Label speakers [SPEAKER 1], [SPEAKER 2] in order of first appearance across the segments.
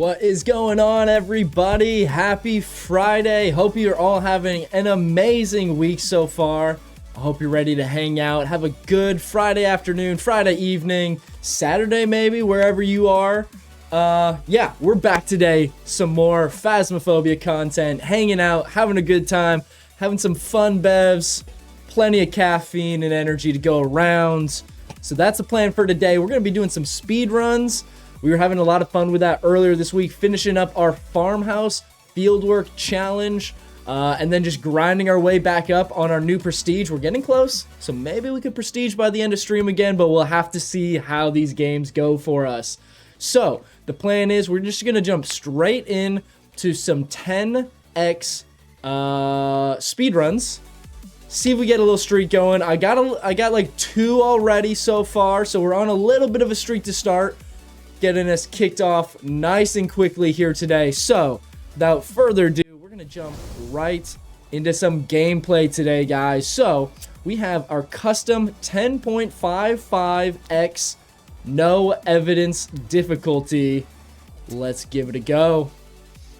[SPEAKER 1] What is going on, everybody? Happy Friday. Hope you're all having an amazing week so far. I hope you're ready to hang out, have a good Friday afternoon, Friday evening, Saturday maybe, wherever you are. Yeah, we're back today. Some more Phasmophobia content, hanging out, having a good time, having some fun bevs, plenty of caffeine and energy to go around. So that's the plan for today. We're going to be doing some speed runs. We were having a lot of fun with that earlier this week, finishing up our farmhouse fieldwork challenge, and then just grinding our way back up on our new prestige. We're getting close, so maybe we could prestige by the end of stream again, but we'll have to see how these games go for us. So the plan is we're just going to jump straight in to some 10x speed runs. See if we get a little streak going. I got like 2 already so far, so we're on a little bit of a streak to start, getting us kicked off nice and quickly here today. So without further ado, we're gonna jump right into some gameplay today, guys. So we have our custom 10.55x no evidence difficulty. Let's give it a go.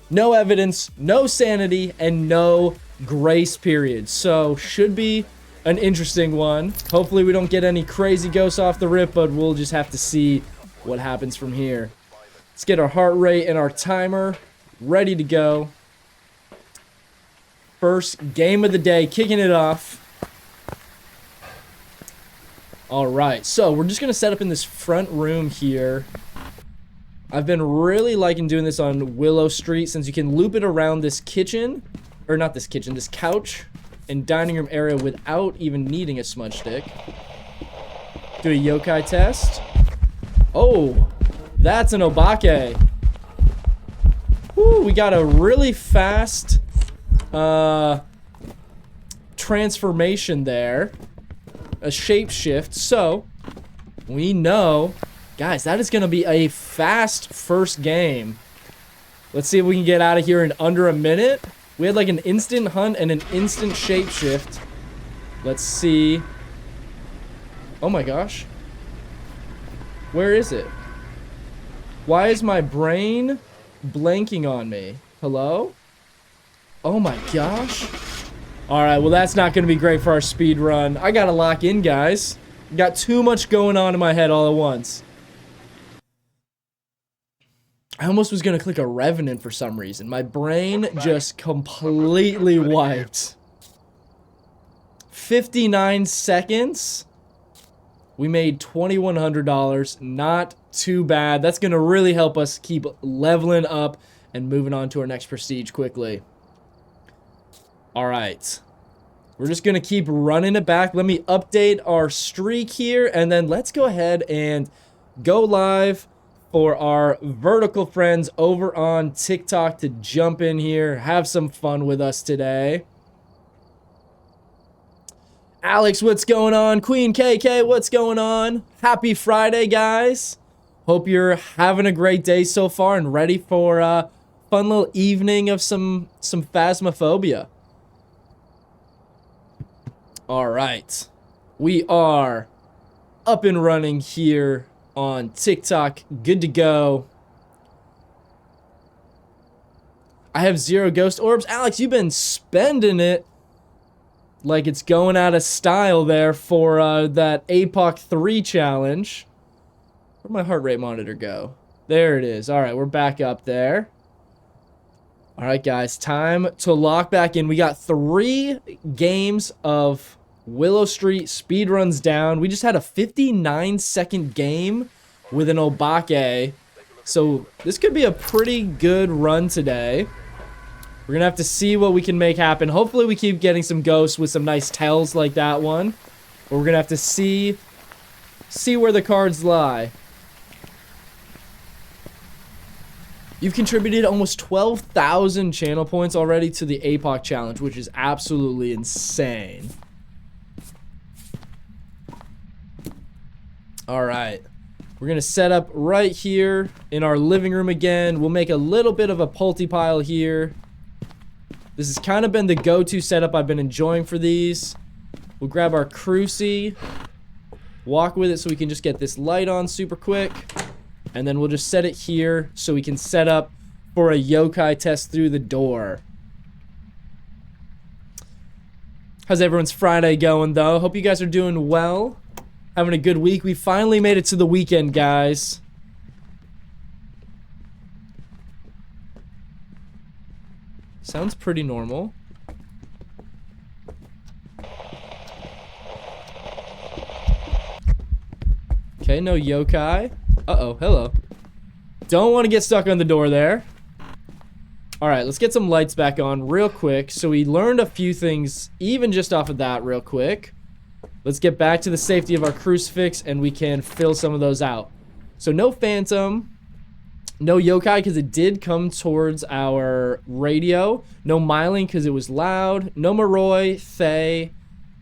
[SPEAKER 1] No evidence, no sanity, and no grace period. So should be an interesting one. Hopefully we don't get any crazy ghosts off the rip, but we'll just have to see what happens from here. Let's get our heart rate and our timer ready to go. First game of the day, kicking it off. Alright, so we're just going to set up in this front room here. I've been really liking doing this on Willow Street since you can loop it around this kitchen, or not this kitchen, this couch and dining room area without even needing a smudge stick. Do a yokai test. Oh, that's an obake. Woo, we got a really fast transformation there. A shapeshift. So, we know, guys, that is going to be a fast first game. Let's see if we can get out of here in under a minute. We had like an instant hunt and an instant shapeshift. Let's see. Oh my gosh. Where is it? Why is my brain blanking on me? Hello? Oh my gosh. Alright, well that's not going to be great for our speed run. I gotta lock in, guys. Got too much going on in my head all at once. I almost was going to click a Revenant for some reason. My brain just completely wiped. 59 seconds. We made $2,100, not too bad. That's going to really help us keep leveling up and moving on to our next prestige quickly. All right. We're just going to keep running it back. Let me update our streak here, and then let's go ahead and go live for our vertical friends over on TikTok to jump in here, have some fun with us today. Alex, what's going on? Queen KK, what's going on? Happy Friday, guys. Hope you're having a great day so far and ready for a fun little evening of some Phasmophobia. All right. We are up and running here on TikTok. Good to go. I have 0 ghost orbs. Alex, you've been spending it like it's going out of style there for that APOC 3 challenge. Where'd my heart rate monitor go? There it is. All right, we're back up there. All right, guys, time to lock back in. We got 3 games of Willow Street speedruns down. We just had a 59-second game with an obake. So this could be a pretty good run today. We're going to have to see what we can make happen. Hopefully we keep getting some ghosts with some nice tells like that one. But we're going to have to see where the cards lie. You've contributed almost 12,000 channel points already to the APOC challenge, which is absolutely insane. All right. We're going to set up right here in our living room again. We'll make a little bit of a pulty pile here. This has kind of been the go-to setup I've been enjoying for these. We'll grab our crucie, walk with it so we can just get this light on super quick. And then we'll just set it here so we can set up for a yokai test through the door. How's everyone's Friday going, though? Hope you guys are doing well. Having a good week. We finally made it to the weekend, guys. Sounds pretty normal. Okay, no yokai. Uh-oh, hello. Don't want to get stuck on the door there. Alright, let's get some lights back on real quick. So we learned a few things, even just off of that real quick. Let's get back to the safety of our crucifix, and we can fill some of those out. So no phantom. No yokai, because it did come towards our radio. No myling, because it was loud. No Moroi, Thay,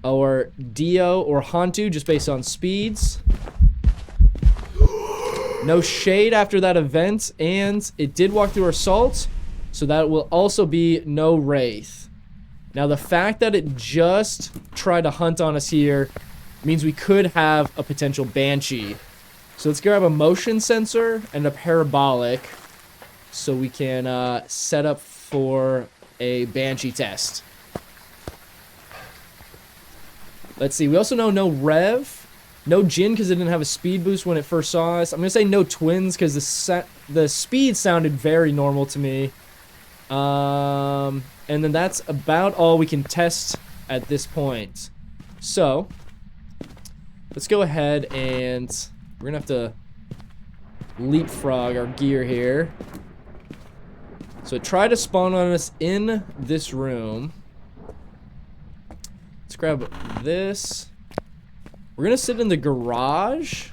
[SPEAKER 1] or Dio, or Hantu, just based on speeds. No shade after that event, and it did walk through our salt, so that will also be no wraith. Now, the fact that it just tried to hunt on us here means we could have a potential banshee. So let's grab a motion sensor and a parabolic so we can set up for a banshee test. Let's see. We also know no rev, no Jin because it didn't have a speed boost when it first saw us. I'm gonna say no twins because the speed sounded very normal to me. And then that's about all we can test at this point. So let's go ahead and we're gonna have to leapfrog our gear here. So it tried to spawn on us in this room. Let's grab this. We're gonna sit in the garage.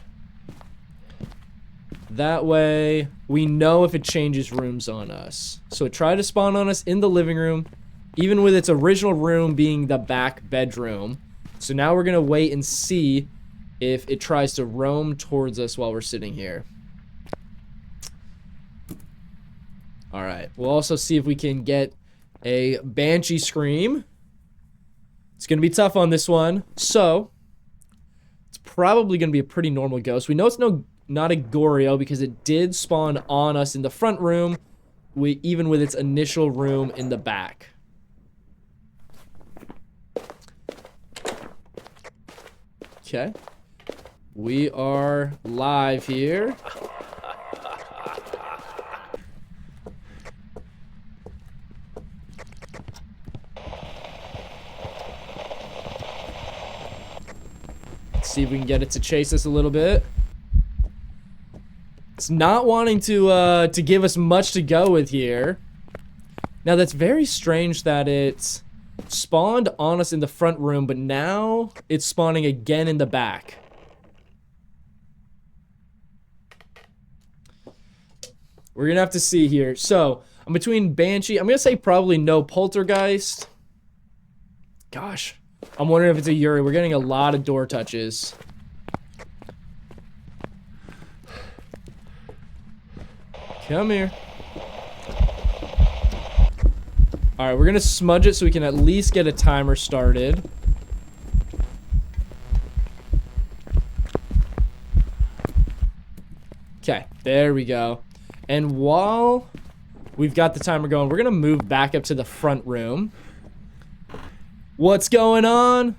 [SPEAKER 1] That way we know if it changes rooms on us. So it tried to spawn on us in the living room, even with its original room being the back bedroom. So now we're gonna wait and see if it tries to roam towards us while we're sitting here. Alright, we'll also see if we can get a banshee scream. It's gonna be tough on this one. So it's probably gonna be a pretty normal ghost. We know it's not a Goryo because it did spawn on us in the front room, even with its initial room in the back. Okay. We are live here. Let's see if we can get it to chase us a little bit. It's not wanting to give us much to go with here. Now, that's very strange that it spawned on us in the front room, but now it's spawning again in the back. We're gonna have to see here. So, I'm between Banshee. I'm gonna say probably no Poltergeist. Gosh, I'm wondering if it's a Yuri. We're getting a lot of door touches. Come here. Alright, we're gonna smudge it so we can at least get a timer started. Okay, there we go. And while we've got the timer going, we're gonna move back up to the front room. What's going on?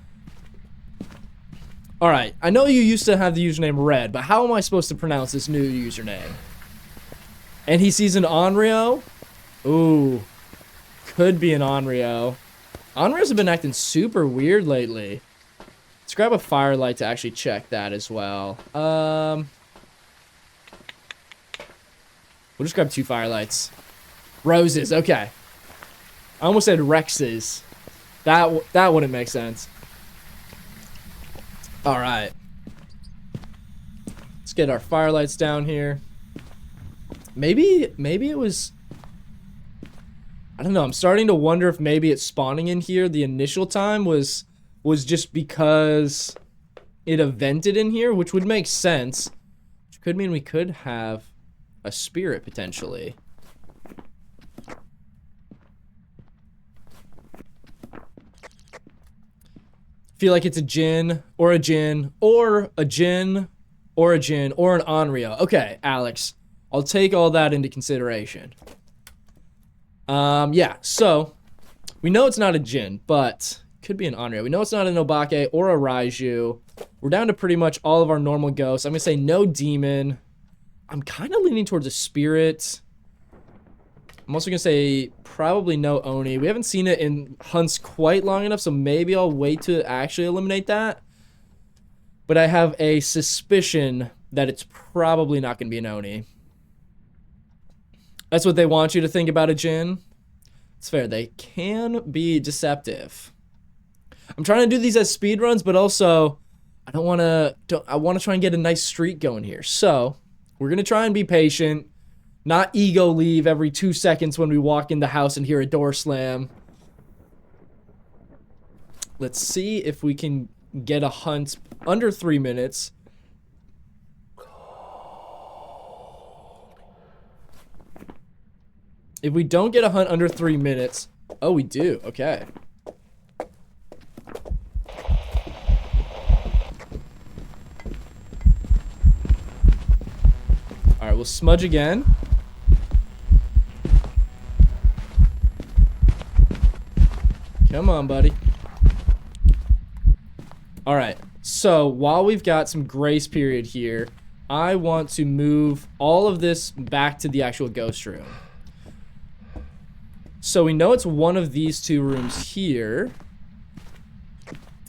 [SPEAKER 1] Alright, I know you used to have the username Red, but how am I supposed to pronounce this new username? And he sees an Onryo? Ooh. Could be an Onryo. Onryos have been acting super weird lately. Let's grab a firelight to actually check that as well. We'll just grab 2 firelights. Roses, okay. I almost said Rexes. That wouldn't make sense. Alright. Let's get our firelights down here. Maybe it was... I don't know, I'm starting to wonder if maybe it's spawning in here the initial time was just because it evented in here, which would make sense. Which could mean we could have a spirit, potentially. Feel like it's a Jin, or a Jin, or a Jin, or a Jin, or an Onryo. Okay, Alex. I'll take all that into consideration. Yeah, so we know it's not a Jin, but could be an Onryo. We know it's not an Obake or a Raiju. We're down to pretty much all of our normal ghosts. I'm going to say no demon. I'm kind of leaning towards a spirit. I'm also going to say probably no Oni. We haven't seen it in hunts quite long enough, so maybe I'll wait to actually eliminate that. But I have a suspicion that it's probably not going to be an Oni. That's what they want you to think about a Jin. It's fair. They can be deceptive. I'm trying to do these as speed runs, but also I want to try and get a nice streak going here. So we're going to try and be patient, not ego leave every 2 seconds when we walk in the house and hear a door slam. Let's see if we can get a hunt under 3 minutes. If we don't get a hunt under 3 minutes... Oh, we do. Okay. Alright, we'll smudge again. Come on, buddy. Alright, so while we've got some grace period here, I want to move all of this back to the actual ghost room. So we know it's one of these 2 rooms here.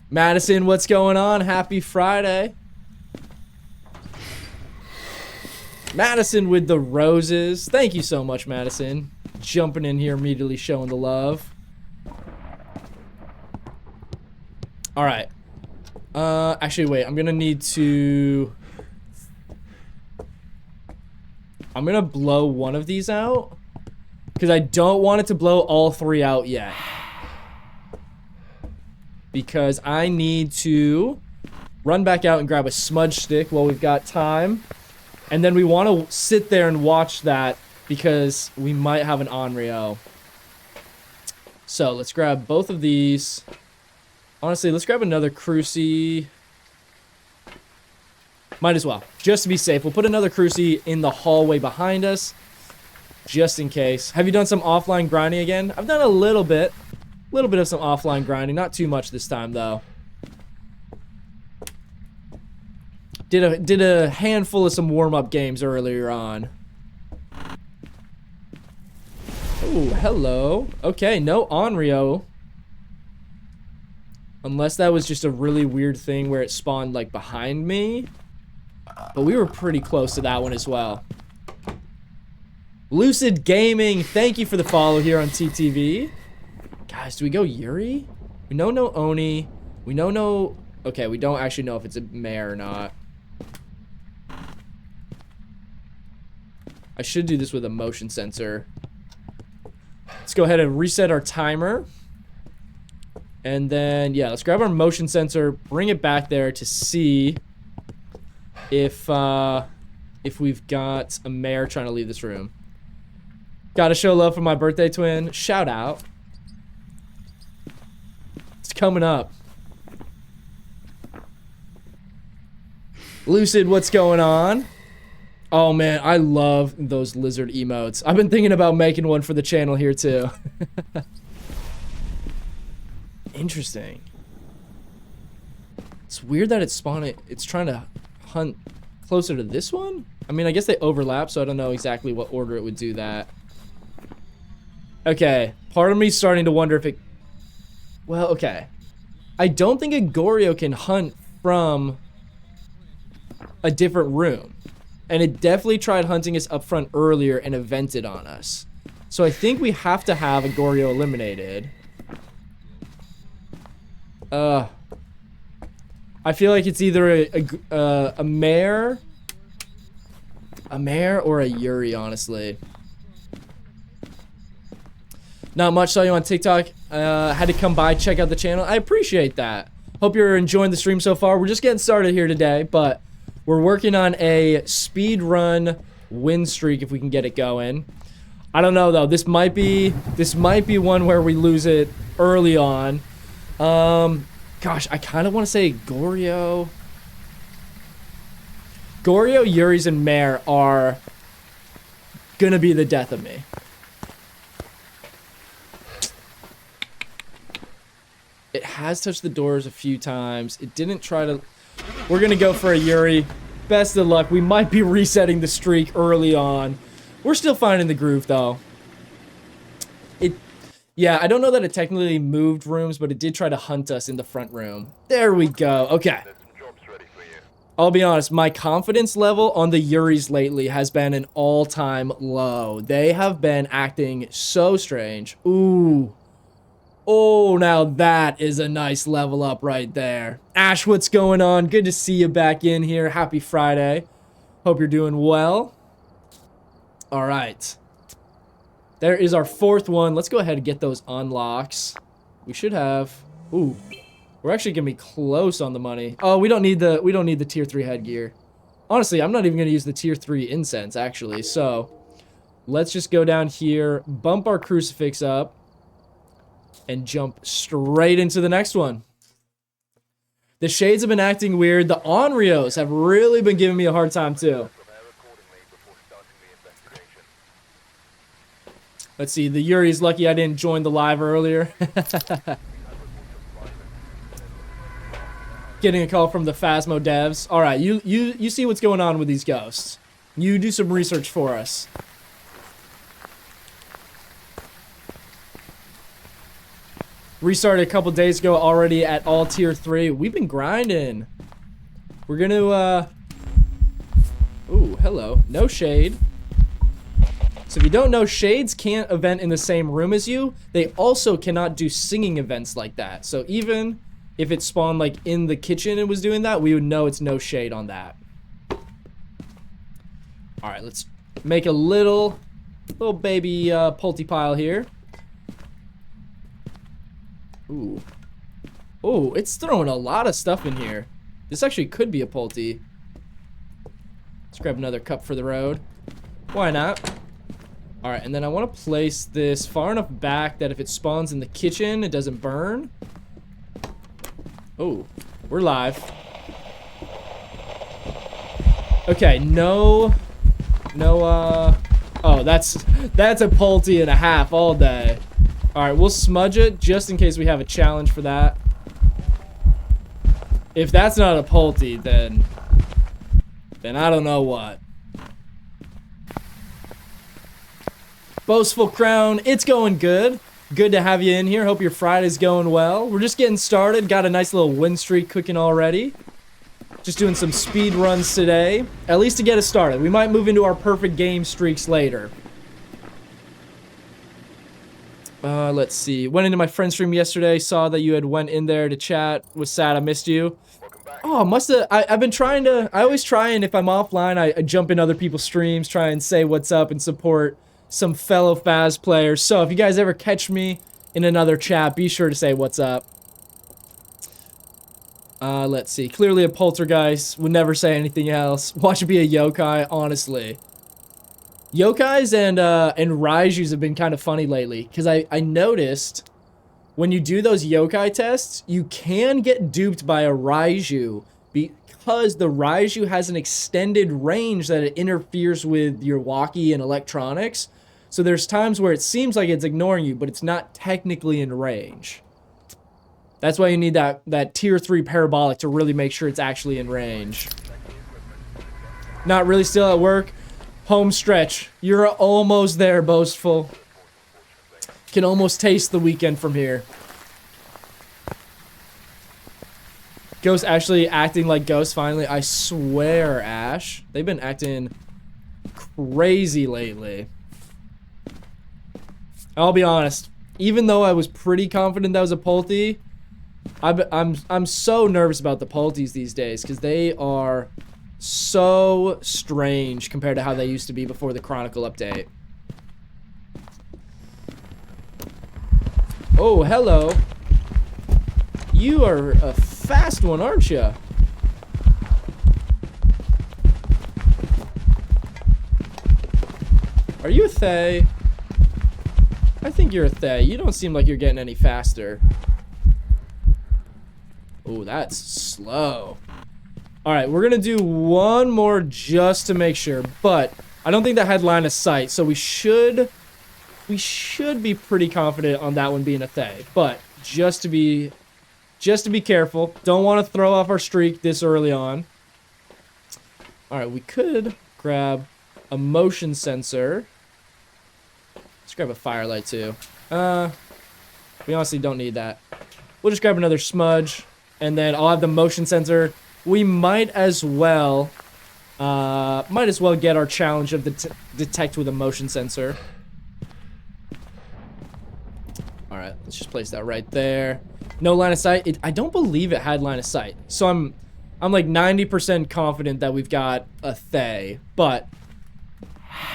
[SPEAKER 1] Madison, what's going on? Happy Friday. Madison with the roses. Thank you so much, Madison. Jumping in here, immediately showing the love. Alright. Actually, wait. I'm gonna need to... I'm gonna blow one of these out. Because I don't want it to blow all 3 out yet. Because I need to run back out and grab a smudge stick while we've got time. And then we want to sit there and watch that because we might have an Onryo. So let's grab both of these. Honestly, let's grab another Cruci. Might as well. Just to be safe. We'll put another Cruci in the hallway behind us. Just in case. Have you done some offline grinding again? I've done a little bit. A little bit of some offline grinding. Not too much this time, though. Did a handful of some warm-up games earlier on. Oh, hello. Okay, no Onryo. Unless that was just a really weird thing where it spawned, like, behind me. But we were pretty close to that one as well. Lucid Gaming, thank you for the follow here on TTV. Guys, do we go Yuri? We know no Oni. We know no... Okay, we don't actually know if it's a mare or not. I should do this with a motion sensor. Let's go ahead and reset our timer. And then, yeah, let's grab our motion sensor, bring it back there to see if we've got a mare trying to leave this room. Gotta show love for my birthday twin. Shout out. It's coming up. Lucid, what's going on? Oh man, I love those lizard emotes. I've been thinking about making one for the channel here too. Interesting. It's weird that it's spawning. It's trying to hunt closer to this one. I mean, I guess they overlap, so I don't know exactly what order it would do that. Okay, part of me's starting to wonder if it... Well, okay. I don't think a Goryo can hunt from a different room. And it definitely tried hunting us up front earlier and evented on us. So I think we have to have a Goryo eliminated. I feel like it's either a mare or a Yuri, honestly. Not much. Saw you on TikTok. Had to come by, check out the channel. I appreciate that. Hope you're enjoying the stream so far. We're just getting started here today, but we're working on a speed run win streak if we can get it going. I don't know though. This might be one where we lose it early on. Gosh, I kind of want to say Goryo. Goryo, Yuri's, and Mare are gonna be the death of me. It has touched the doors a few times. It didn't try to... We're gonna go for a Yuri. Best of luck. We might be resetting the streak early on. We're still finding the groove, though. Yeah, I don't know that it technically moved rooms, but it did try to hunt us in the front room. There we go. Okay. I'll be honest, my confidence level on the Yuris lately has been an all-time low. They have been acting so strange. Ooh. Oh, now that is a nice level up right there. Ash, what's going on? Good to see you back in here. Happy Friday. Hope you're doing well. All right. There is our fourth one. Let's go ahead and get those unlocks. We should have... Ooh. We're actually gonna be close on the money. Oh, we don't need the tier 3 headgear. Honestly, I'm not even gonna use the tier 3 incense, actually. So, let's just go down here, bump our crucifix up, and jump straight into the next one. The shades have been acting weird. The Onryos have really been giving me a hard time, too. Let's see, the Yuri's lucky I didn't join the live earlier. Getting a call from the Phasmo devs. All right, you see what's going on with these ghosts. You do some research for us. Restarted a couple days ago, already at all tier 3. We've been grinding. We're gonna, Ooh, hello. No shade. So if you don't know, shades can't event in the same room as you. They also cannot do singing events like that. So even if it spawned like in the kitchen and was doing that, we would know it's no shade on that. All right, let's make a little baby pulty pile here. Ooh. Oh, it's throwing a lot of stuff in here. This actually could be a pulty. Let's grab another cup for the road. Why not? All right, and then I want to place this far enough back that if it spawns in the kitchen, it doesn't burn. Oh, we're live. Okay, oh, that's a pulty and a half all day. All right, we'll smudge it just in case we have a challenge for that. If that's not a pulty, then I don't know what. Boastful Crown, it's going good. Good to have you in here. Hope your Friday's going well. We're just getting started. Got a nice little win streak cooking already. Just doing some speed runs today, at least to get us started. We might move into our perfect game streaks later. Let's see. Went into my friend stream yesterday. Saw that you had went in there to chat. Was sad I missed you. Oh, I've been trying to... I always try, and if I'm offline, I jump in other people's streams, try and say what's up and support some fellow Phas players. So if you guys ever catch me in another chat, be sure to say what's up. Let's see. Clearly a poltergeist. Would never say anything else. Watch it be a yokai, honestly. Yokais and Raijus have been kind of funny lately, because I noticed when you do those yokai tests, you can get duped by a Raiju because the Raiju has an extended range that it interferes with your walkie and electronics. So there's times where it seems like it's ignoring you, but it's not technically in range. That's why you need that tier 3 parabolic to really make sure it's actually in range. Not really still at work. Home stretch. You're almost there, Boastful. Can almost taste the weekend from here. Ghost actually acting like Ghost finally. I swear, Ash. They've been acting crazy lately. I'll be honest. Even though I was pretty confident that was a Pulti, I'm so nervous about the Pultis these days because they are so strange compared to how they used to be before the Chronicle update. Oh, hello. You are a fast one, aren't you? Are you a Thay? I think you're a Thay. You don't seem like you're getting any faster. Oh, that's slow. All right, we're going to do one more just to make sure, but I don't think that had line of sight, so we should be pretty confident on that one being a Thay. But just to be careful, don't want to throw off our streak this early on. All right, we could grab a motion sensor. Let's grab a firelight too. We honestly don't need that. We'll just grab another smudge, and then I'll have the motion sensor. We might as well get our challenge of the detect with a motion sensor. All right, let's just place that right there. No line of sight. I don't believe it had line of sight, so I'm like 90% confident that we've got a Thay, but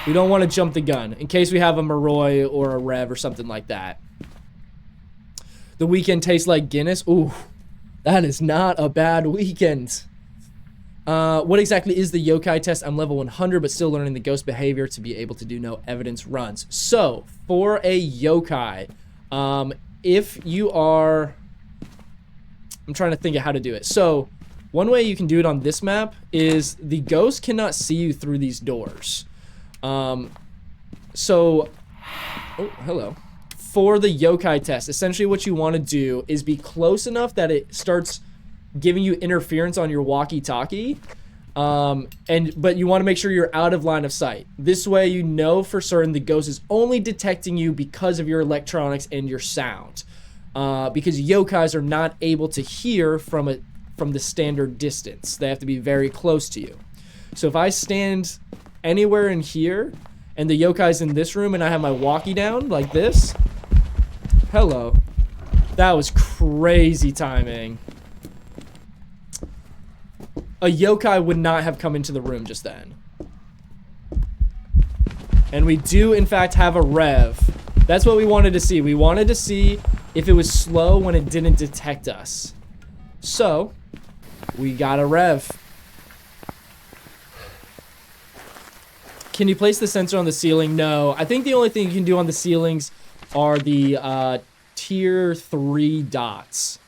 [SPEAKER 1] we don't want to jump the gun in case we have a Moroi or a Rev or something like that. The weekend tastes like Guinness. Ooh. That is not a bad weekend. What exactly is the yokai test? I'm level 100, but still learning the ghost behavior to be able to do no evidence runs. So, for a yokai, if you are... I'm trying to think of how to do it. So, one way you can do it on this map is the ghost cannot see you through these doors. Oh, hello. For the yokai test, essentially what you want to do is be close enough that it starts giving you interference on your walkie-talkie, but you want to make sure you're out of line of sight. This way you know for certain the ghost is only detecting you because of your electronics and your sound, because yokais are not able to hear from the standard distance. They have to be very close to you. So if I stand anywhere in here and the yokai's in this room and I have my walkie down like this, hello. That was crazy timing. A yokai would not have come into the room just then. And we do, in fact, have a Rev. That's what we wanted to see. We wanted to see if it was slow when it didn't detect us. So, we got a Rev. Can you place the sensor on the ceiling? No. I think the only thing you can do on the ceilings are the tier 3 dots.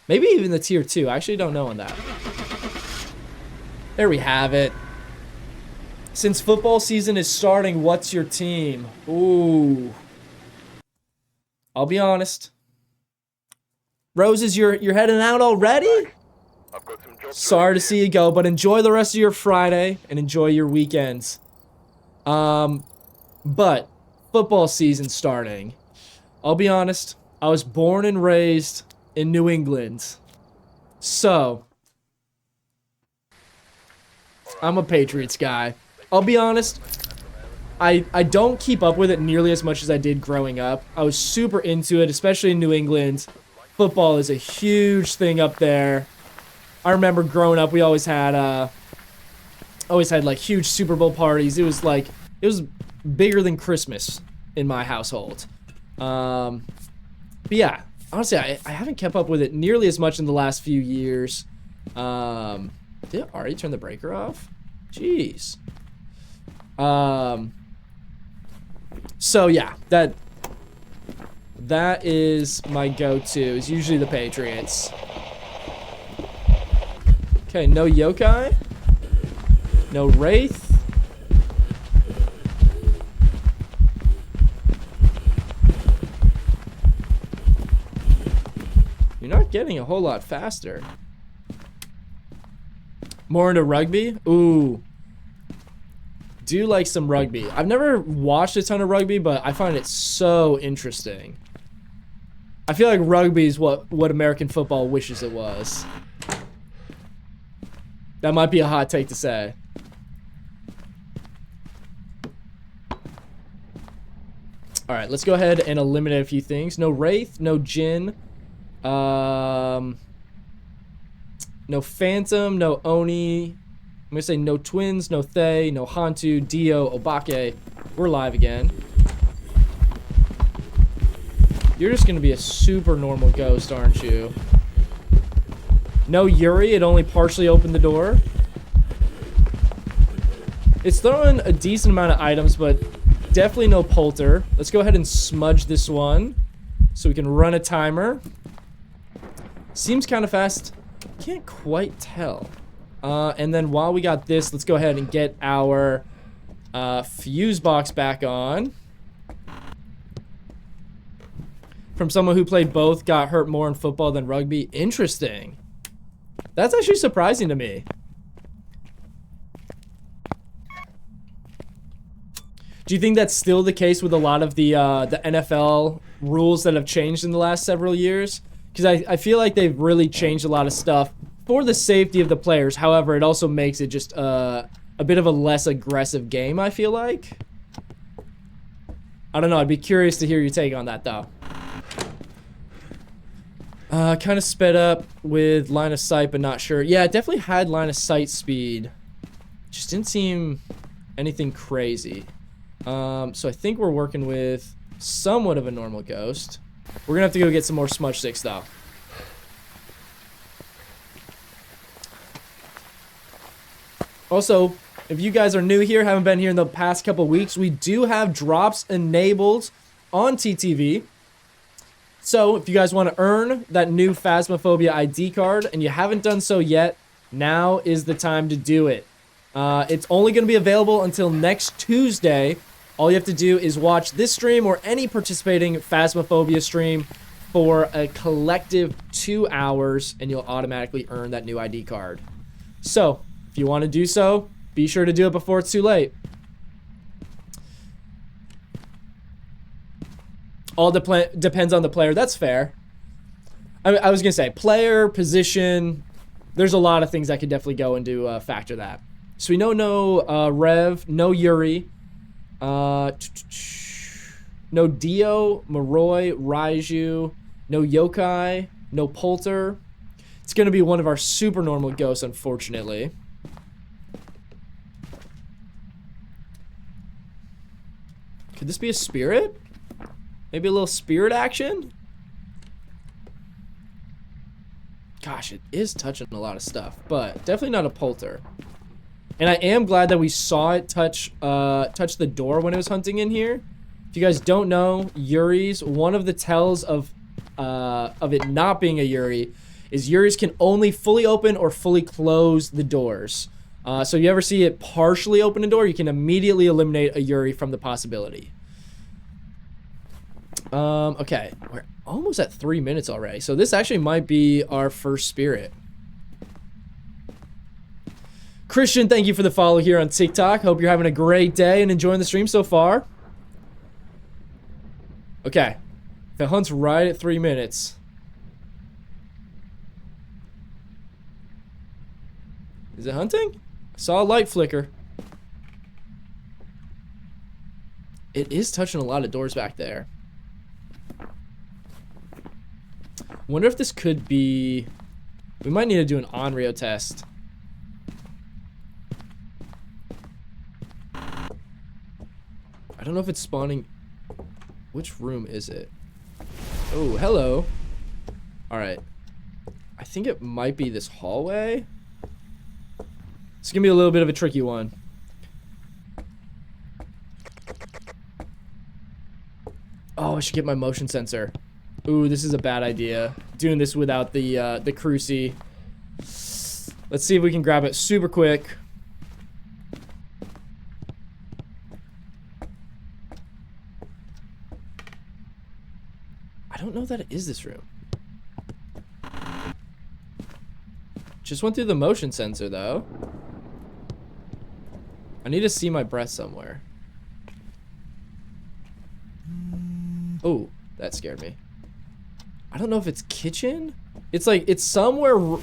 [SPEAKER 1] Maybe even the tier 2. I actually don't know on that. There we have it. Since football season is starting, what's your team? Ooh. I'll be honest. Roses, you're heading out already? Sorry to see you go, but enjoy the rest of your Friday and enjoy your weekends. But football season starting. I'll be honest, I was born and raised in New England. So, I'm a Patriots guy. I'll be honest, I don't keep up with it nearly as much as I did growing up. I was super into it, especially in New England. Football is a huge thing up there. I remember growing up, we always had like huge Super Bowl parties. It was bigger than Christmas in my household. But yeah, honestly, I haven't kept up with it nearly as much in the last few years. Did it already turn the breaker off? Jeez. So yeah, that is my go-to. Is usually the Patriots. Okay, no yokai. No wraith. You're not getting a whole lot faster. More into rugby? Ooh. Do like some rugby. I've never watched a ton of rugby, but I find it so interesting. I feel like rugby is what American football wishes it was. That might be a hot take to say. Alright, let's go ahead and eliminate a few things. No Wraith, no Jin. No Phantom, no Oni. I'm gonna say no Twins, no Thay, no Hantu, Dio, Obake. We're live again. You're just gonna be a super normal ghost, aren't you? No Yuri, it only partially opened the door. It's throwing a decent amount of items, but definitely no Polter. Let's go ahead and smudge this one so we can run a timer. Seems kind of fast. Can't quite tell. And then while we got this, let's go ahead and get our fuse box back on. From someone who played both, got hurt more in football than rugby. Interesting. That's actually surprising to me. Do you think that's still the case with a lot of the NFL rules that have changed in the last several years? Because I feel like they've really changed a lot of stuff for the safety of the players. However, it also makes it just a bit of a less aggressive game, I feel like. I don't know. I'd be curious to hear your take on that, though. Kind of sped up with line of sight, but not sure. Yeah, it definitely had line of sight speed. Just didn't seem anything crazy. So I think we're working with somewhat of a normal ghost. We're gonna have to go get some more smudge sticks, though. Also, if you guys are new here, haven't been here in the past couple weeks, we do have drops enabled on TTV. So if you guys want to earn that new Phasmophobia ID card and you haven't done so yet, now is the time to do it. It's only going to be available until next Tuesday. All you have to do is watch this stream or any participating Phasmophobia stream for a collective 2 hours, and you'll automatically earn that new ID card. So, if you want to do so, be sure to do it before it's too late. All depends on the player. That's fair. I was going to say, player, position, there's a lot of things that could definitely go into factor that. So we know no Rev, no Yuri, no Dio, Moroi, Raiju, no Yokai, no Polter. It's going to be one of our super normal ghosts, unfortunately. Could this be a spirit? Maybe a little spirit action? Gosh, it is touching a lot of stuff, but definitely not a Polter. And I am glad that we saw it touch the door when it was hunting in here. If you guys don't know, Yuri's, one of the tells of it not being a Yuri is Yuri's can only fully open or fully close the doors. So you ever see it partially open a door, you can immediately eliminate a Yuri from the possibility. Okay, we're almost at 3 minutes already. So this actually might be our first spirit. Christian, thank you for the follow here on TikTok. Hope you're having a great day and enjoying the stream so far. Okay. If it hunts right at 3 minutes. Is it hunting? I saw a light flicker. It is touching a lot of doors back there. Wonder if this could be... We might need to do an Onryo test. I don't know if it's spawning. Which room is it? Oh, hello. Alright. I think it might be this hallway. It's gonna be a little bit of a tricky one. Oh, I should get my motion sensor. Ooh, this is a bad idea. Doing this without the Cruci. Let's see if we can grab it super quick. I don't know that it is this room. Just went through the motion sensor, though. I need to see my breath somewhere. Oh, that scared me. I don't know if it's kitchen. It's like, it's somewhere. All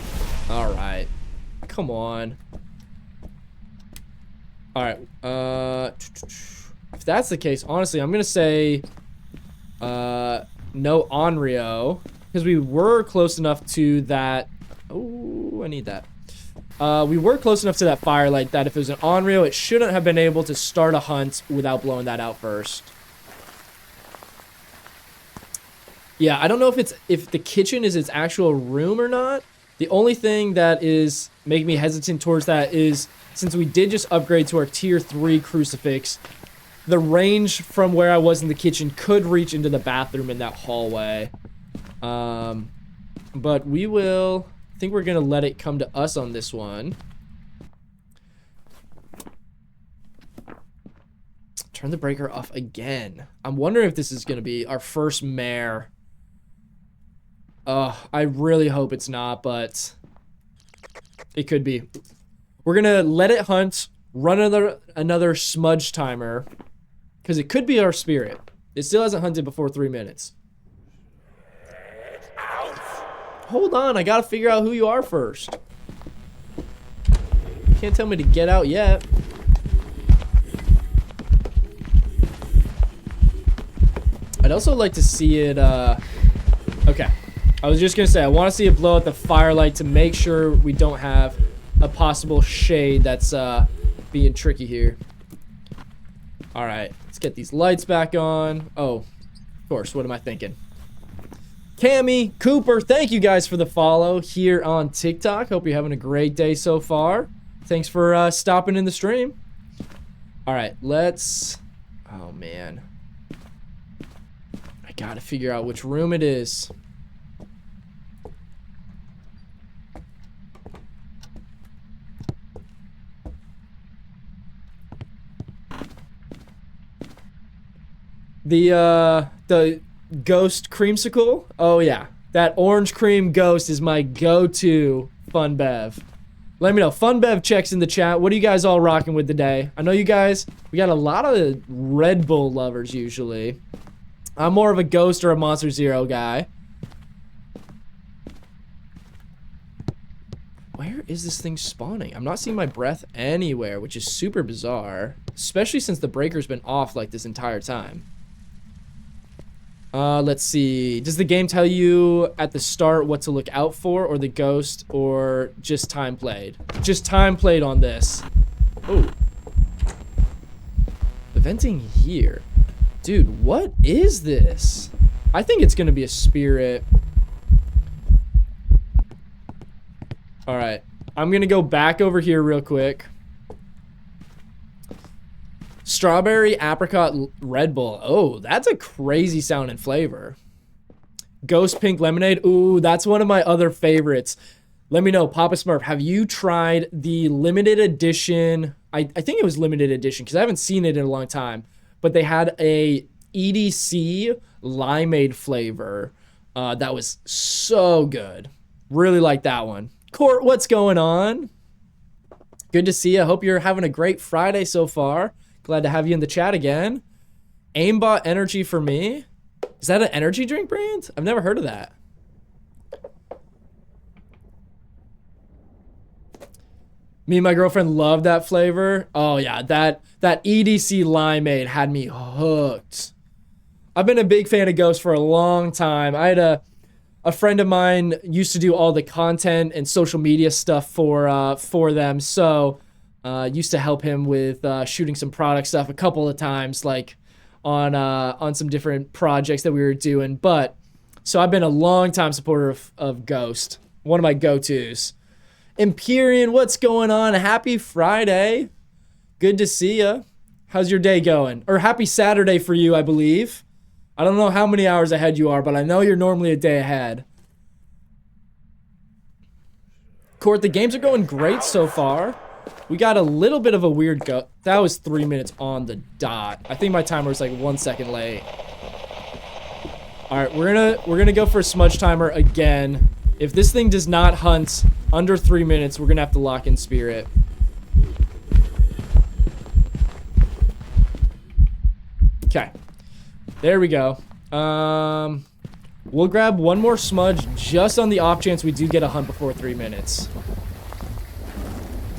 [SPEAKER 1] right. Come on. All right. If that's the case, honestly, I'm going to say no Onryo, because we were close enough to that. Oh, I need that. We were close enough to that firelight that if it was an Onryo, it shouldn't have been able to start a hunt without blowing that out first. Yeah, I don't know if the kitchen is its actual room or not. The only thing that is making me hesitant towards that is, since we did just upgrade to our tier 3 crucifix, the range from where I was in the kitchen could reach into the bathroom in that hallway. But we will... I think we're going to let it come to us on this one. Turn the breaker off again. I'm wondering if this is going to be our first mare. I really hope it's not, but it could be. We're going to let it hunt, run another smudge timer, because it could be our spirit. It still hasn't hunted before 3 minutes. Hold on, I got to figure out who you are first. You can't tell me to get out yet. I'd also like to see it, okay. I was just gonna say, I want to see it blow out the firelight to make sure we don't have a possible shade that's, being tricky here. Alright, let's get these lights back on. Oh, of course, what am I thinking? Cammy, Cooper, thank you guys for the follow here on TikTok. Hope you're having a great day so far. Thanks for, stopping in the stream. Alright, let's, oh man. I gotta figure out which room it is. The ghost creamsicle. Oh yeah, that orange cream ghost is my go-to fun bev. Let me know. Fun bev checks in the chat. What are you guys all rocking with today? I know you guys, we got a lot of Red Bull lovers usually. I'm more of a Ghost or a Monster Zero guy. Where is this thing spawning? I'm not seeing my breath anywhere, which is super bizarre. Especially since the breaker's been off like this entire time. Let's see. Does the game tell you at the start what to look out for, or the ghost, or just time played? Just time played on this. Oh. The venting here. Dude, what is this? I think it's gonna be a spirit. Alright. I'm gonna go back over here real quick. Strawberry apricot Red Bull. Oh, that's a crazy sounding flavor. Ghost pink lemonade. Ooh, that's one of my other favorites. Let me know, Papa Smurf, have you tried the limited edition? I think it was limited edition because I haven't seen it in a long time. But they had a EDC limeade flavor that was so good. Really like that one. Court, what's going on? Good to see you. Hope you're having a great Friday so far. Glad to have you in the chat again. Aimbot energy for me. Is that an energy drink brand? I've never heard of that. Me and my girlfriend love that flavor. Oh yeah, that EDC limeade had me hooked. I've been a big fan of Ghost for a long time. I had a friend of mine used to do all the content and social media stuff for them. So used to help him with shooting some product stuff a couple of times, like on some different projects that we were doing. But so I've been a long time supporter of Ghost. One of my go-tos. Empyrean, what's going on? Happy Friday. Good to see ya. How's your day going? Or happy Saturday for you, I believe. I don't know how many hours ahead you are, but I know you're normally a day ahead. Court, the games are going great so far. We got a little bit of a weird go. That was 3 minutes on the dot. I think my timer was like 1 second late. All right, we're gonna go for a smudge timer again. If this thing does not hunt under 3 minutes, we're gonna have to lock in spirit. Okay, there we go. We'll grab one more smudge just on the off chance we do get a hunt before 3 minutes.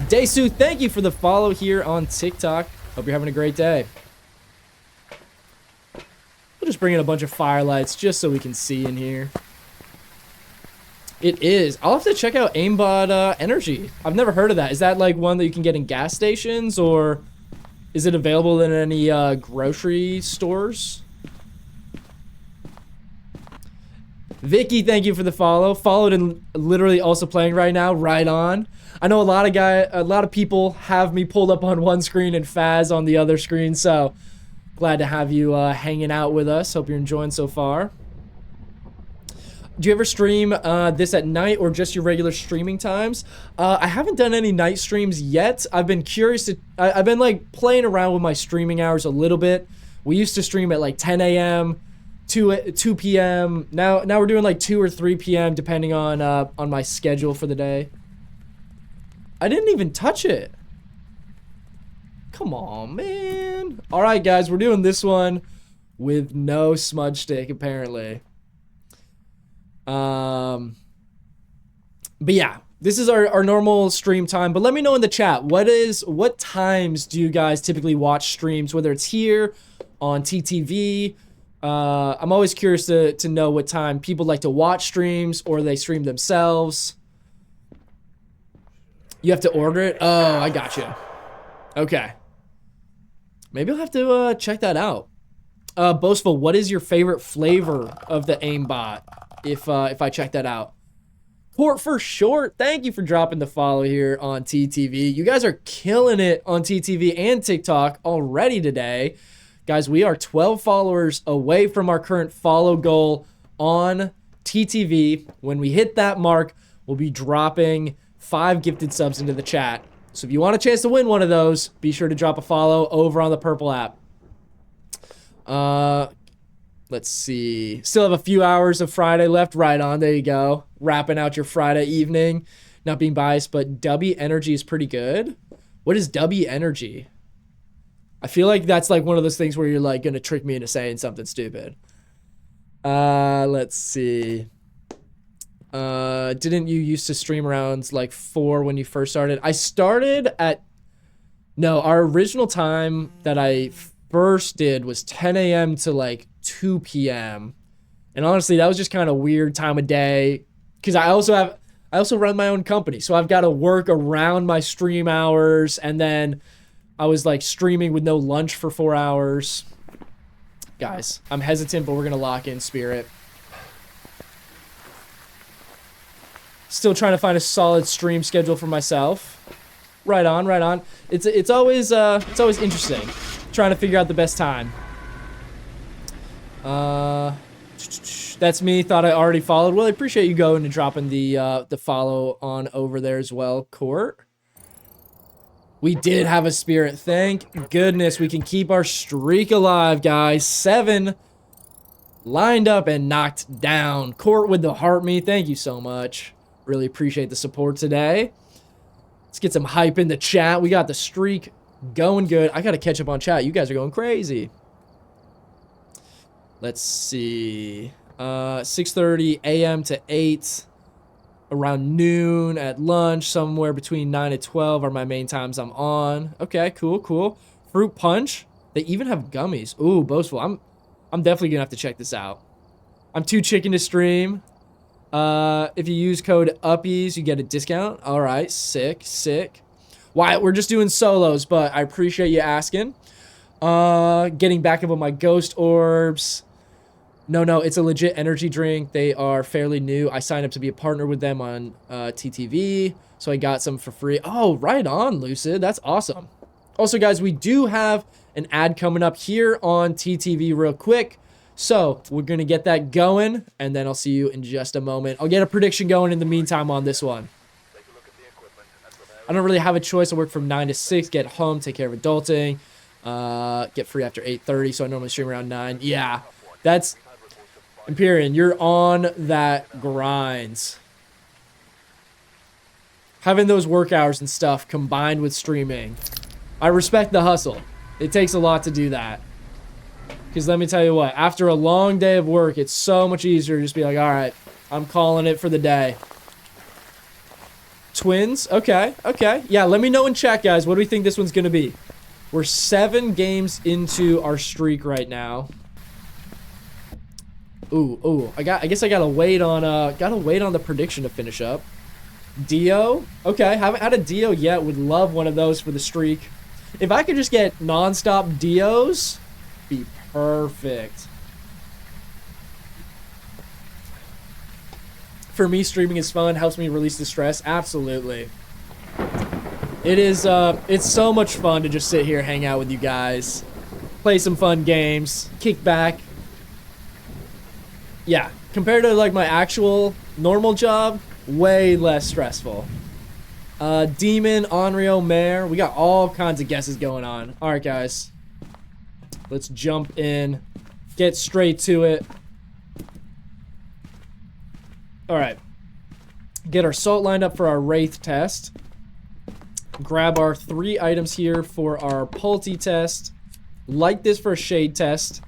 [SPEAKER 1] Daysu, thank you for the follow here on TikTok. Hope you're having a great day. We'll just bring in a bunch of firelights just so we can see in here. It is. I'll have to check out Aimbot Energy. I've never heard of that. Is that like one that you can get in gas stations, or is it available in any grocery stores? Vicky, thank you for the follow. Followed and literally also playing right now. Right on. I know a lot of people have me pulled up on one screen and Phaz on the other screen, so glad to have you hanging out with us. Hope you're enjoying so far. Do you ever stream this at night or just your regular streaming times? I haven't done any night streams yet. I've been curious to, I've been like playing around with my streaming hours a little bit. We used to stream at like 10 a.m., 2 p.m. Now we're doing like 2 or 3 p.m. depending on my schedule for the day. I didn't even touch it. Come on, man. All right, guys, we're doing this one with no smudge stick, apparently. But yeah, this is our normal stream time. But let me know in the chat, what times do you guys typically watch streams, whether it's here on TTV? I'm always curious to know what time people like to watch streams or they stream themselves. You have to order it? Oh, I gotcha. Okay. Maybe I'll have to check that out. Boastful, what is your favorite flavor of the aimbot? If I check that out. Port for short, thank you for dropping the follow here on TTV. You guys are killing it on TTV and TikTok already today. Guys, we are 12 followers away from our current follow goal on TTV. When we hit that mark, we'll be dropping 5 gifted subs into the chat. So if you want a chance to win one of those, be sure to drop a follow over on the purple app. Let's see. Still have a few hours of Friday left. Right on. There you go. Wrapping out your Friday evening. Not being biased, but W Energy is pretty good. What is W Energy? I feel like that's like one of those things where you're like going to trick me into saying something stupid. Let's see. Didn't you used to stream around like 4 when you first started? I started at... No, our original time that I first did was 10 a.m. to like 2 p.m. And honestly, that was just kind of weird time of day because I also run my own company, so I've got to work around my stream hours, and then I was like streaming with no lunch for 4 hours. Guys, I'm hesitant, but we're gonna lock in Spirit. Still trying to find a solid stream schedule for myself. Right on, right on. It's always interesting trying to figure out the best time. That's me. Thought I already followed. Well, I appreciate you going and dropping the follow on over there as well, Court. We did have a Spirit. Thank goodness we can keep our streak alive, guys. 7 lined up and knocked down. Court with the heart me. Thank you so much. Really appreciate the support today. Let's get some hype in the chat. We got the streak going good. I got to catch up on chat. You guys are going crazy. Let's see. 6:30 a.m. to 8. Around noon at lunch. Somewhere between 9 and 12 are my main times I'm on. Okay, cool, cool. Fruit punch. They even have gummies. Ooh, boastful. I'm definitely going to have to check this out. I'm too chicken to stream. If you use code UPPIES, you get a discount. All right, sick, sick. Wyatt, we're just doing solos, but I appreciate you asking. Getting back up on my ghost orbs. No, it's a legit energy drink. They are fairly new. I signed up to be a partner with them on TTV, so I got some for free. Oh, right on, Lucid. That's awesome. Also, guys, we do have an ad coming up here on TTV real quick. So we're going to get that going, and then I'll see you in just a moment. I'll get a prediction going in the meantime on this one. I don't really have a choice. I work from 9 to 6, get home, take care of adulting, get free after 8:30, so I normally stream around 9. Yeah, that's... Empyrean, you're on that grind. Having those work hours and stuff combined with streaming. I respect the hustle. It takes a lot to do that. Because let me tell you what, after a long day of work, it's so much easier to just be like, all right, I'm calling it for the day. Twins? Okay, okay. Yeah, let me know in chat, guys. What do we think this one's going to be? We're 7 games into our streak right now. Ooh. I guess I gotta wait on the prediction to finish up. Dio? Okay, haven't had a Dio yet. Would love one of those for the streak. If I could just get non-stop Dios, be perfect. For me, streaming is fun, helps me release the stress. Absolutely. It is, it's so much fun to just sit here, hang out with you guys, play some fun games, kick back. Yeah, compared to like my actual normal job, way less stressful. Demon, Onryo, Mare. We got all kinds of guesses going on. All right, guys. Let's jump in. Get straight to it. All right. Get our salt lined up for our Wraith test. Grab our 3 items here for our Pulty test. Like this for a Shade test.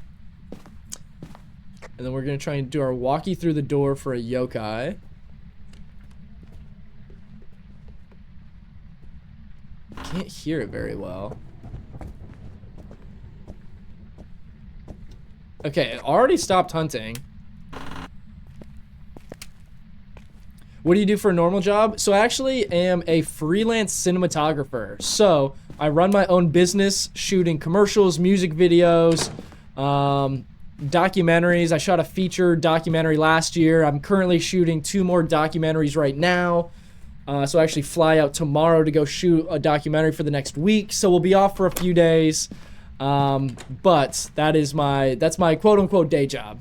[SPEAKER 1] And then we're going to try and do our Walkie through the door for a Yokai. Can't hear it very well. Okay, it already stopped hunting. What do you do for a normal job? So I actually am a freelance cinematographer. So I run my own business shooting commercials, music videos, documentaries. I shot a feature documentary last year. I'm currently shooting 2 more documentaries right now. So I actually fly out tomorrow to go shoot a documentary for the next week. So we'll be off for a few days. But that's my quote unquote day job.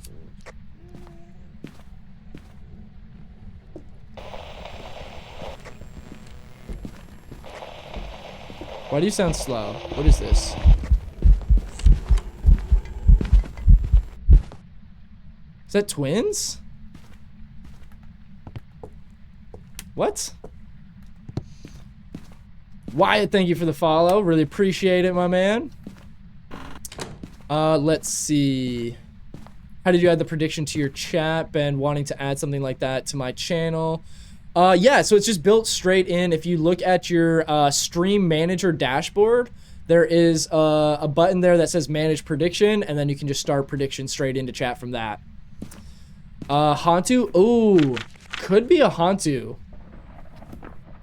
[SPEAKER 1] Why do you sound slow? What is this? Is that twins? What? Wyatt, thank you for the follow. Really appreciate it, my man. Let's see. How did you add the prediction to your chat? Been wanting to add something like that to my channel. Yeah, so it's just built straight in. If you look at your stream manager dashboard, there is a button there that says manage prediction, and then you can just start prediction straight into chat from that. Hantu? Ooh, could be a Hantu.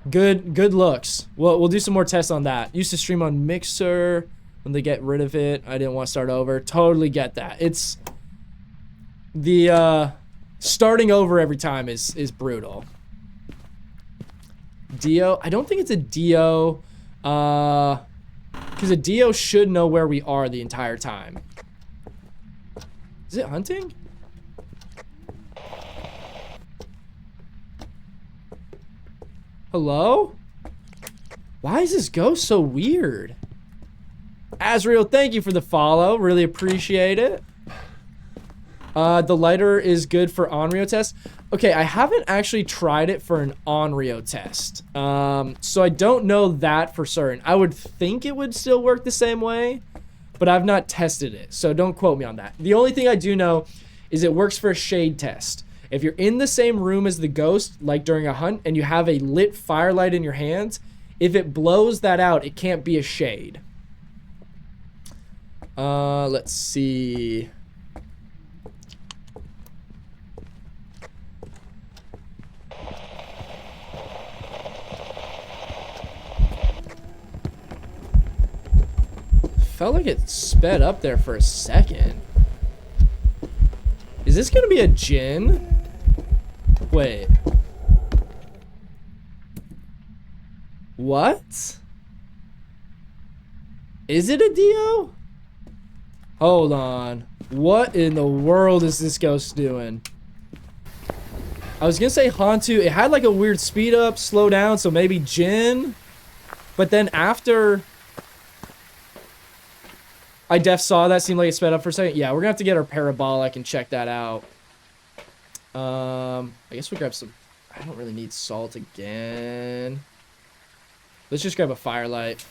[SPEAKER 1] Good looks. We'll do some more tests on that. Used to stream on Mixer. When they get rid of it, I didn't want to start over. Totally get that. It's the starting over every time is brutal. Dio, I don't think it's a Dio, because a Dio should know where we are the entire time. Is it hunting? Hello? Why is this ghost so weird? Azriel, thank you for the follow. Really appreciate it. The lighter is good for Onryo test. Okay, I haven't actually tried it for an Onryo test. So I don't know that for certain. I would think it would still work the same way, but I've not tested it, so don't quote me on that. The only thing I do know is it works for a shade test. If you're in the same room as the ghost, like during a hunt, and you have a lit firelight in your hands, if it blows that out, it can't be a shade. Let's see. Felt like it sped up there for a second. Is this gonna be a Jinn? Wait. What? Is it a Dio? Hold on. What in the world is this ghost doing? I was gonna say Hantu. It had like a weird speed up, slow down, so maybe Jinn. But then after I saw that, seemed like it sped up for a second. Yeah, we're gonna have to get our parabolic and check that out. I guess we'll grab some. I don't really need salt again. Let's just grab a firelight.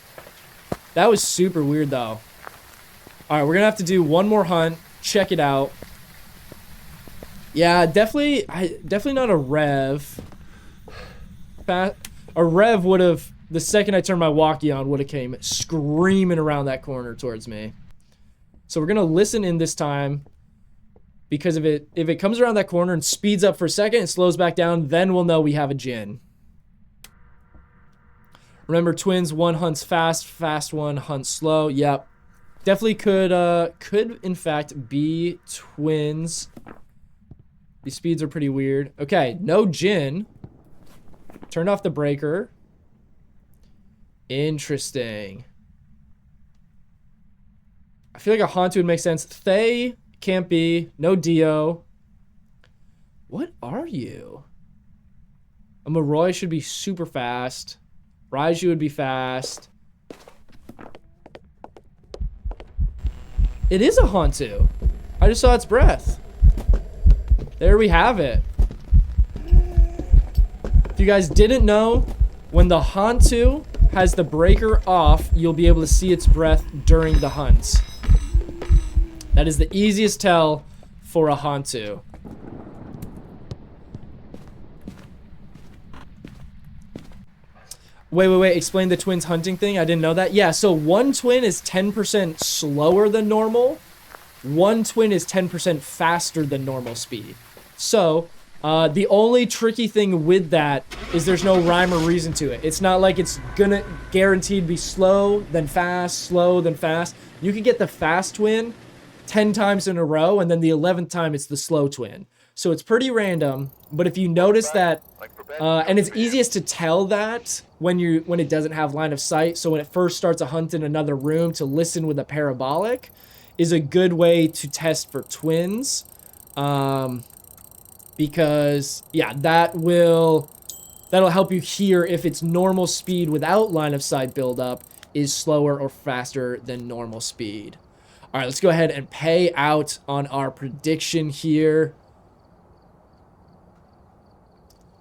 [SPEAKER 1] That was super weird though. Alright, we're gonna have to do one more hunt, check it out. Yeah, definitely not a Rev. A Rev would have, the second I turned my walkie on, would have came screaming around that corner towards me. So we're gonna listen in this time, because if it comes around that corner and speeds up for a second and slows back down, then we'll know we have a Jinn. Remember, twins, one hunts fast, fast one hunts slow. Yep. Definitely could in fact be twins. These speeds are pretty weird. Okay, no Jinn. Turned off the breaker. Interesting. I feel like a Hantu would make sense. Thay can't be. No Dio. What are you? A Moroi should be super fast. Raiju would be fast. It is a Hantu. I just saw its breath. There we have it. If you guys didn't know, when the Hantu has the breaker off, you'll be able to see its breath during the hunt. That is the easiest tell for a Hantu. Wait. Explain the twins hunting thing. I didn't know that. Yeah, so one twin is 10% slower than normal. One twin is 10% faster than normal speed. So, the only tricky thing with that is there's no rhyme or reason to it. It's not like it's gonna guaranteed be slow, then fast, slow, then fast. You can get the fast twin 10 times in a row, and then the 11th time it's the slow twin. So it's pretty random, but if you notice that, and it's easiest to tell that when it doesn't have line of sight. So when it first starts a hunt in another room, to listen with a parabolic is a good way to test for twins. Because yeah, that'll help you hear if its normal speed without line of sight buildup is slower or faster than normal speed. All right, let's go ahead and pay out on our prediction here.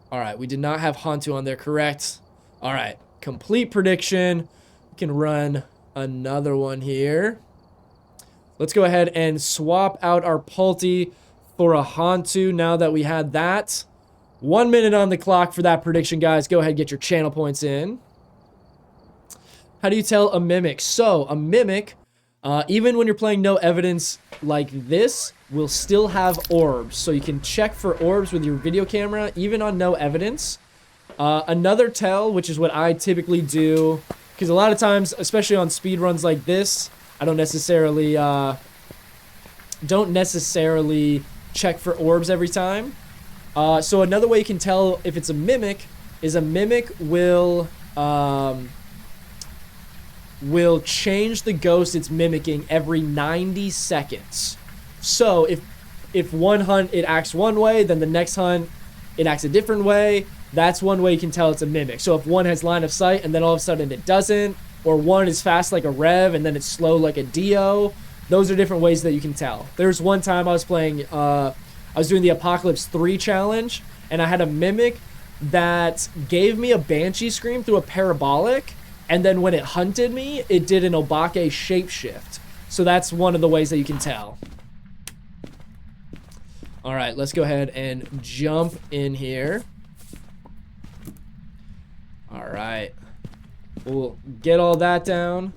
[SPEAKER 1] All right, we did not have Hantu on there, correct? All right, complete prediction. We can run another one here. Let's go ahead and swap out our Pulti for a Hantu now that we had that. 1 minute on the clock for that prediction, guys. Go ahead and get your channel points in. How do you tell a Mimic? So, a Mimic, even when you're playing no evidence like this, will still have orbs. So you can check for orbs with your video camera, even on no evidence. Another tell, which is what I typically do, because a lot of times, especially on speed runs like this, I don't necessarily check for orbs every time. So another way you can tell if it's a Mimic is a Mimic will change the ghost it's mimicking every 90 seconds. So if one hunt it acts one way, then the next hunt it acts a different way. That's one way you can tell it's a Mimic. So if one has line of sight and then all of a sudden it doesn't, or one is fast like a Rev and then it's slow like a Dio, those are different ways that you can tell. There's one time I was playing, I was doing the Apocalypse 3 challenge, and I had a Mimic that gave me a Banshee scream through a parabolic, and then when it hunted me, it did an Obake shapeshift. So that's one of the ways that you can tell. All right, let's go ahead and jump in here. All right. We'll get all that down.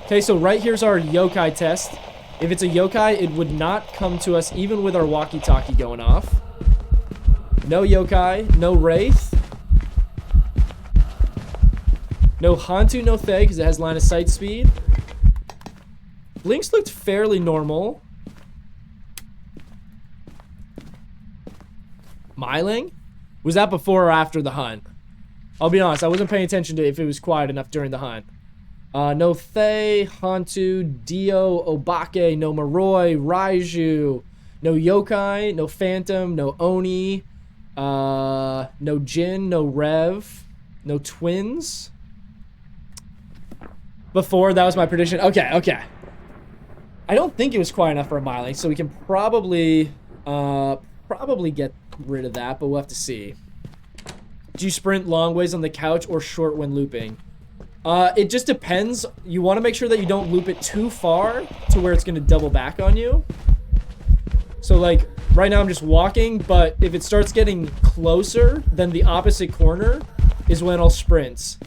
[SPEAKER 1] Okay, so right here's our yokai test. If it's a yokai, it would not come to us even with our walkie-talkie going off. No yokai, no wraith. No Hantu, no Thay, because it has line of sight speed. Blinks looked fairly normal. Myling? Was that before or after the hunt? I'll be honest, I wasn't paying attention to if it was quiet enough during the hunt. No Thay, Hantu, Dio, Obake, no Moroi, Raiju, no Yokai, no Phantom, no Oni, no Jin, no Rev, no Twins. Before, that was my prediction. Okay. I don't think it was quiet enough for a Myling, so we can probably get rid of that, but we'll have to see. Do you sprint long ways on the couch or short when looping? It just depends. You want to make sure that you don't loop it too far to where it's going to double back on you. So like right now I'm just walking, but if it starts getting closer, then the opposite corner is when I'll sprint.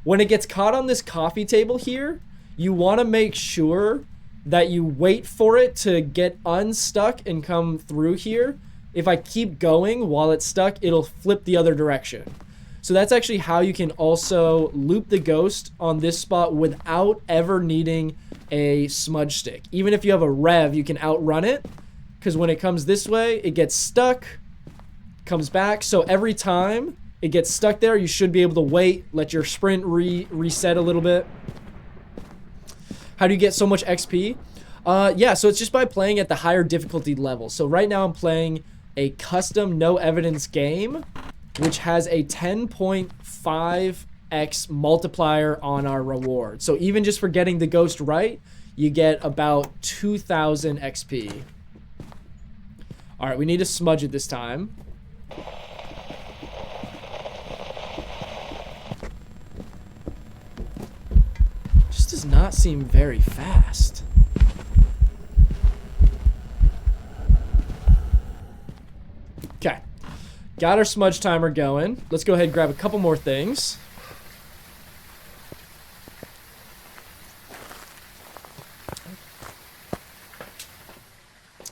[SPEAKER 1] When it gets caught on this coffee table here, you want to make sure that you wait for it to get unstuck and come through here. If I keep going while it's stuck, it'll flip the other direction. So that's actually how you can also loop the ghost on this spot without ever needing a smudge stick. Even if you have a Rev, you can outrun it, because when it comes this way, it gets stuck, comes back. So every time it gets stuck there, you should be able to wait, let your sprint reset a little bit. How do you get so much XP? Yeah, so it's just by playing at the higher difficulty level. So right now I'm playing a custom no evidence game, which has a 10.5x multiplier on our reward. So even just for getting the ghost right, you get about 2,000 XP. All right, we need to smudge it this time. Just does not seem very fast. Okay, got our smudge timer going. Let's go ahead and grab a couple more things.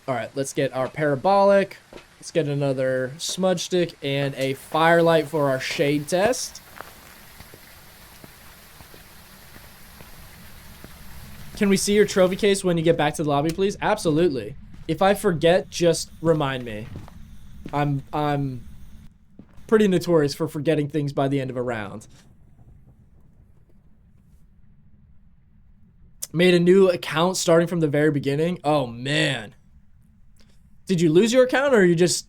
[SPEAKER 1] All right, let's get our parabolic. Let's get another smudge stick and a firelight for our shade test. Can we see your trophy case when you get back to the lobby, please? Absolutely. If I forget, just remind me. I'm pretty notorious for forgetting things by the end of a round. Made a new account starting from the very beginning. Oh man. Did you lose your account, or you're just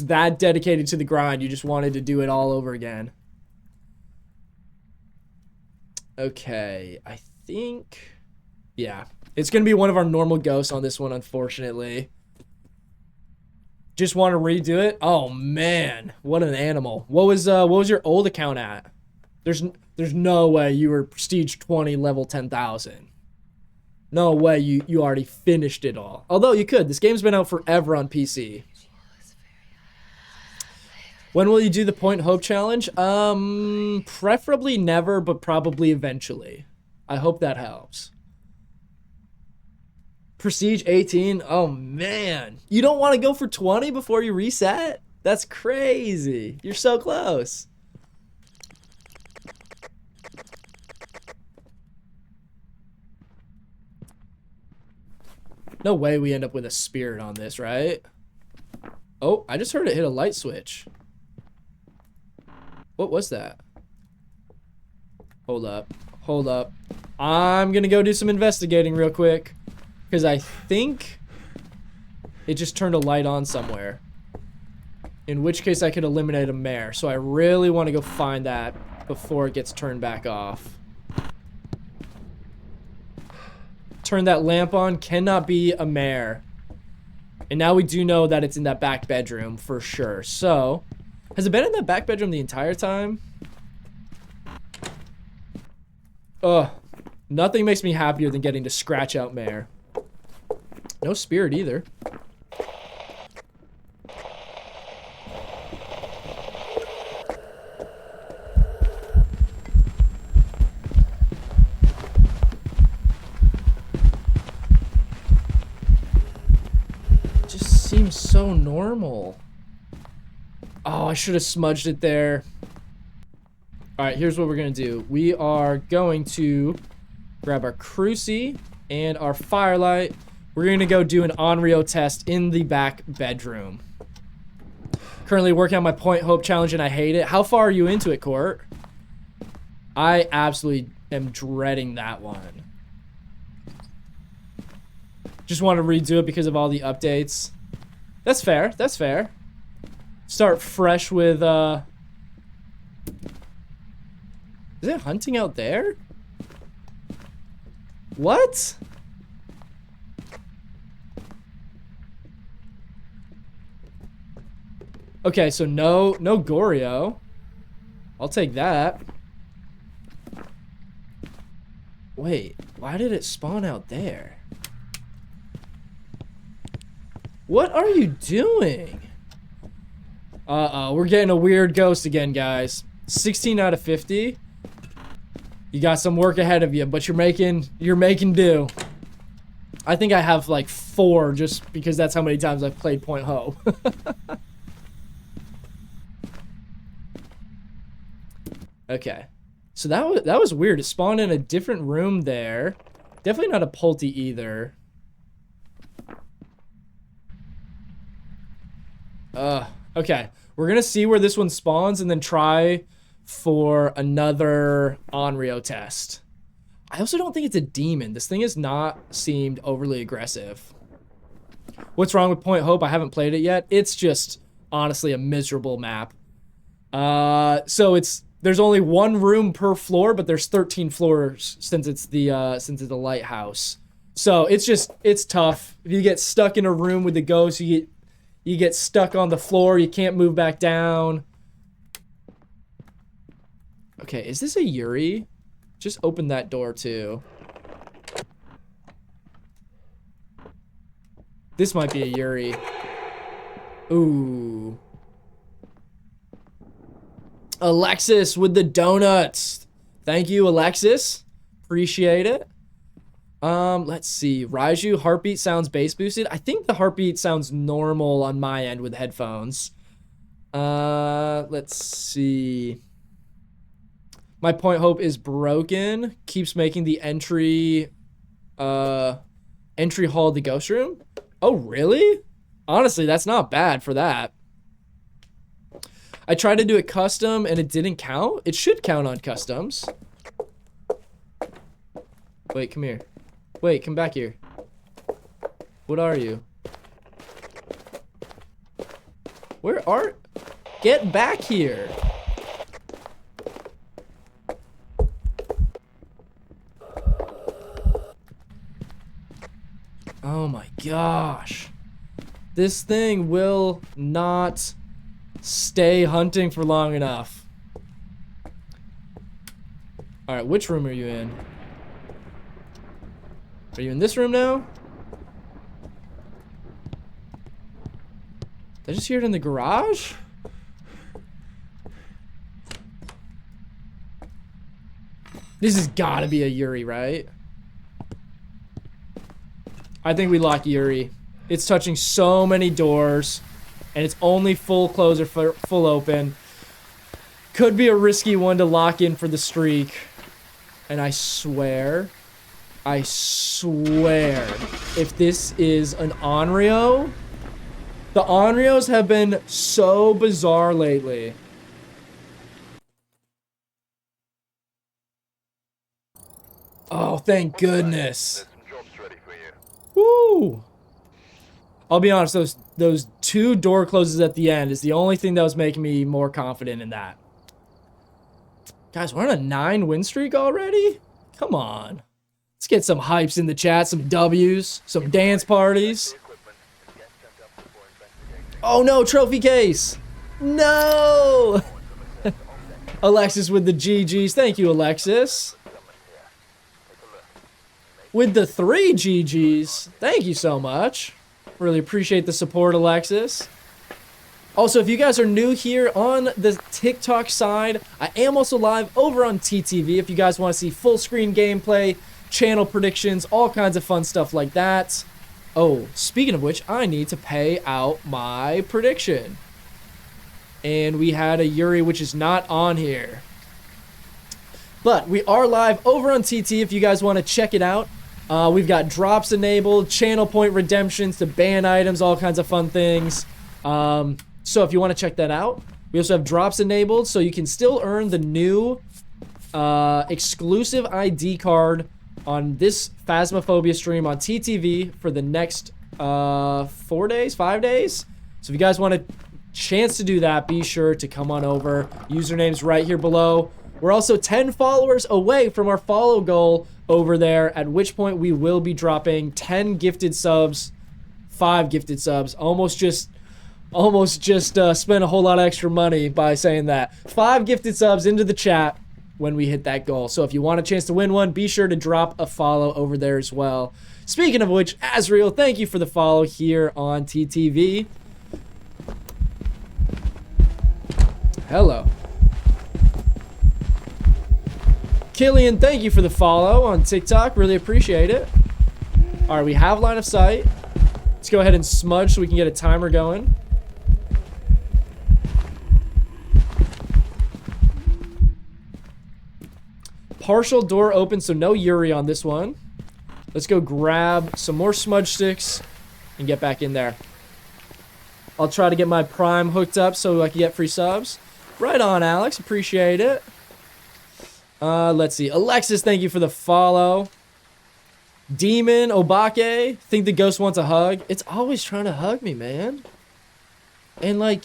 [SPEAKER 1] that dedicated to the grind you just wanted to do it all over again? Okay, I think yeah. It's going to be one of our normal ghosts on this one, unfortunately. Just want to redo it. Oh man, what an animal. What was your old account at? There's no way you were prestige 20 level 10,000. No way you already finished it all. Although you could. This game's been out forever on PC. When will you do the Point Hope challenge? Preferably never, but probably eventually. I hope that helps. Prestige 18. Oh man. You don't want to go for 20 before you reset? That's crazy. You're so close. No way we end up with a spirit on this, right? Oh, I just heard it hit a light switch. What was that? Hold up. Hold up. I'm gonna go do some investigating real quick, because I think it just turned a light on somewhere. In which case I could eliminate a mare. So I really want to go find that before it gets turned back off. Turn that lamp on. Cannot be a mare. And now we do know that it's in that back bedroom for sure. So, has it been in that back bedroom the entire time? Ugh. Nothing makes me happier than getting to scratch out mare. No spirit either. Seems so normal. Oh, I should have smudged it there. All right, here's what we're gonna do. We are going to grab our cruci and our firelight. We're gonna go do an Onryo test in the back bedroom. Currently working on my Point Hope challenge and I hate it. How far are you into it, Court? I absolutely am dreading that one. Just want to redo it because of all the updates. That's fair. That's fair. Start fresh with, Is it hunting out there? What? Okay, so no Goryo. I'll take that. Wait, why did it spawn out there? What are you doing? Uh-oh, we're getting a weird ghost again, guys. 16 out of 50. You got some work ahead of you, but you're making do. I think I have like 4 just because that's how many times I've played Point Hope. Okay. So that was weird. It spawned in a different room there. Definitely not a Pulte either. Okay. We're gonna see where this one spawns and then try for another Onryo test. I also don't think it's a demon. This thing has not seemed overly aggressive. What's wrong with Point Hope? I haven't played it yet. It's just honestly a miserable map. So there's only one room per floor, but there's 13 floors since it's the lighthouse. So it's tough. If you get stuck in a room with the ghost, you get stuck on the floor. You can't move back down. Okay, is this a Yuri? Just open that door too. This might be a Yuri. Ooh. Alexis with the donuts. Thank you, Alexis. Appreciate it. Let's see. Raiju, heartbeat sounds bass boosted. I think the heartbeat sounds normal on my end with headphones. Let's see. My Point Hope is broken. Keeps making the entry hall of the ghost room. Oh, really? Honestly, that's not bad for that. I tried to do it custom and it didn't count. It should count on customs. Wait, come here. Wait, come back here. What are you? Where are... Get back here. Oh my gosh. This thing will not stay hunting for long enough. Alright, which room are you in? Are you in this room now? Did I just hear it in the garage? This has gotta be a Yuri, right? I think we lock Yuri. It's touching so many doors, and it's only full close or full open. Could be a risky one to lock in for the streak. And I swear, if this is an Onryo, the Onryos have been so bizarre lately. Oh, thank goodness. Woo! I'll be honest, those two door closes at the end is the only thing that was making me more confident in that. Guys, we're on a 9 win streak already? Come on. Let's get some hypes in the chat, some W's, some dance parties. Oh no, trophy case! No! Alexis with the GGs. Thank you, Alexis. With the 3 GGs. Thank you so much. Really appreciate the support, Alexis. Also, if you guys are new here on the TikTok side, I am also live over on TTV if you guys want to see full screen gameplay, channel predictions, all kinds of fun stuff like that. Oh, speaking of which, I need to pay out my prediction. And we had a Yuri, which is not on here. But we are live over on TT if you guys want to check it out. We've got drops enabled, channel point redemptions to ban items, all kinds of fun things. So if you want to check that out, we also have drops enabled, so you can still earn the new exclusive ID card on this Phasmophobia stream on TTV for the next 4 days, 5 days. So if you guys want a chance to do that, be sure to come on over. Username's right here below. We're also 10 followers away from our follow goal over there, at which point we will be dropping 10 gifted subs, 5 gifted subs. Almost just spent a whole lot of extra money by saying that. 5 gifted subs into the chat when we hit that goal. So if you want a chance to win one, be sure to drop a follow over there as well. Speaking of which, Azriel, thank you for the follow here on TTV. Hello. Killian, thank you for the follow on TikTok. Really appreciate it. All right, we have line of sight. Let's go ahead and smudge so we can get a timer going. Partial door open, so no Yuri on this one. Let's go grab some more smudge sticks and get back in there. I'll try to get my Prime hooked up so I can get free subs. Right on, Alex. Appreciate it. Let's see. Alexis, thank you for the follow. Demon, Obake, think the ghost wants a hug. It's always trying to hug me, man. And, like,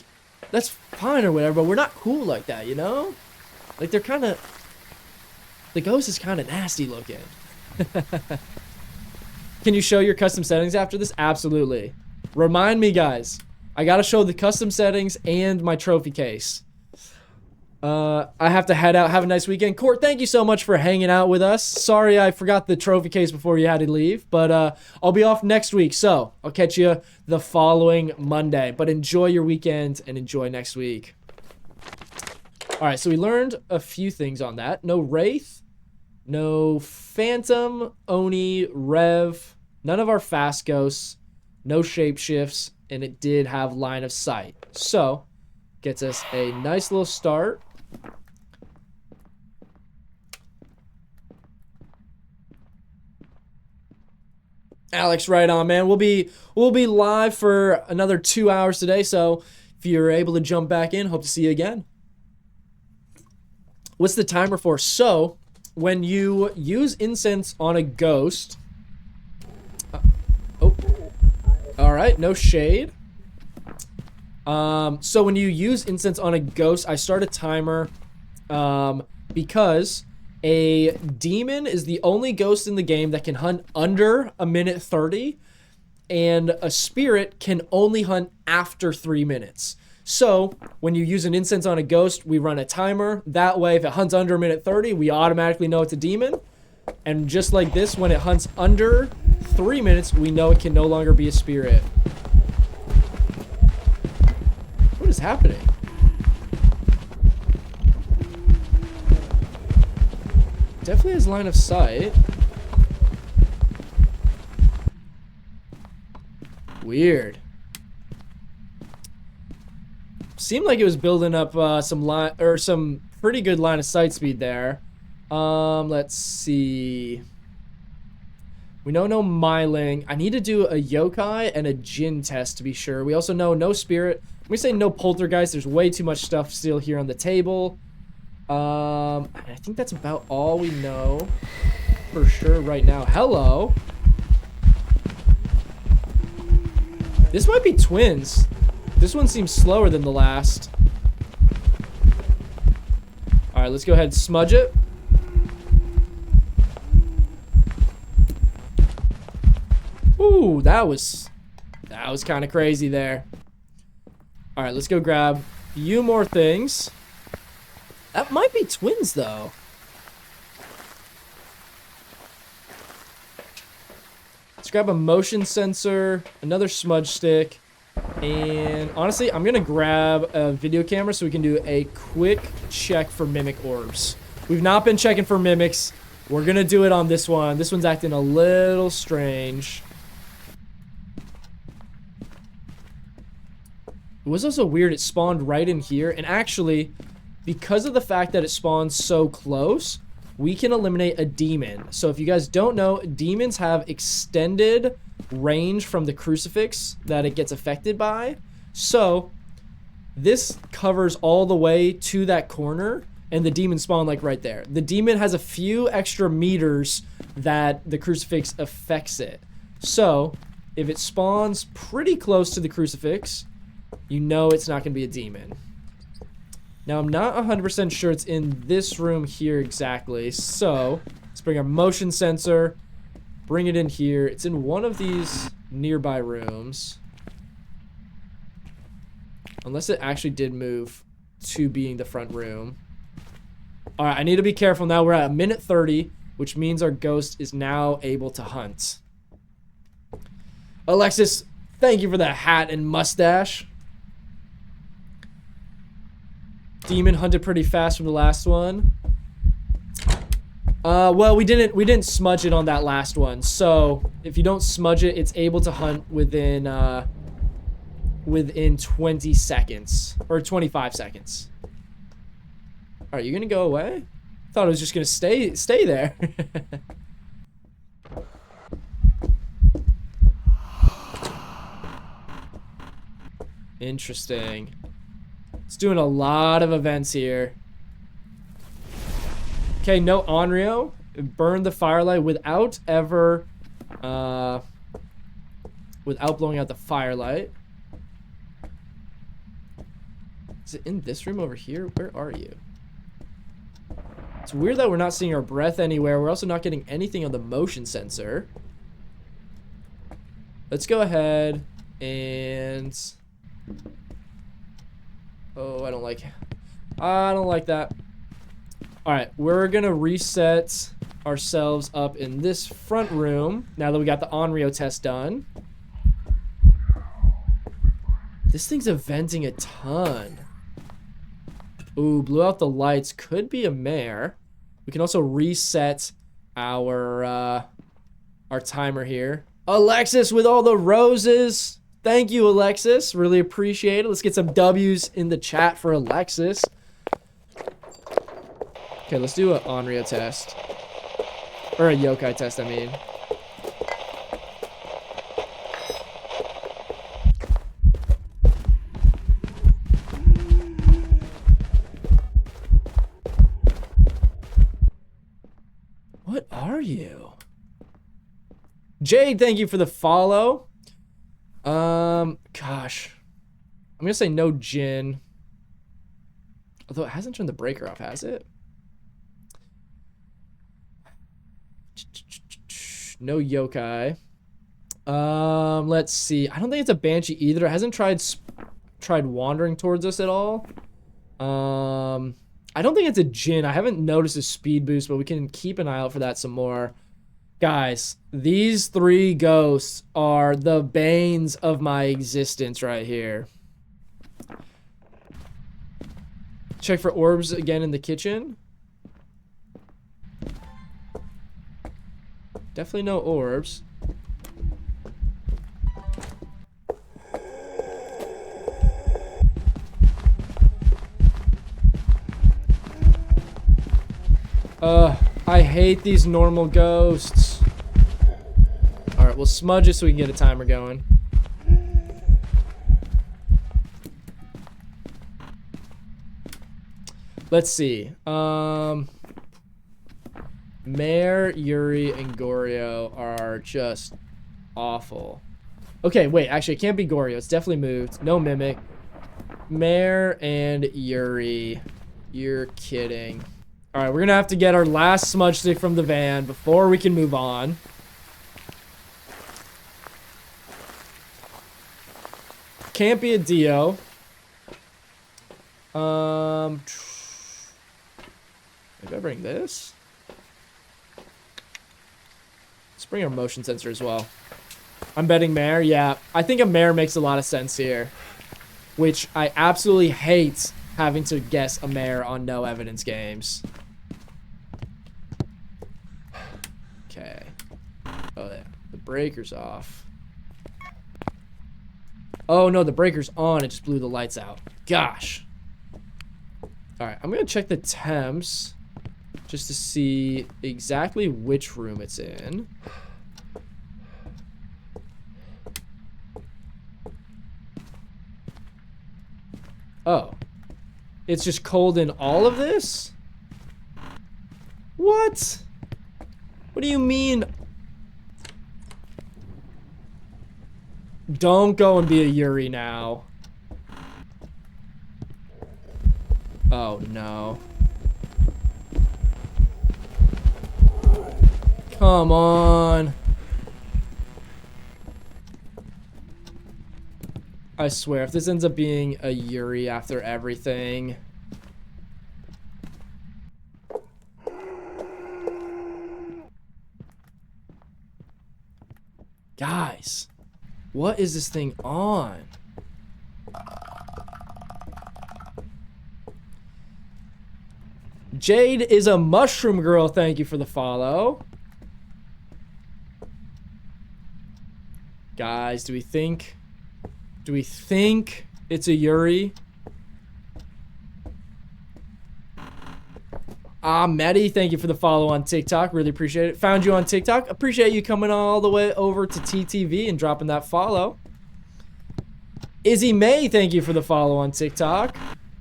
[SPEAKER 1] that's fine or whatever, but we're not cool like that, you know? Like, they're kind of... The ghost is kind of nasty looking. Can you show your custom settings after this? Absolutely. Remind me, guys. I gotta show the custom settings and my trophy case. I have to head out. Have a nice weekend. Court, thank you so much for hanging out with us. Sorry I forgot the trophy case before you had to leave, but I'll be off next week, so I'll catch you the following Monday. But enjoy your weekend and enjoy next week. All right, so we learned a few things on that. No Wraith, no Phantom, Oni, Rev, none of our fast ghosts, no shapeshifts, and it did have line of sight. So, gets us a nice little start. Alex, right on, man. We'll be live for another 2 hours today, so if you're able to jump back in, hope to see you again. What's the timer for? So, when you use incense on a ghost... oh. Alright, no shade. So when you use incense on a ghost, I start a timer because a demon is the only ghost in the game that can hunt under a minute 30, and a spirit can only hunt after 3 minutes. So when you use an incense on a ghost, we run a timer. That way, if it hunts under a minute 30, we automatically know it's a demon. And just like this, when it hunts under 3 minutes, we know it can no longer be a spirit. What is happening? Definitely has line of sight. Weird. Seemed like it was building up some pretty good line of sight speed there. Let's see. We know no Myling. I need to do a Yokai and a Jin test to be sure. We also know no Spirit. When we say no Poltergeist, there's way too much stuff still here on the table. I think that's about all we know for sure right now. Hello. This might be twins. This one seems slower than the last. Alright, let's go ahead and smudge it. Ooh, that was kind of crazy there. All right, let's go grab a few more things. That might be twins, though. Let's grab a motion sensor, another smudge stick, and honestly, I'm gonna grab a video camera so we can do a quick check for mimic orbs. We've not been checking for mimics. We're gonna do it on this one. This one's acting a little strange. It was also weird, it spawned right in here, and actually, because of the fact that it spawns so close, we can eliminate a demon. So if you guys don't know, demons have extended range from the crucifix that it gets affected by. So this covers all the way to that corner, and the demon spawn like right there. The demon has a few extra meters that the crucifix affects it. So if it spawns pretty close to the crucifix, you know it's not going to be a demon. Now, I'm not 100% sure it's in this room here exactly. So, let's bring our motion sensor, bring it in here. It's in one of these nearby rooms. Unless it actually did move to being the front room. Alright, I need to be careful now. We're at a minute 30, which means our ghost is now able to hunt. Alexis, thank you for the hat and mustache. Demon hunted pretty fast from the last one. Well, we didn't smudge it on that last one. So if you don't smudge it, it's able to hunt within 20 seconds or 25 seconds. Are you gonna go away? I thought it was just gonna stay there. Interesting. It's doing a lot of events here. Okay, no Onryo. Burn the firelight without ever... without blowing out the firelight. Is it in this room over here? Where are you? It's weird that we're not seeing our breath anywhere. We're also not getting anything on the motion sensor. Let's go ahead and... Oh, I don't like that. Alright, we're gonna reset ourselves up in this front room now that we got the Onryo test done. This thing's venting a ton. Ooh, blew out the lights. Could be a mare. We can also reset our timer here. Alexis with all the roses. Thank you, Alexis. Really appreciate it. Let's get some W's in the chat for Alexis. Okay, let's do an Onryo test. Or a yokai test, I mean. What are you? Jade, thank you for the follow. Gosh. I'm gonna say no Jin. Although it hasn't turned the breaker off, has it? No yokai. Let's see. I don't think it's a banshee either. It hasn't tried wandering towards us at all. I don't think it's a Jin. I haven't noticed a speed boost, but we can keep an eye out for that some more. Guys, these three ghosts are the banes of my existence right here. Check for orbs again in the kitchen. Definitely no orbs. I hate these normal ghosts. Alright, we'll smudge it so we can get a timer going. Let's see. Mare, Yuri, and Goryo are just awful. Okay, wait. Actually, it can't be Goryo. It's definitely moved. No Mimic. Mare and Yuri. You're kidding. Alright, we're gonna have to get our last smudge stick from the van before we can move on. Can't be a Dio. Maybe I bring this? Let's bring our motion sensor as well. I'm betting mare. Yeah, I think a mare makes a lot of sense here. Which I absolutely hate having to guess a mare on no evidence games. Okay. Oh, yeah. The breaker's off. Oh, no, the breaker's on. It just blew the lights out. Gosh. Alright, I'm going to check the temps just to see exactly which room it's in. Oh. It's just cold in all of this? What? What do you mean? Don't go and be a Yuri now. Oh, no. Come on. I swear, if this ends up being a Yuri after everything... Guys, what is this thing on? Jade is a mushroom girl. Thank you for the follow. Guys, do we think it's a Yuri? Medi, thank you for the follow on TikTok. Really appreciate it. Found you on TikTok. Appreciate you coming all the way over to TTV and dropping that follow. Izzy May, thank you for the follow on TikTok.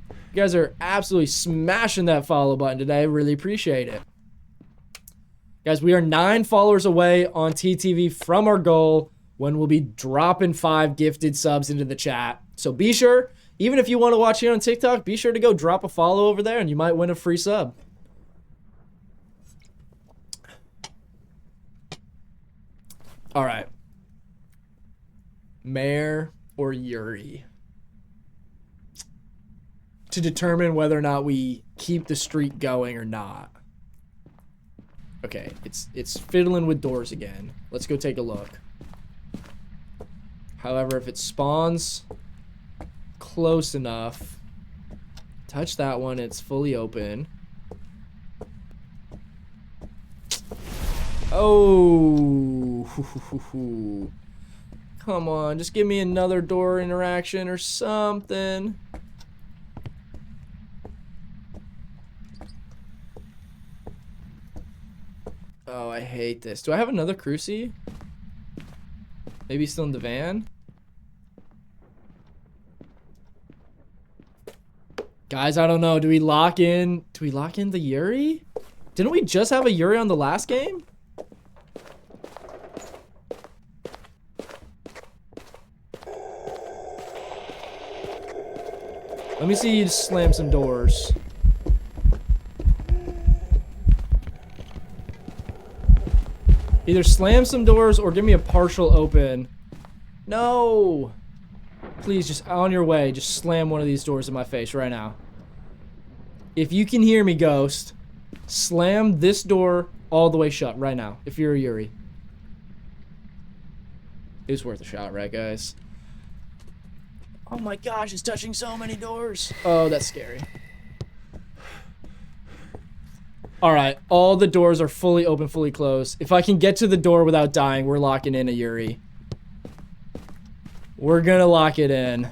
[SPEAKER 1] You guys are absolutely smashing that follow button today. Really appreciate it. Guys, we are 9 followers away on TTV from our goal when we'll be dropping 5 gifted subs into the chat. So be sure, even if you want to watch here on TikTok, be sure to go drop a follow over there and you might win a free sub. All right. Mare or Yuri? To determine whether or not we keep the streak going or not. Okay, it's fiddling with doors again. Let's go take a look. However, if it spawns close enough, touch that one, it's fully open. Oh, come on, just give me another door interaction or something. Oh, I hate this. Do I have another Cruci? Maybe still in the van? Guys, I don't know. Do we lock in? Do we lock in the Yuri? Didn't we just have a Yuri on the last game? Let me see you slam some doors. Either slam some doors or give me a partial open. No! Please, just on your way, just slam one of these doors in my face right now. If you can hear me, Ghost, slam this door all the way shut right now, if you're a Yuri. It was worth a shot, right, guys? Oh my gosh, it's touching so many doors. Oh, that's scary. Alright, all the doors are fully open, fully closed. If I can get to the door without dying, we're locking in a Yuri. We're gonna lock it in.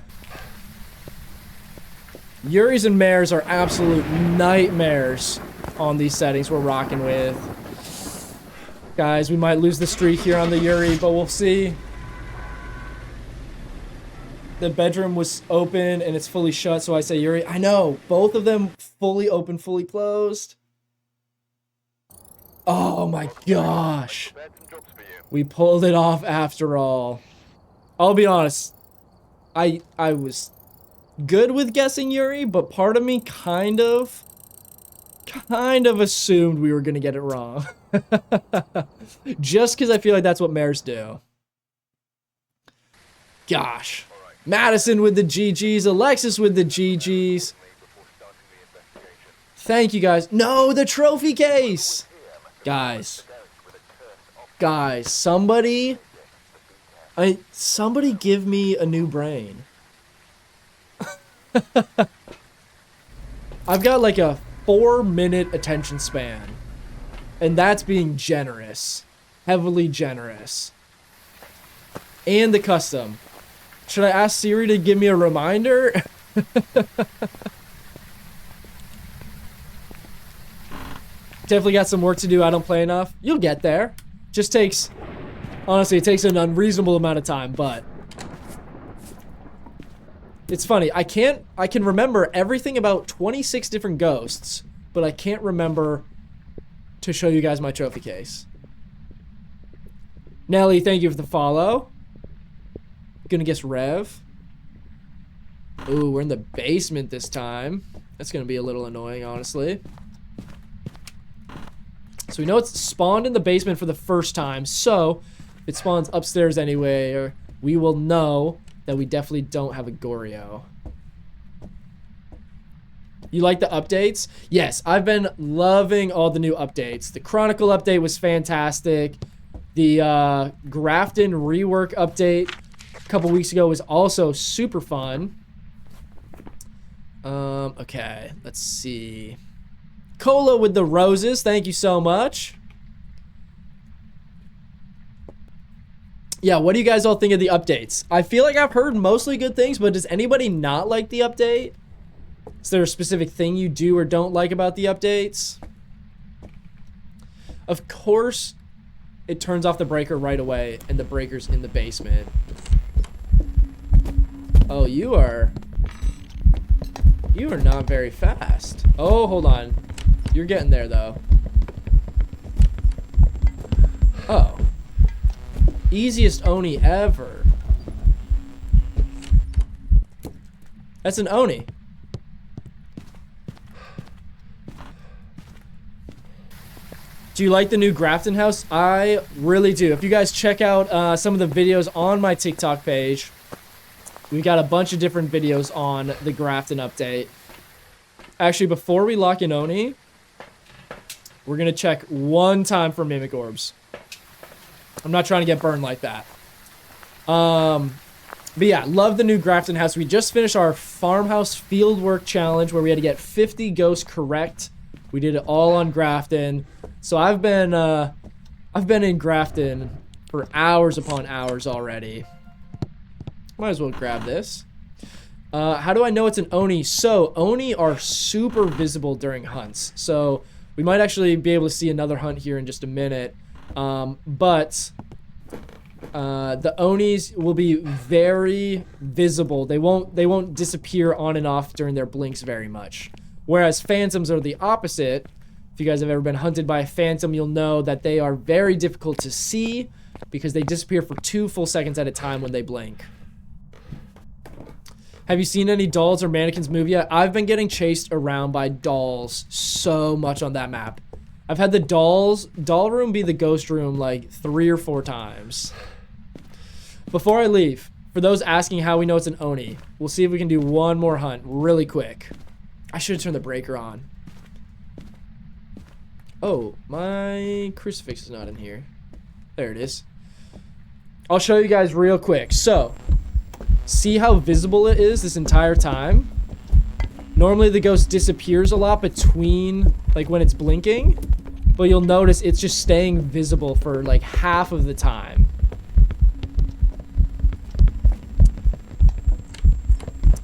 [SPEAKER 1] Yuris and mares are absolute nightmares on these settings we're rocking with. Guys, we might lose the streak here on the Yuri, but we'll see. The bedroom was open and it's fully shut, so I say Yuri. I know, both of them fully open, fully closed. Oh my gosh. We pulled it off after all. I'll be honest. I was good with guessing Yuri, but part of me kind of assumed we were going to get it wrong. Just because I feel like that's what mares do. Gosh. Madison with the GGs. Alexis with the GGs. Thank you guys. No, the trophy case. Guys, somebody give me a new brain. I've got like a 4-minute attention span, and that's being generous, heavily generous. And the custom. Should I ask Siri to give me a reminder? Definitely got some work to do. I don't play enough. You'll get there. Just takes, honestly, it takes an unreasonable amount of time, but it's funny. I can remember everything about 26 different ghosts, but I can't remember to show you guys my trophy case. Nelly, thank you for the follow. Gonna guess Rev. Ooh, we're in the basement this time. That's gonna be a little annoying, honestly. So we know it's spawned in the basement for the first time, so if it spawns upstairs anyway, we will know that we definitely don't have a Goryo. You like the updates? Yes, I've been loving all the new updates. The Chronicle update was fantastic. The Grafton rework update a couple weeks ago was also super fun. Okay, let's see. Cola with the roses, thank you so much. Yeah, what do you guys all think of the updates? I feel like I've heard mostly good things, but does anybody not like the update? Is there a specific thing you do or don't like about the updates? Of course, it turns off the breaker right away, and the breaker's in the basement. Oh, you are not very fast. Oh, hold on. You're getting there, though. Easiest Oni ever. That's an Oni. Do you like the new Grafton house? I really do. If you guys check out some of the videos on my TikTok page, we got a bunch of different videos on the Grafton update. Actually, before we lock in Oni, we're going to check one time for Mimic Orbs. I'm not trying to get burned like that. But yeah, love the new Grafton house. We just finished our farmhouse fieldwork challenge where we had to get 50 ghosts correct. We did it all on Grafton. So I've been in Grafton for hours upon hours already. Might as well grab this. How do I know it's an Oni? So Oni are super visible during hunts. So we might actually be able to see another hunt here in just a minute. But the Onis will be very visible. They won't disappear on and off during their blinks very much. Whereas phantoms are the opposite. If you guys have ever been hunted by a phantom, you'll know that they are very difficult to see because they disappear for 2 full seconds at a time when they blink. Have you seen any dolls or mannequins move yet? I've been getting chased around by dolls so much on that map. I've had the doll room be the ghost room like 3 or 4 times. Before I leave, for those asking how we know it's an Oni, we'll see if we can do one more hunt really quick. I should have turned the breaker on. Oh, my crucifix is not in here. There it is. I'll show you guys real quick. So, see how visible it is this entire time? Normally the ghost disappears a lot between, like when it's blinking, but you'll notice it's just staying visible for like half of the time.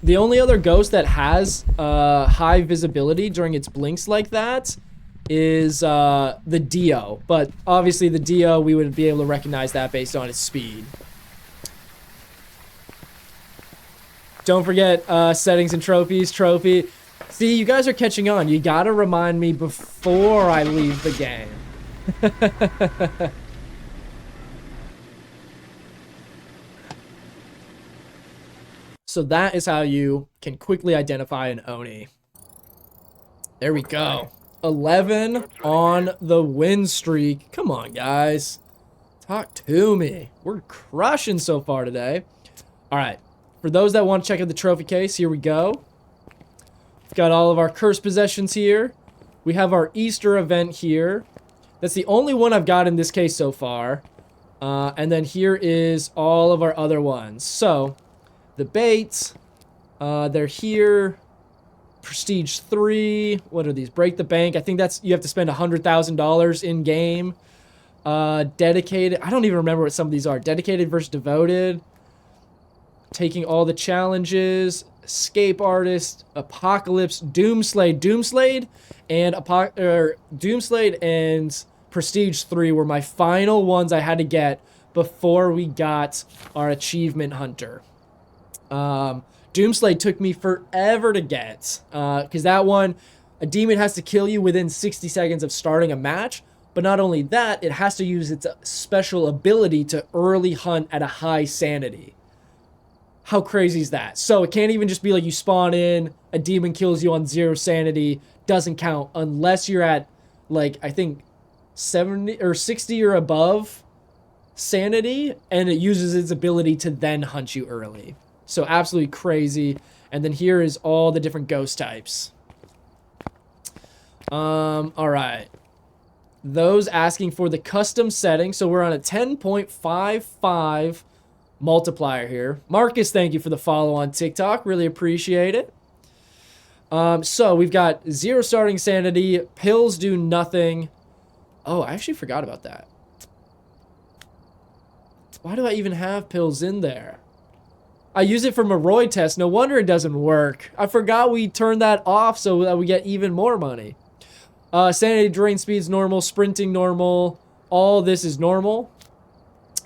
[SPEAKER 1] The only other ghost that has high visibility during its blinks like that is the Dio, but obviously the Dio, we would be able to recognize that based on its speed. Don't forget settings and trophies. See, you guys are catching on. You gotta remind me before I leave the game. So that is how you can quickly identify an Oni. There we go. 11 on the win streak. Come on, guys. Talk to me. We're crushing so far today. All right. For those that want to check out the trophy case, here we go. We've got all of our cursed possessions here. We have our Easter event here. That's the only one I've got in this case so far. And then here is all of our other ones. So, the baits, they're here. Prestige 3. What are these? Break the bank. I think that's, you have to spend $100,000 in game. Dedicated. I don't even remember what some of these are. Dedicated versus devoted. Taking all the challenges. Escape Artist. Apocalypse. Doomslade and Prestige 3 were my final ones I had to get before we got our achievement hunter. Doomslade took me forever to get, because that one, a demon has to kill you within 60 seconds of starting a match, but not only that, it has to use its special ability to early hunt at a high sanity. How crazy is that? So it can't even just be like you spawn in, a demon kills you on 0 sanity, doesn't count unless you're at, like, I think 70 or 60 or above sanity, and it uses its ability to then hunt you early. So absolutely crazy. And then here is all the different ghost types. All right. Those asking for the custom setting. So we're on a 10.55 multiplier here. Marcus, thank you for the follow on TikTok. Really appreciate it. So we've got 0 starting sanity. Pills do nothing. Oh, I actually forgot about that. Why do I even have pills in there? I use it for Moroi test. No wonder it doesn't work. I forgot we turned that off so that we get even more money. Sanity drain speed's normal. Sprinting normal. All this is normal.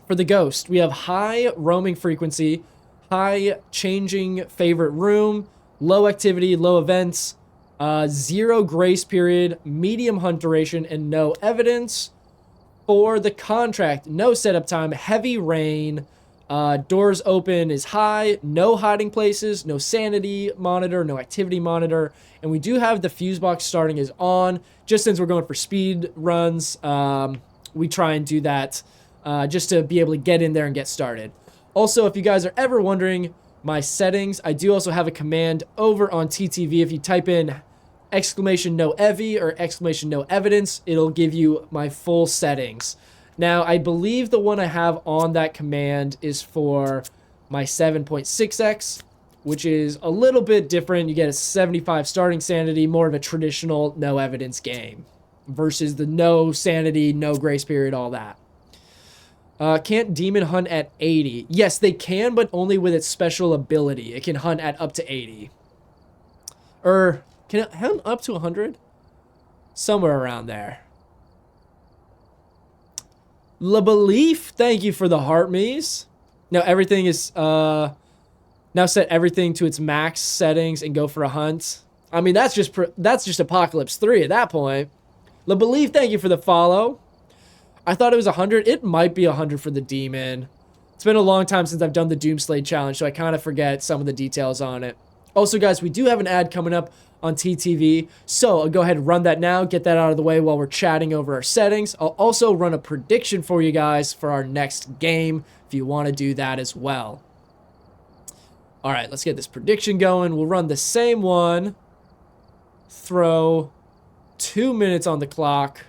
[SPEAKER 1] For the ghost, we have high roaming frequency, high changing favorite room, low activity, low events, 0 grace period, medium hunt duration, and no evidence. For the contract, no setup time, heavy rain, doors open is high, no hiding places, no sanity monitor, no activity monitor, and we do have the fuse box starting is on. Just since we're going for speed runs, we try and do that just to be able to get in there and get started. Also, if you guys are ever wondering my settings, I do also have a command over on TTV. If you type in exclamation no EVI or exclamation no evidence, it'll give you my full settings. Now, I believe the one I have on that command is for my 7.6x, which is a little bit different. You get a 75 starting sanity, more of a traditional no evidence game versus the no sanity, no grace period, all that. Can't demon hunt at 80? Yes, they can, but only with its special ability. It can hunt at up to 80. Can it hunt up to 100? Somewhere around there. La Belief, thank you for the heart me's. Now everything is, now set everything to its max settings and go for a hunt. I mean, that's just Apocalypse 3 at that point. La Belief, thank you for the follow. I thought it was 100. It might be 100 for the demon. It's been a long time since I've done the Doomslade challenge, so I kind of forget some of the details on it. Also, guys, we do have an ad coming up on TTV, so I'll go ahead and run that now, get that out of the way while we're chatting over our settings. I'll also run a prediction for you guys for our next game, if you want to do that as well. All right, let's get this prediction going. We'll run the same one. Throw 2 minutes on the clock.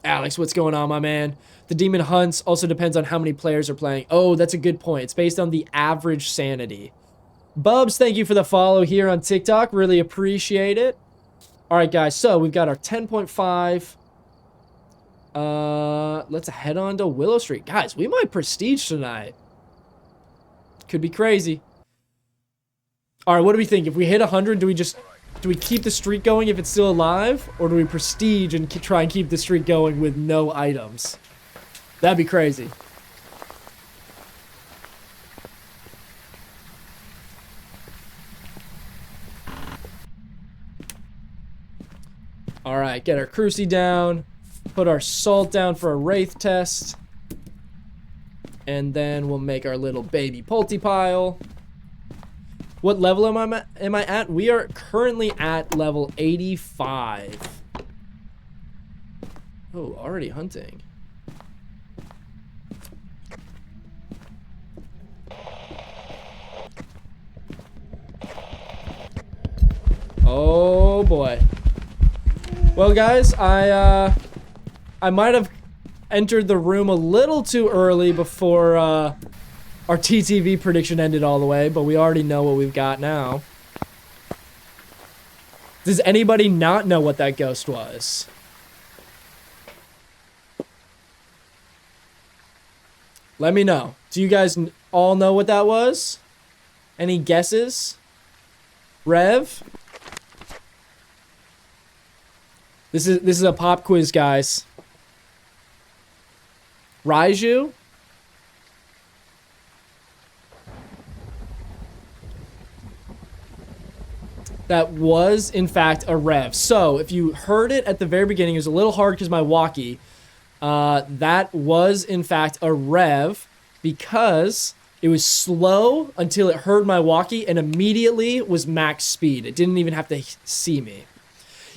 [SPEAKER 1] Alex, what's going on, my man? The demon hunts also depends on how many players are playing. Oh, that's a good point. It's based on the average sanity. Bubs, thank you for the follow here on TikTok. Really appreciate it. All right, guys. So we've got our 10.5. Let's head on to Willow Street. Guys, we might prestige tonight. Could be crazy. All right, what do we think? If we hit 100, do we keep the streak going if it's still alive? Or do we prestige and try and keep the streak going with no items? That'd be crazy. Alright, get our Cruci down. Put our Salt down for a Wraith test. And then we'll make our little baby Pulte pile. What level am I at? We are currently at level 85. Oh, already hunting. Oh boy. Well, guys, I might have entered the room a little too early before our TTV prediction ended all the way, but we already know what we've got now. Does anybody not know what that ghost was? Let me know. Do you guys all know what that was? Any guesses? Rev? This is a pop quiz, guys. Raiju? That was, in fact, a Rev. So, if you heard it at the very beginning, it was a little hard because my walkie. That was, in fact, a Rev because it was slow until it heard my walkie and immediately was max speed. It didn't even have to see me.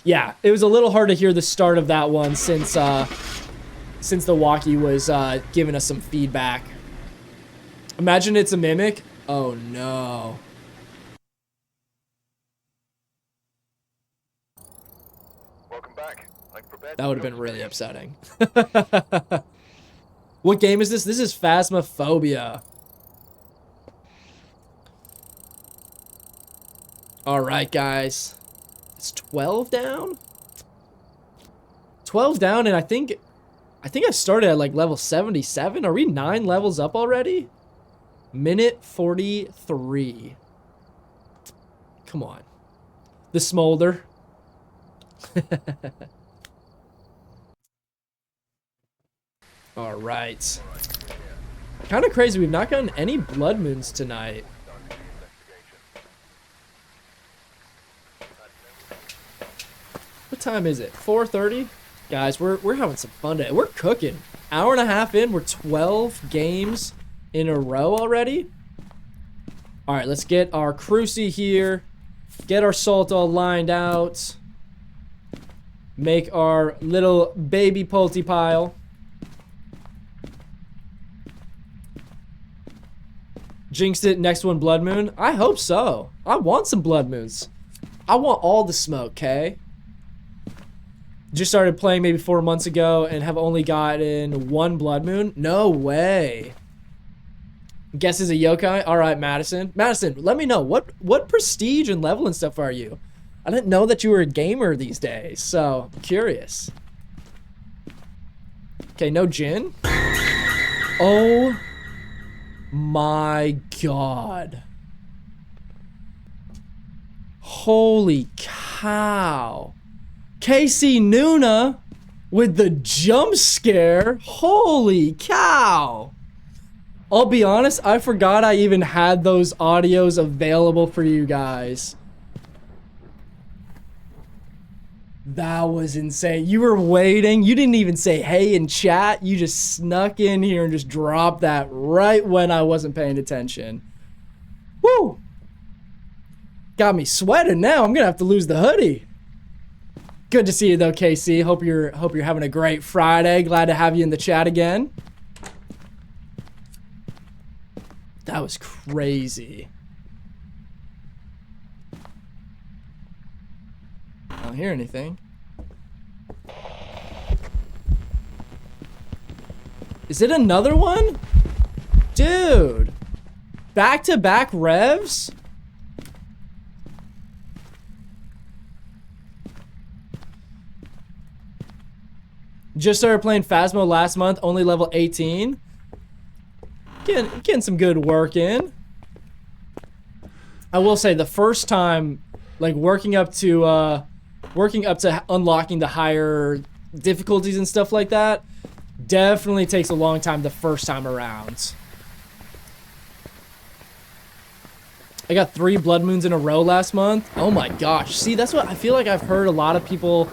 [SPEAKER 1] Yeah, it was a little hard to hear the start of that one since the walkie was giving us some feedback. Imagine it's a mimic. Oh no.
[SPEAKER 2] Welcome back.
[SPEAKER 1] That would have been really upsetting. What game is this? This is Phasmophobia. Alright, guys. It's 12 down? 12 down, and I think I started at like level 77. Are we 9 levels up already? Minute 43. Come on. The smolder. All right. Kind of crazy. We've not gotten any blood moons tonight. time is it? 4:30? Guys, we're having some fun today. We're cooking. Hour and a half in, we're 12 games in a row already. All right, let's get our Cruci here. Get our salt all lined out. Make our little baby Polty pile. Jinxed it, next one Blood Moon. I hope so. I want some Blood Moons. I want all the smoke, okay? Just started playing maybe 4 months ago and have only gotten 1 Blood Moon. No way. Guess is a yokai. All right, Madison. Madison, let me know what prestige and level and stuff are you? I didn't know that you were a gamer these days, so I'm curious. Okay, no Jin. Oh my god. Holy cow. Casey Nuna with the jump scare. Holy cow. I'll be honest, I forgot I even had those audios available for you guys. That was insane. You were waiting. You didn't even say hey in chat. You just snuck in here and just dropped that right when I wasn't paying attention. Woo! Got me sweating now. I'm gonna have to lose the hoodie. Good to see you though, KC. Hope you're having a great Friday. Glad to have you in the chat again. That was crazy. I don't hear anything. Is it another one? Dude. Back-to-back revs? Just started playing Phasmo last month, only level 18. Getting some good work in. I will say the first time, like working up to unlocking the higher difficulties and stuff like that, definitely takes a long time the first time around. I got 3 Blood Moons in a row last month. Oh my gosh. See, that's what I feel like I've heard a lot of people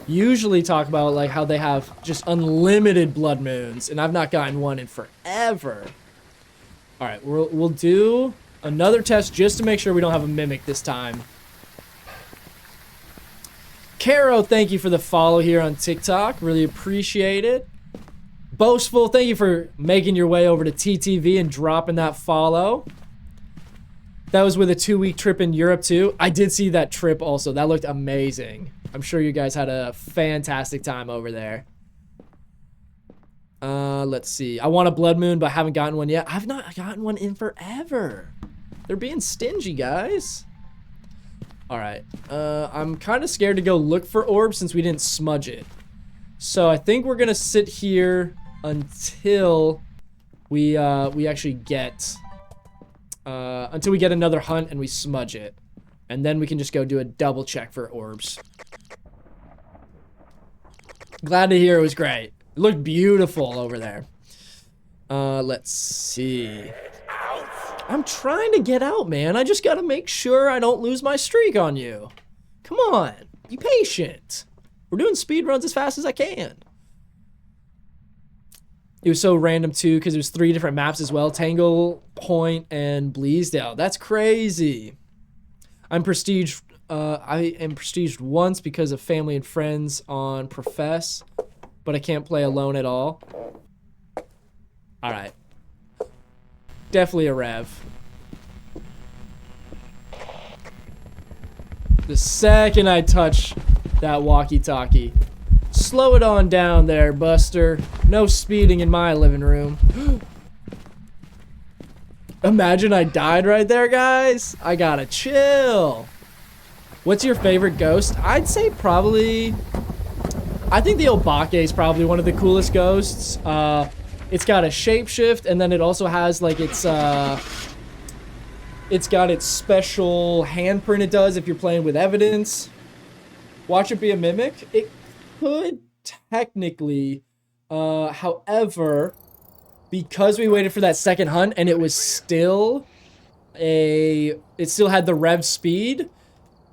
[SPEAKER 1] usually talk about, like how they have just unlimited Blood Moons, and I've not gotten one in forever. All right, we'll do another test just to make sure we don't have a mimic this time. Caro, thank you for the follow here on TikTok. Really appreciate it. Boastful, thank you for making your way over to TTV and dropping that follow. That was with a 2-week trip in Europe too. I did see that trip also. That looked amazing. I'm sure you guys had a fantastic time over there. Let's see. I want a Blood Moon, but haven't gotten one yet. I've not gotten one in forever. They're being stingy, guys. All right. I'm kind of scared to go look for orbs since we didn't smudge it. So I think we're gonna sit here until we actually get until we get another hunt and we smudge it, and then we can just go do a double check for orbs. Glad to hear it was great. It looked beautiful over there. Let's see. I'm trying to get out, man. I just gotta make sure I don't lose my streak on you. Come on, be patient. We're doing speed runs as fast as I can. It was so random too, because it was 3 different maps as well. Tangle, Point, and Bleasdale. That's crazy. I'm prestiged. I am prestiged once because of family and friends on Profess, but I can't play alone at all. All right. Definitely a rev. The second I touch that walkie-talkie. Slow it on down there, Buster. No speeding in my living room. Imagine I died right there, guys. I gotta chill. What's your favorite ghost? I'd say probably... I think the Obake is probably one of the coolest ghosts. It's got a shapeshift, and then it also has like it's got its special handprint it does if you're playing with evidence. Watch it be a mimic. It could technically, however, because we waited for that second hunt and it was still it still had the rev speed,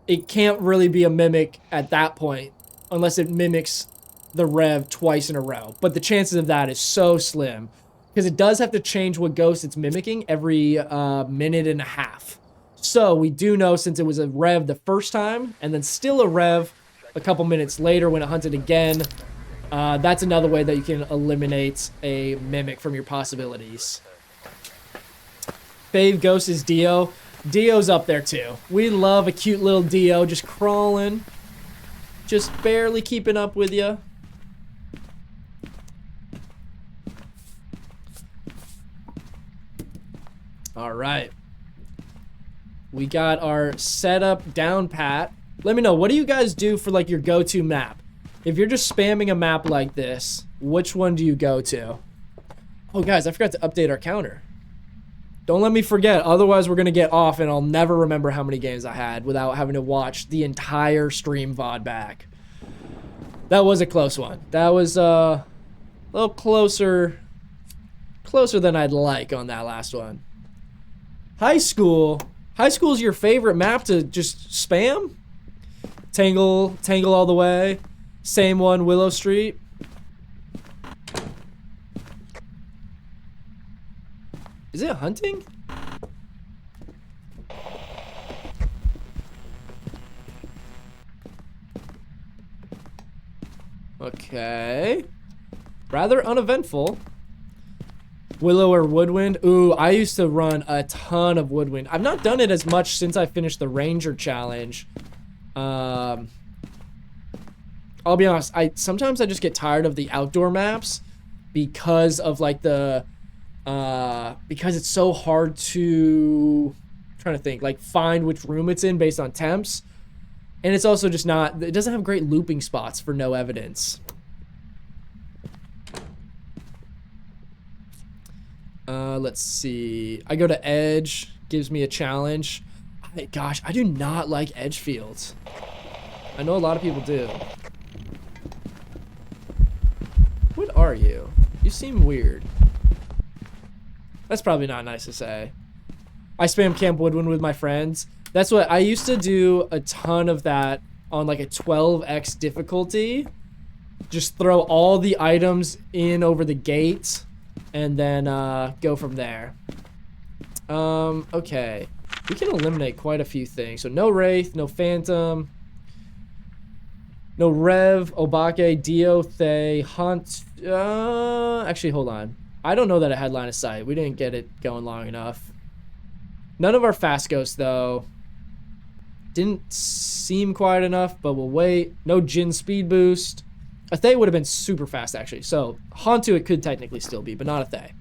[SPEAKER 1] it can't really be a mimic at that point unless it mimics the rev twice in a row. But the chances of that is so slim, because it does have to change what ghost it's mimicking every minute and a half. So we do know, since it was a rev the first time and then still a rev a couple minutes later when it hunted again, that's another way that you can eliminate a mimic from your possibilities. Fave ghost is Dio. Dio's up there too. We love a cute little Dio just crawling, just barely keeping up with you. All right. We got our setup down pat. Let me know, what do you guys do for like your go-to map? If you're just spamming a map like this, which one do you go to? Oh guys, I forgot to update our counter. Don't let me forget, otherwise we're gonna get off and I'll never remember how many games I had without having to watch the entire stream VOD back. That was a close one. That was a little closer than I'd like on that last one. High school. High school is your favorite map to just spam? Tangle all the way. Same one, Willow Street. Is it hunting? Okay. Rather uneventful. Willow or Woodwind? Ooh, I used to run a ton of Woodwind. I've not done it as much since I finished the Ranger challenge. I'll be honest, sometimes I just get tired of the outdoor maps because of like the because it's so hard to, I'm trying to think, like find which room it's in based on temps. And it's also just not, it doesn't have great looping spots for no evidence. Let's see. I go to Edge, gives me a challenge. Gosh, I do not like Edge fields. I know a lot of people do. What are you? You seem weird. That's probably not nice to say. I spam Camp Woodwind with my friends. That's what I used to do, a ton of that on like a 12x difficulty. Just throw all the items in over the gate and then go from there. Okay. We can eliminate quite a few things. So no Wraith, no Phantom, no Rev, Obake, Dio, Thay, Hunt. Actually, hold on. I don't know that it had line of sight. We didn't get it going long enough. None of our fast ghosts, though. Didn't seem quiet enough, but we'll wait. No Jin speed boost. A Thay would have been super fast, actually. So, Hantu it could technically still be, but not a Thay.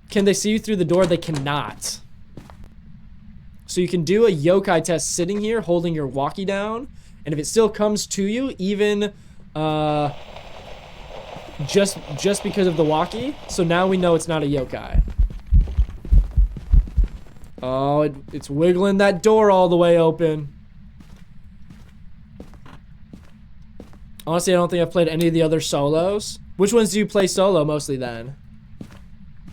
[SPEAKER 1] Can they see you through the door? They cannot. So you can do a yokai test sitting here, holding your walkie down. And if it still comes to you, even just because of the walkie. So now we know it's not a yokai. Oh, it's wiggling that door all the way open. Honestly, I don't think I've played any of the other solos. Which ones do you play solo mostly then?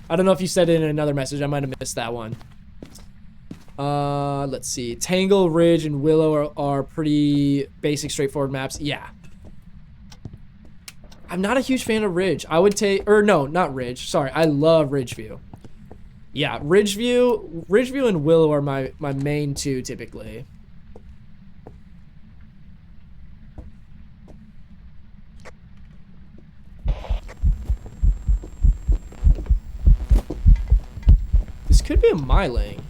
[SPEAKER 1] I don't know if you said it in another message. I might have missed that one. Let's see. Tangle, Ridge, and Willow are pretty basic, straightforward maps. Yeah. I'm not a huge fan of Ridge. I would take, or no, not Ridge. Sorry, I love Ridgeview. Yeah, Ridgeview and Willow are my main two typically. This could be a Myling.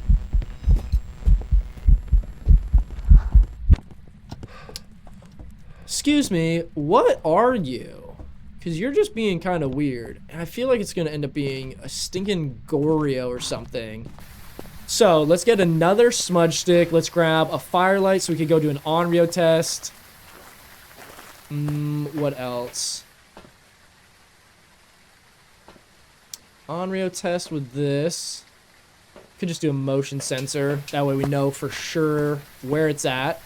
[SPEAKER 1] Excuse me, what are you? Because you're just being kind of weird. And I feel like it's going to end up being a stinking Goryo or something. So, let's get another smudge stick. Let's grab a firelight so we can go do an Onryo test. What else? Onryo test with this. Could just do a motion sensor. That way we know for sure where it's at.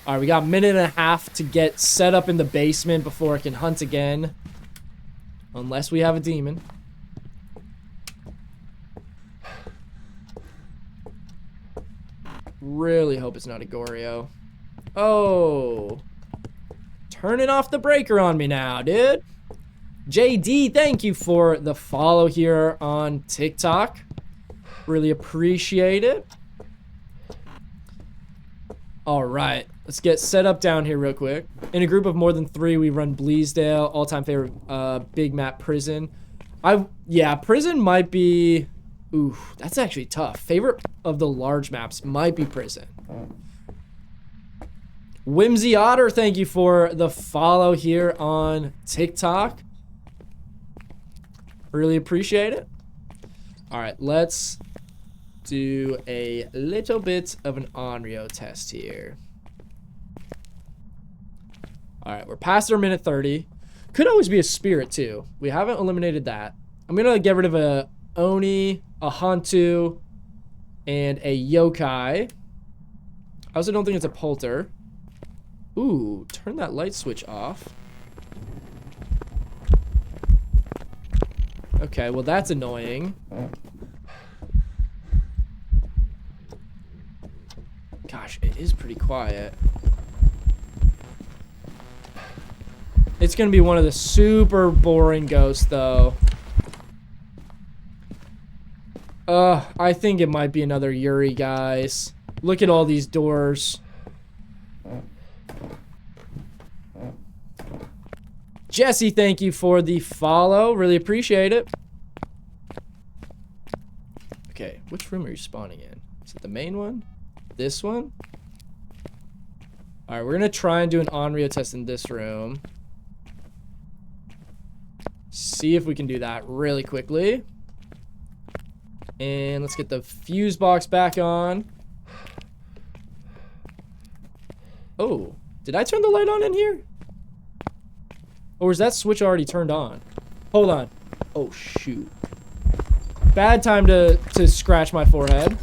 [SPEAKER 1] Alright, we got a minute and a half to get set up in the basement before it can hunt again. Unless we have a demon. Really hope it's not a Goryo. Oh. turning off the breaker on me now, dude. JD, thank you for the follow here on TikTok. Really appreciate it. All right, let's get set up down here real quick. In a group of more than 3, we run Bleasdale. All-time favorite big map Prison. Yeah, Prison might be... Ooh, that's actually tough. Favorite of the large maps might be Prison. Whimsy Otter, thank you for the follow here on TikTok. Really appreciate it. All right, let's do a little bit of an Onryo test here. All right, we're past our minute 30. Could always be a spirit too. We haven't eliminated that. I'm gonna get rid of a Oni, a Hantu, and a Yokai. I also don't think it's a Polter. Ooh, turn that light switch off. Okay, well that's annoying. Gosh, it is pretty quiet. It's gonna be one of the super boring ghosts though. I think it might be another Yuri, guys. Look at all these doors. Jesse, thank you for the follow. Really appreciate it. Okay, which room are you spawning in? Is it the main one? This one? Alright, we're gonna try and do an Onryo test in this room. See if we can do that really quickly. And let's get the fuse box back on. Oh, did I turn the light on in here? Or is that switch already turned on? Hold on. Oh, shoot. Bad time to scratch my forehead.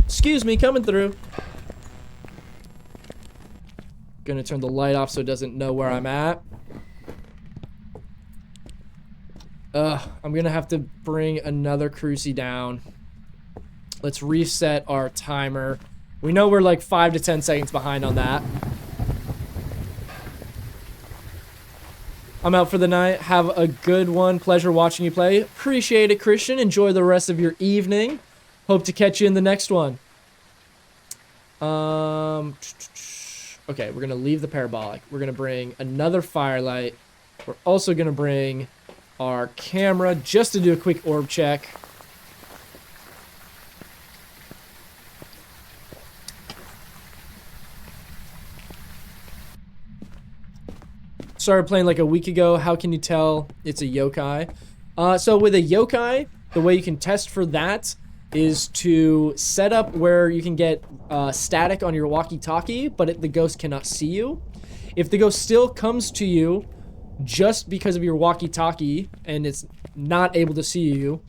[SPEAKER 1] Excuse me, coming through. Gonna turn the light off so it doesn't know where I'm at. I'm gonna have to bring another Cruci down. Let's reset our timer. We know we're like 5 to 10 seconds behind on that. I'm out for the night. Have a good one. Pleasure watching you play. Appreciate it, Christian. Enjoy the rest of your evening. Hope to catch you in the next one. Okay, we're going to leave the parabolic. We're going to bring another firelight. We're also going to bring our camera just to do a quick orb check. Started playing like a week ago. How can you tell it's a yokai? So with a yokai, the way you can test for that is to set up where you can get static on your walkie-talkie, but the ghost cannot see you. If the ghost still comes to you just because of your walkie-talkie and it's not able to see you,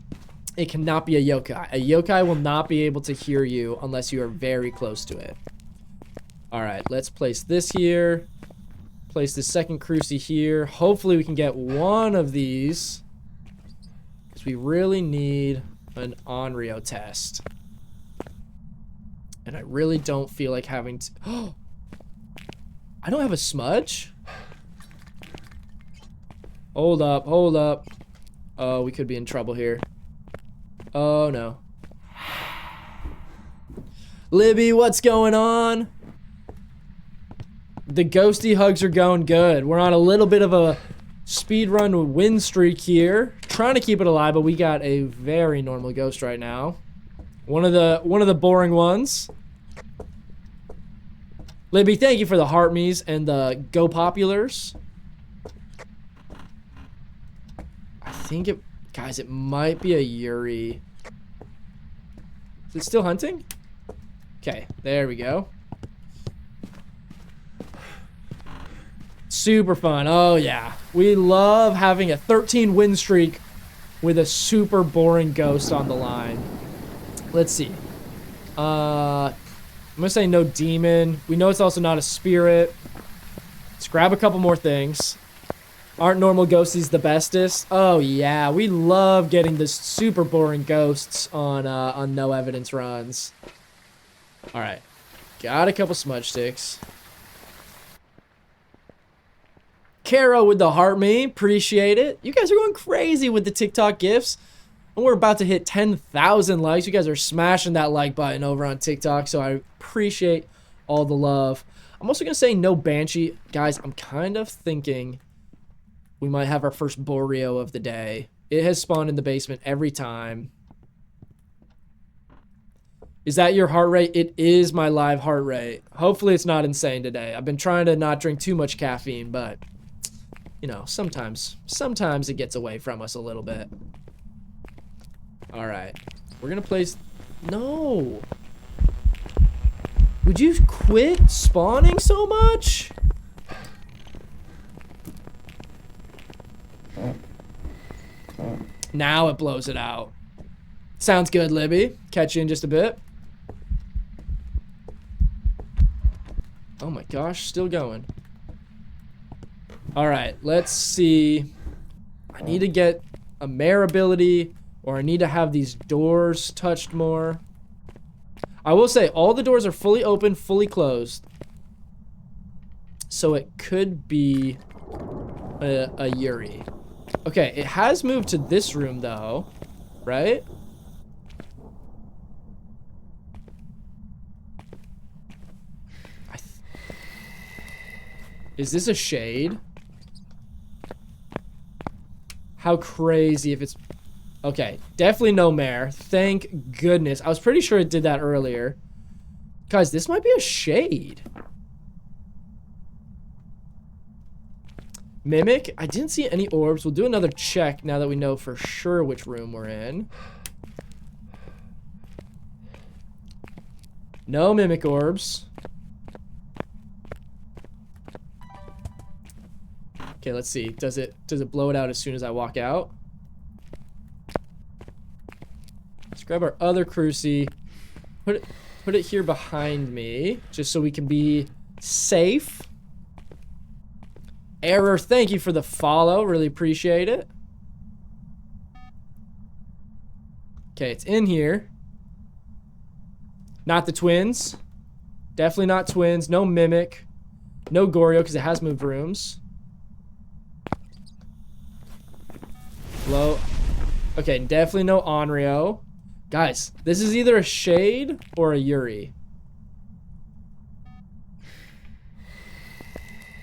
[SPEAKER 1] it cannot be a yokai. A yokai will not be able to hear you unless you are very close to it. All right, let's place this here. Place the second Cruci here. Hopefully we can get one of these, because we really need an Onryo test. And I really don't feel like having to... Oh! I don't have a smudge? Hold up, hold up. Oh, we could be in trouble here. Oh, no. Libby, what's going on? The ghosty hugs are going good. We're on a little bit of a speedrun win streak here. Trying to keep it alive, but we got a very normal ghost right now. One of the boring ones. Libby, thank you for the heart me's and the go populars. I think it, guys, it might be a Yuri. Is it still hunting? Okay, there we go. Super fun. Oh, yeah. We love having a 13 win streak with a super boring ghost on the line. Let's see. I'm going to say no demon. We know it's also not a spirit. Let's grab a couple more things. Aren't normal ghosties the bestest? Oh, yeah. We love getting this super boring ghosts on no evidence runs. All right. Got a couple smudge sticks. Caro with the heart me. Appreciate it. You guys are going crazy with the TikTok gifts. And we're about to hit 10,000 likes. You guys are smashing that like button over on TikTok. So I appreciate all the love. I'm also going to say no Banshee. Guys, I'm kind of thinking we might have our first Boreo of the day. It has spawned in the basement every time. Is that your heart rate? It is my live heart rate. Hopefully it's not insane today. I've been trying to not drink too much caffeine, but, you know, sometimes it gets away from us a little bit. All right. We're going to place... No. Would you quit spawning so much? Now it blows it out. Sounds good, Libby. Catch you in just a bit. Oh my gosh, still going. All right, let's see. I need to get a mare ability, or I need to have these doors touched more. I will say, all the doors are fully open, fully closed. So it could be a Yuri. Okay, it has moved to this room, though. Right? Is this a shade? How crazy if it's... Okay, definitely no mare. Thank goodness. I was pretty sure it did that earlier. Guys, this might be a shade. Mimic? I didn't see any orbs. We'll do another check now that we know for sure which room we're in. No mimic orbs. Okay, let's see. Does it blow it out as soon as I walk out? Let's grab our other cruci. Put it here behind me, just so we can be safe. Error, thank you for the follow. Really appreciate it. Okay, it's in here. Not the twins. Definitely not twins. No mimic. No Goryo, because it has moved rooms. Low. Okay, definitely no Onryo. Guys, this is either a shade or a Yuri.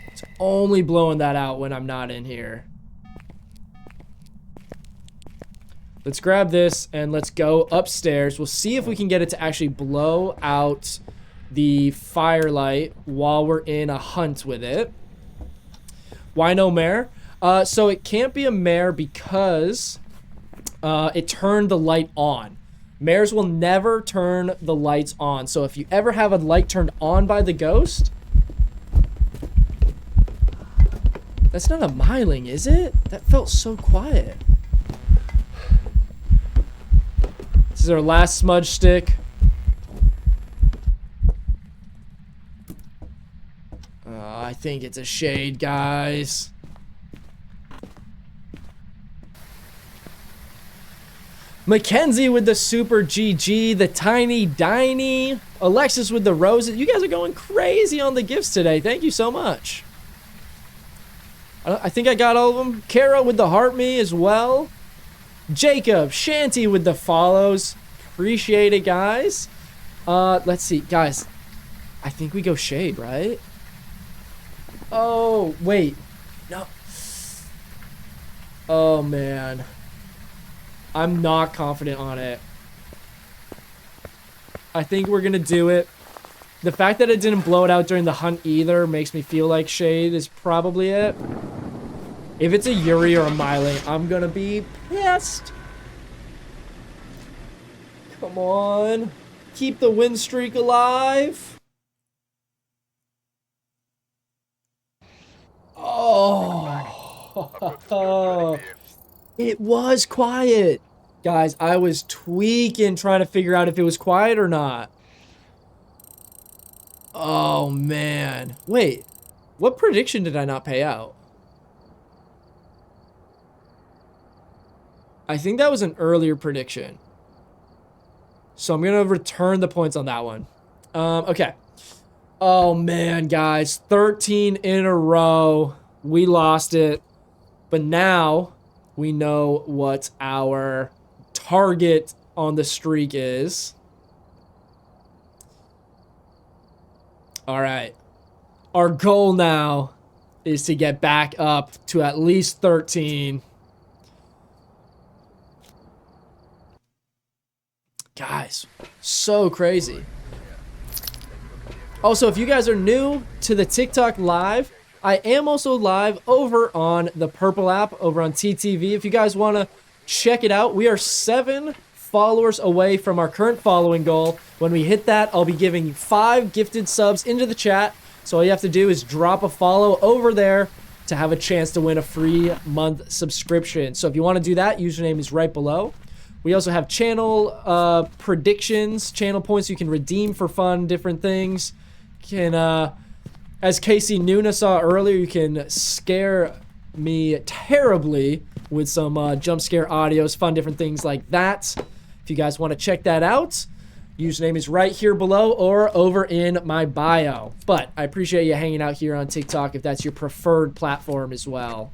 [SPEAKER 1] It's only blowing that out when I'm not in here. Let's grab this and let's go upstairs. We'll see if we can get it to actually blow out the firelight while we're in a hunt with it. Why no mare? So it can't be a mare because it turned the light on. Mares will never turn the lights on. So if you ever have a light turned on by the ghost... That's not a myling, is it? That felt so quiet. This is our last smudge stick. I think it's a shade, guys. Mackenzie with the super GG, the tiny Diney, Alexis with the roses. You guys are going crazy on the gifts today. Thank you so much. I think I got all of them. Kara with the heart me as well. Jacob, Shanty with the follows. Appreciate it, guys. Let's see, guys. I think we go shade, right? Oh, wait. No. Oh, man. I'm not confident on it. I think we're gonna do it. The fact that it didn't blow it out during the hunt either makes me feel like shade is probably it. If it's a Yuri or a myling, I'm gonna be pissed. Come on. Keep the win streak alive. Oh. It was quiet. Guys, I was tweaking trying to figure out if it was quiet or not. Oh, man. Wait. What prediction did I not pay out? I think that was an earlier prediction. So I'm going to return the points on that one. Okay. Oh, man, guys. 13 in a row. We lost it. But now we know what our target on the streak is. All right. Our goal now is to get back up to at least 13. Guys, so crazy. Also, if you guys are new to the TikTok live, I am also live over on the Purple app over on TTV. If you guys want to check it out, we are 7 followers away from our current following goal. When we hit that, I'll be giving 5 gifted subs into the chat. So all you have to do is drop a follow over there to have a chance to win a free month subscription. So if you want to do that, username is right below. We also have channel predictions, channel points you can redeem for fun, different things. As Casey Nuna saw earlier, you can scare me terribly with some jump scare audios, fun different things like that. If you guys want to check that out, username is right here below or over in my bio. But I appreciate you hanging out here on TikTok if that's your preferred platform as well.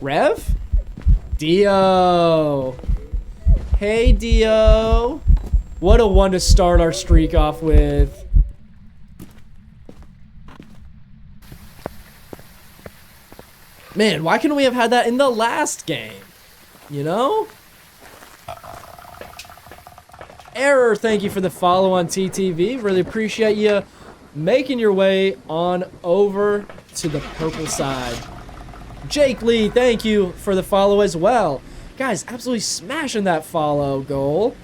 [SPEAKER 1] Rev? Dio. Hey, Dio. What a one to start our streak off with. Man, why couldn't we have had that in the last game? You know? Error, thank you for the follow on TTV. Really appreciate you making your way on over to the purple side. Jake Lee, thank you for the follow as well. Guys, absolutely smashing that follow goal.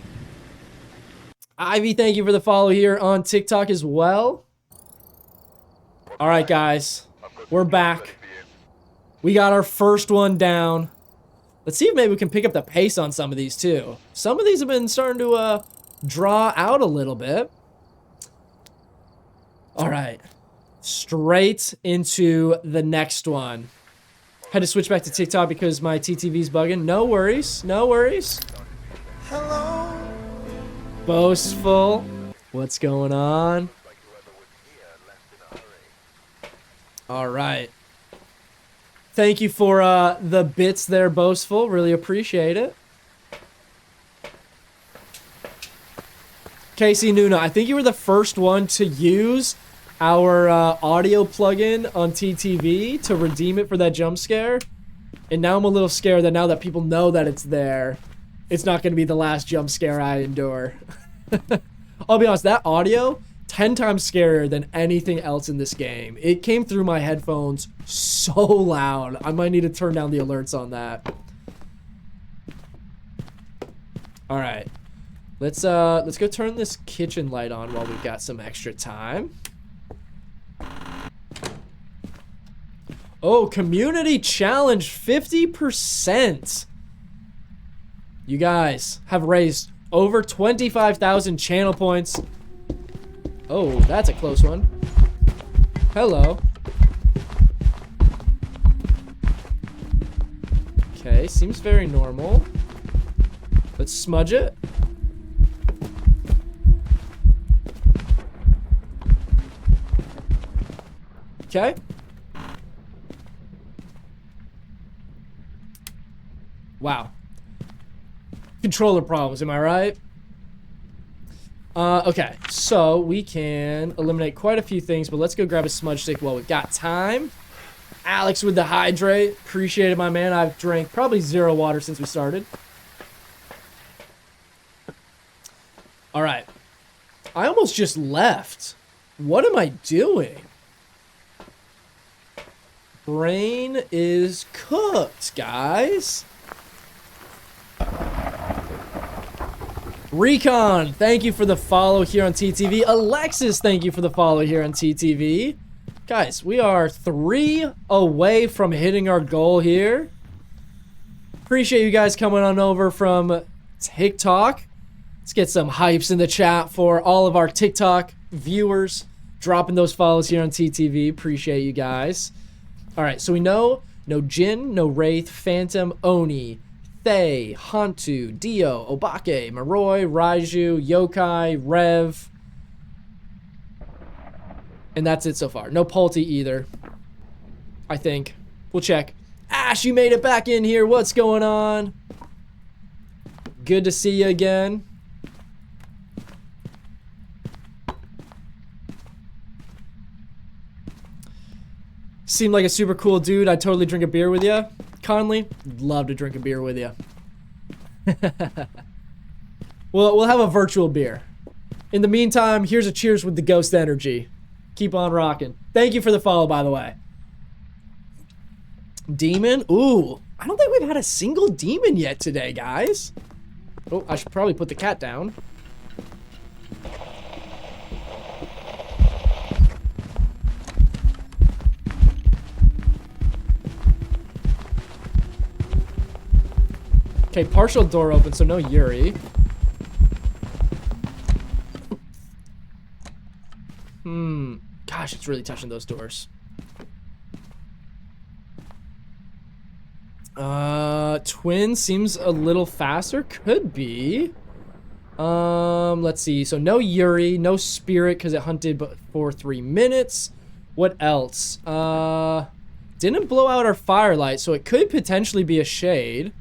[SPEAKER 1] Ivy, thank you for the follow here on TikTok as well. All right, guys, we're back. We got our first one down. Let's see if maybe we can pick up the pace on some of these too. Some of these have been starting to draw out a little bit. All right, straight into the next one. Had to switch back to TikTok because my TTV's bugging. No worries, no worries. Hello. Boastful. What's going on? All right. Thank you for the bits there, Boastful. Really appreciate it. Casey Nuna, I think you were the first one to use our audio plugin on TTV to redeem it for that jump scare. And now I'm a little scared that now that people know that it's there, it's not going to be the last jump scare I endure. I'll be honest, that audio, 10 times scarier than anything else in this game. It came through my headphones so loud. I might need to turn down the alerts on that. All right. Let's go turn this kitchen light on while we've got some extra time. Oh, community challenge 50%. You guys have raised over 25,000 channel points. Oh, that's a close one. Hello. Okay, seems very normal. Let's smudge it. Okay. Wow. Controller problems, am I right? Okay, so we can eliminate quite a few things, but let's go grab a smudge stick while we've got time. Alex with the hydrate. Appreciate it, my man. I've drank probably 0 water since we started. All right. I almost just left. What am I doing? Brain is cooked, guys. Recon, thank you for the follow here on TTV. Alexis, thank you for the follow here on TTV. Guys, we are 3 away from hitting our goal here. Appreciate you guys coming on over from TikTok. Let's get some hypes in the chat for all of our TikTok viewers. Dropping those follows here on TTV. Appreciate you guys. All right, so we know no Jin, no Wraith, Phantom, Oni, Thay, Hantu, Dio, Obake, Maroi, Raiju, Yokai, Rev. And that's it so far. No Pulte either. I think. We'll check. Ash, you made it back in here. What's going on? Good to see you again. Seemed like a super cool dude. I'd totally drink a beer with you. Conley, love to drink a beer with you. We'll have a virtual beer. In the meantime, here's a cheers with the ghost energy. Keep on rocking. Thank you for the follow, by the way. Demon? Ooh, I don't think we've had a single demon yet today, guys. Oh, I should probably put the cat down. Okay, partial door open, so no Yuri. Gosh, it's really touching those doors. Twin seems a little faster. Could be. Let's see. So no Yuri, no Spirit because it hunted for 3 minutes. What else? Didn't blow out our firelight, so it could potentially be a shade.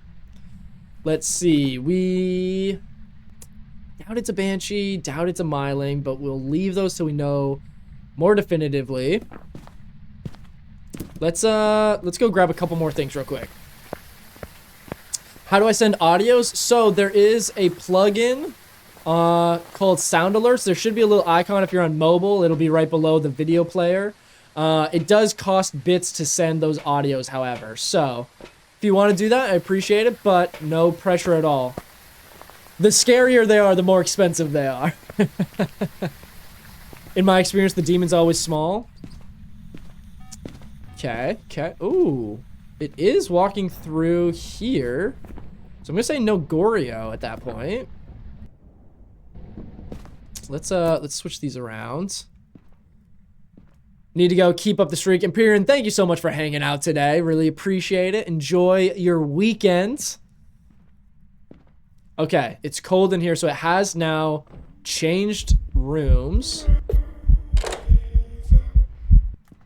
[SPEAKER 1] Let's see. We doubt it's a Banshee, doubt it's a Myling, but we'll leave those till we know more definitively. Let's go grab a couple more things real quick. How do I send audios? So there is a plugin called Sound Alerts. There should be a little icon if you're on mobile. It'll be right below the video player. It does cost bits to send those audios, however. So if you want to do that, I appreciate it, but no pressure at all. The scarier they are, the more expensive they are. In my experience, the demon's always small. Okay, okay. Ooh, it is walking through here. So I'm gonna say no Goryo at that point. Let's switch these around. Need to go. Keep up the streak. Empyrean, thank you so much for hanging out today. Really appreciate it. Enjoy your weekend. Okay, it's cold in here, so it has now changed rooms.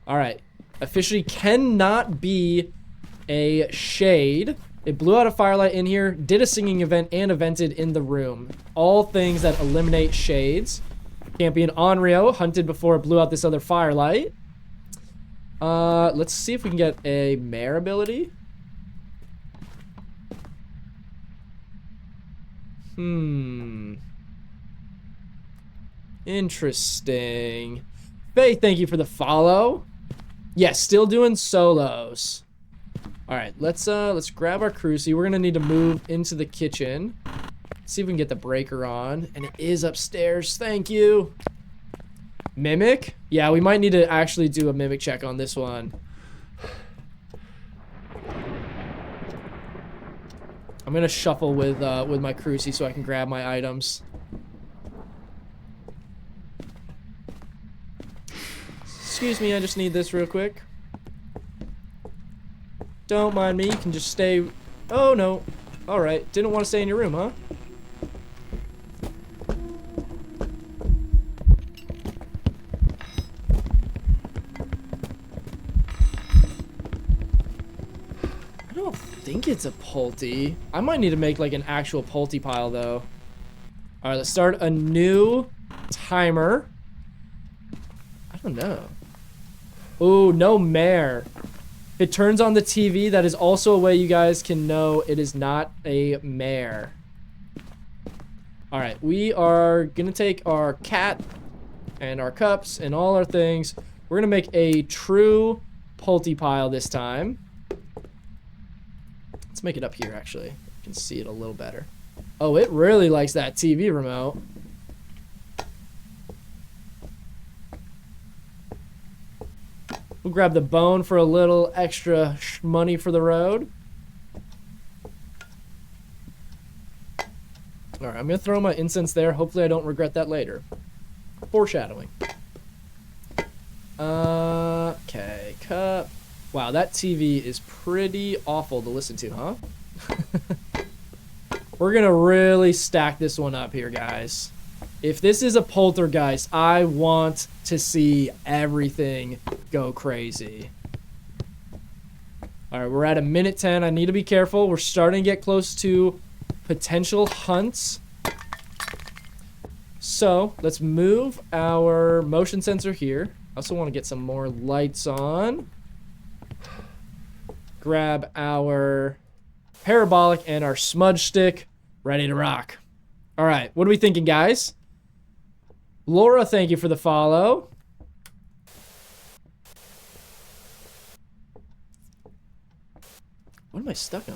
[SPEAKER 1] All right, officially cannot be a shade. It blew out a firelight in here, did a singing event, and evented in the room. All things that eliminate shades. Can't be an Onryo, hunted before it blew out this other firelight. Let's see if we can get a mare ability. Interesting. Faye, thank you for the follow. Yes, still doing solos. All right, let's grab our crucie. We're gonna need to move into the kitchen. See if we can get the breaker on, and it is upstairs. Thank you. Mimic? Yeah, we might need to actually do a mimic check on this one. I'm gonna shuffle with my crucie so I can grab my items. Excuse me, I just need this real quick. Don't mind me, you can just stay. Oh no. Alright, didn't want to stay in your room, huh? I don't think it's a Pulte. I might need to make like an actual Pulte pile though. Alright, let's start a new timer. I don't know. Ooh, no mare. It turns on the TV. That is also a way you guys can know it is not a mare. All right, we are gonna take our cat and our cups and all our things. We're gonna make a true Pulte pile this time. Let's make it up here, actually. You can see it a little better. Oh, it really likes that TV remote. We'll grab the bone for a little extra money for the road. All right, I'm gonna throw my incense there. Hopefully I don't regret that later. Foreshadowing. Okay, cup. Wow, that TV is pretty awful to listen to, huh? We're gonna really stack this one up here, guys. If this is a poltergeist, I want to see everything go crazy. All right, we're at a minute 10. I need to be careful. We're starting to get close to potential hunts. So let's move our motion sensor here. I also want to get some more lights on. Grab our parabolic and our smudge stick. Ready to rock. All right, what are we thinking, guys? Laura, thank you for the follow. What am I stuck on?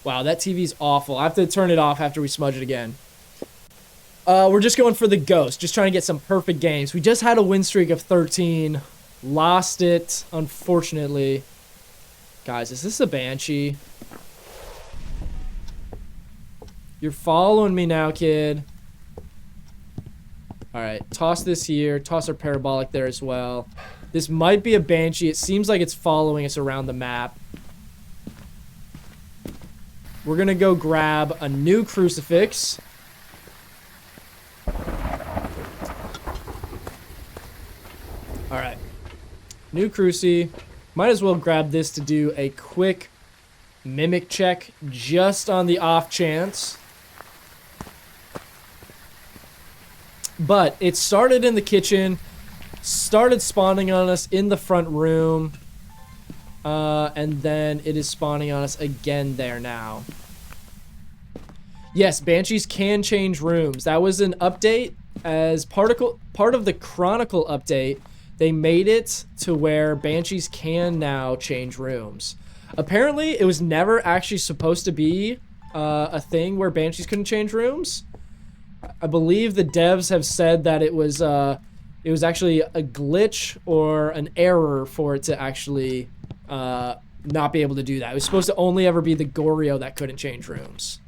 [SPEAKER 1] Wow, that TV's awful. I have to turn it off after we smudge it again. We're just going for the ghost. Just trying to get some perfect games. We just had a win streak of 13. Lost it, unfortunately. Guys, is this a banshee? You're following me now, kid. Alright, toss this here. Toss our parabolic there as well. This might be a banshee. It seems like it's following us around the map. We're gonna go grab a new crucifix. Alright. New cruci. Might as well grab this to do a quick mimic check just on the off chance. But it started in the kitchen, started spawning on us in the front room, and then it is spawning on us again there now. Yes, banshees can change rooms. That was an update as part of the Chronicle update. They made it to where banshees can now change rooms. Apparently, it was never actually supposed to be a thing where banshees couldn't change rooms. I believe the devs have said that it was actually a glitch or an error for it to actually not be able to do that. It was supposed to only ever be the Goryo that couldn't change rooms.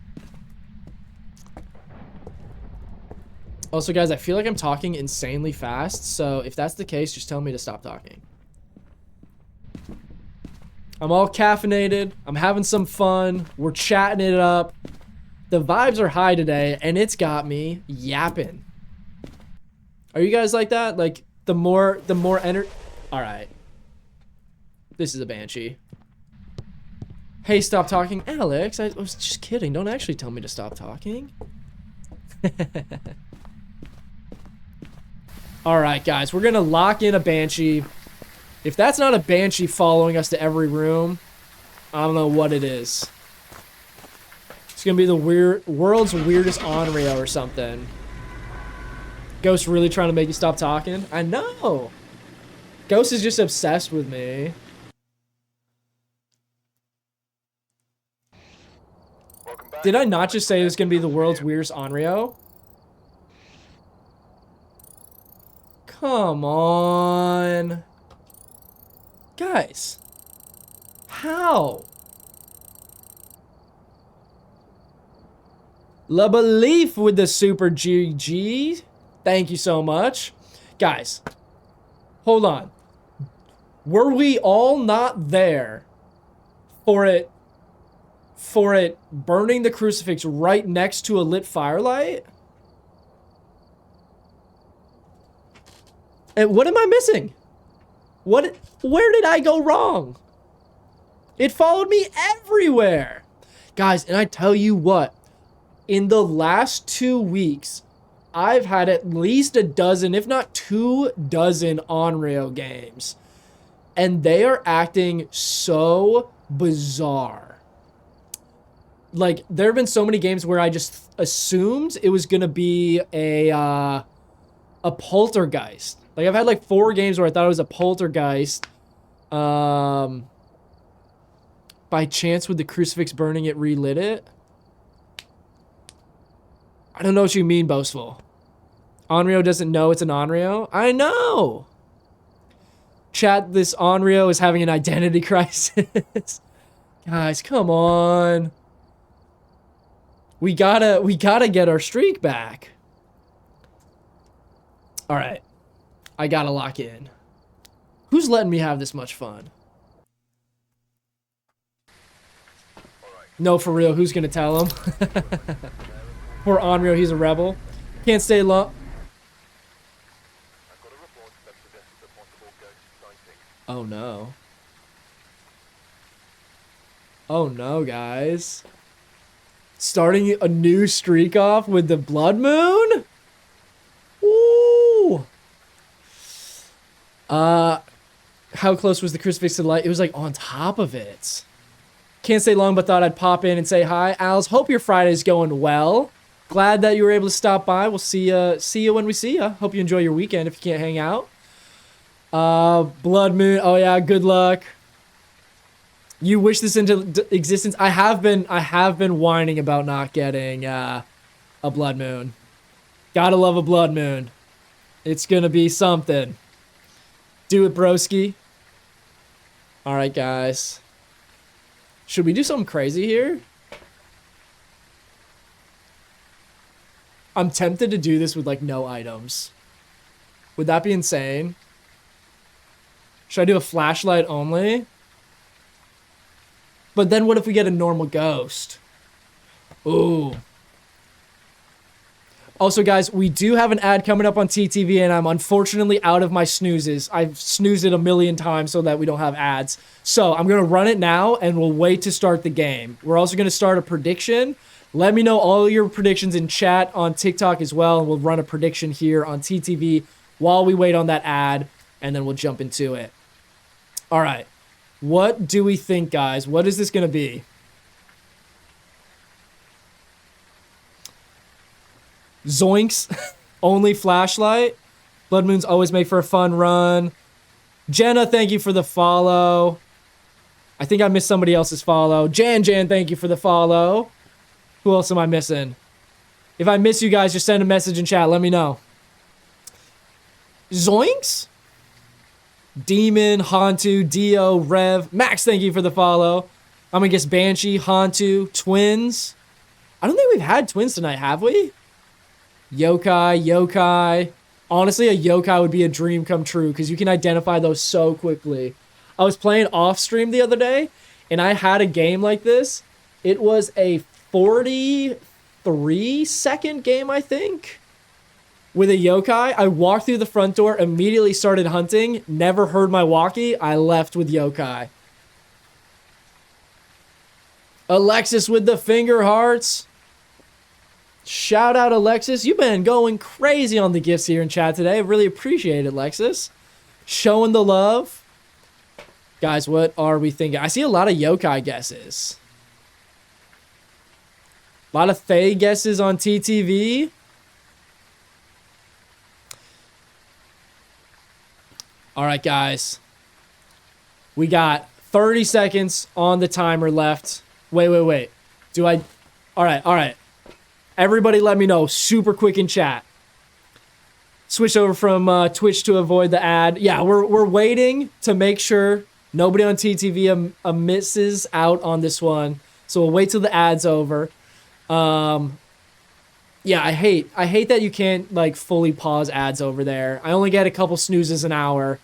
[SPEAKER 1] Also, guys, I feel like I'm talking insanely fast, so if that's the case, just tell me to stop talking. I'm all caffeinated. I'm having some fun. We're chatting it up. The vibes are high today, and it's got me yapping. Are you guys like that? Like, the more energy... Alright. This is a banshee. Hey, stop talking. Alex, I was just kidding. Don't actually tell me to stop talking. Alright, guys. We're gonna lock in a banshee. If that's not a banshee following us to every room, I don't know what it is. It's gonna be the world's weirdest Onryo or something. Ghost really trying to make you stop talking? I know! Ghost is just obsessed with me. Did I not just say it was gonna be the world's weirdest Onryo? Come on. Guys. How? La Belief with the super GG. Thank you so much. Guys, hold on. Were we all not there for it burning the crucifix right next to a lit firelight? And what am I missing? Where did I go wrong? It followed me everywhere. Guys, and I tell you what, in the last 2 weeks, I've had at least a dozen, if not 2 dozen Onryo games. And they are acting so bizarre. Like, there have been so many games where I just assumed it was gonna be a poltergeist. Like, I've had like 4 games where I thought it was a poltergeist. By chance, with the crucifix burning, it relit it? I don't know what you mean, boastful. Onryo doesn't know it's an Onryo? I know! Chat, this Onryo is having an identity crisis. Guys, come on. We gotta get our streak back. Alright. I gotta lock in. Who's letting me have this much fun? No, for real, who's gonna tell him? Poor Onryo, he's a rebel. Can't stay long.
[SPEAKER 2] I've got a report that suggests a possible ghost sighting.
[SPEAKER 1] Oh no. Oh no, guys. Starting a new streak off with the blood moon? Ooh. How close was the crucifix to the light? It was like on top of it. Can't stay long, but thought I'd pop in and say hi. Als, hope your Friday's going well. Glad that you were able to stop by. We'll see you when we see you. Hope you enjoy your weekend if you can't hang out. Blood moon. Oh yeah, good luck. You wish this into existence. I have been whining about not getting a blood moon. Gotta love a blood moon. It's gonna be something. Do it, broski. All right, guys. Should we do something crazy here? I'm tempted to do this with like no items. Would that be insane? Should I do a flashlight only? But then what if we get a normal ghost? Ooh. Also, guys, we do have an ad coming up on TTV, and I'm unfortunately out of my snoozes. I've snoozed it a million times so that we don't have ads. So I'm going to run it now, and we'll wait to start the game. We're also going to start a prediction. Let me know all your predictions in chat on TikTok as well, and we'll run a prediction here on TTV while we wait on that ad, and then we'll jump into it. All right. What do we think, guys? What is this going to be? Zoinks. Only flashlight. Blood moons always make for a fun run. Jenna, thank you for the follow. I think I missed somebody else's follow. Jan, thank you for the follow. Who else am I missing? If I miss you guys, just send a message in chat. Let me know. Zoinks? Demon, Hantu, Dio, Rev. Max, thank you for the follow. I'm gonna guess Banshee, Hantu, Twins. I don't think we've had Twins tonight, have we? Yokai. Honestly, a yokai would be a dream come true because you can identify those so quickly. I was playing off stream the other day and I had a game like this. It was a 43-second game, I think, with a yokai. I walked through the front door, immediately started hunting, never heard my walkie. I left with yokai. Alexis with the finger hearts. Shout out, Alexis. You've been going crazy on the gifts here in chat today. I really appreciate it, Alexis. Showing the love. Guys, what are we thinking? I see a lot of yokai guesses. A lot of Faye guesses on TTV. All right, guys. We got 30 seconds on the timer left. Wait. All right. Everybody let me know super quick in chat. Switch over from Twitch to avoid the ad. Yeah, we're waiting to make sure nobody on TTV misses out on this one. So we'll wait till the ad's over. Yeah, I hate that you can't like fully pause ads over there. I only get a couple snoozes an hour.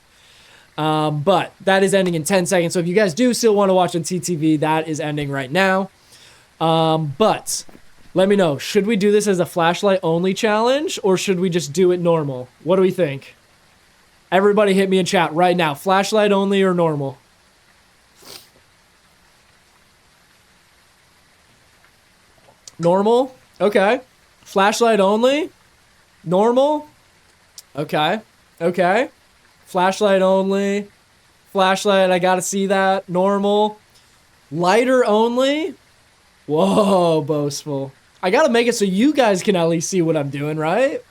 [SPEAKER 1] But that is ending in 10 seconds. So if you guys do still want to watch on TTV, that is ending right now. But let me know, should we do this as a flashlight only challenge or should we just do it normal? What do we think? Everybody hit me in chat right now. Flashlight only or normal? Normal? Okay. Flashlight only? Normal? Okay. Flashlight only. Flashlight, I gotta see that. Normal. Lighter only? Whoa, boastful. I gotta make it so you guys can at least see what I'm doing, right?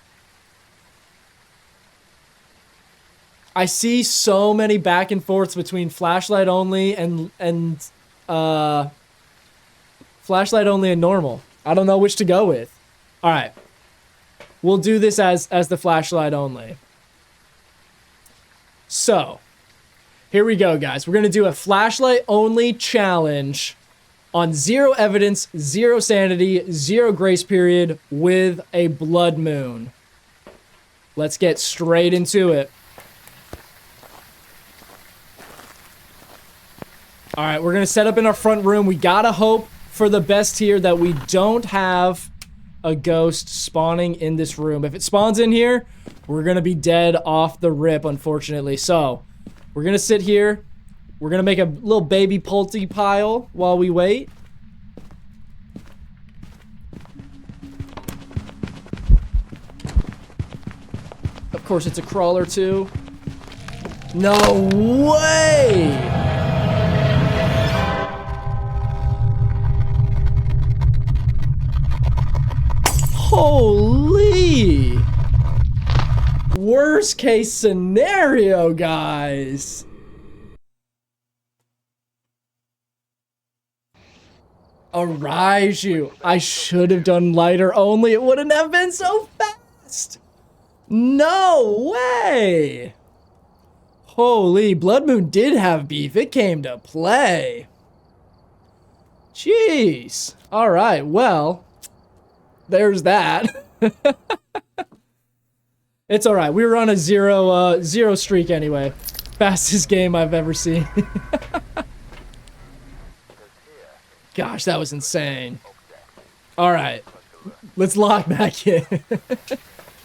[SPEAKER 1] I see so many back and forths between flashlight only and flashlight only and normal. I don't know which to go with. All right. We'll do this as the flashlight only. So, here we go, guys. We're going to do a flashlight only challenge on 0 evidence, 0 sanity, 0 grace period with a blood moon. Let's get straight into it. All right, we're going to set up in our front room. We got to hope for the best here that we don't have a ghost spawning in this room. If it spawns in here, we're gonna be dead off the rip, unfortunately. So, we're gonna sit here. We're gonna make a little baby Pulte pile while we wait. Of course, it's a crawler too. No way! Holy! Worst case scenario, guys. Arise you. I should have done lighter only. It wouldn't have been so fast. No way. Holy, Blood Moon did have beef. It came to play. Jeez. All right, well, there's that. It's all right. We were on a zero streak anyway. Fastest game I've ever seen. Gosh, that was insane. All right, let's lock back in.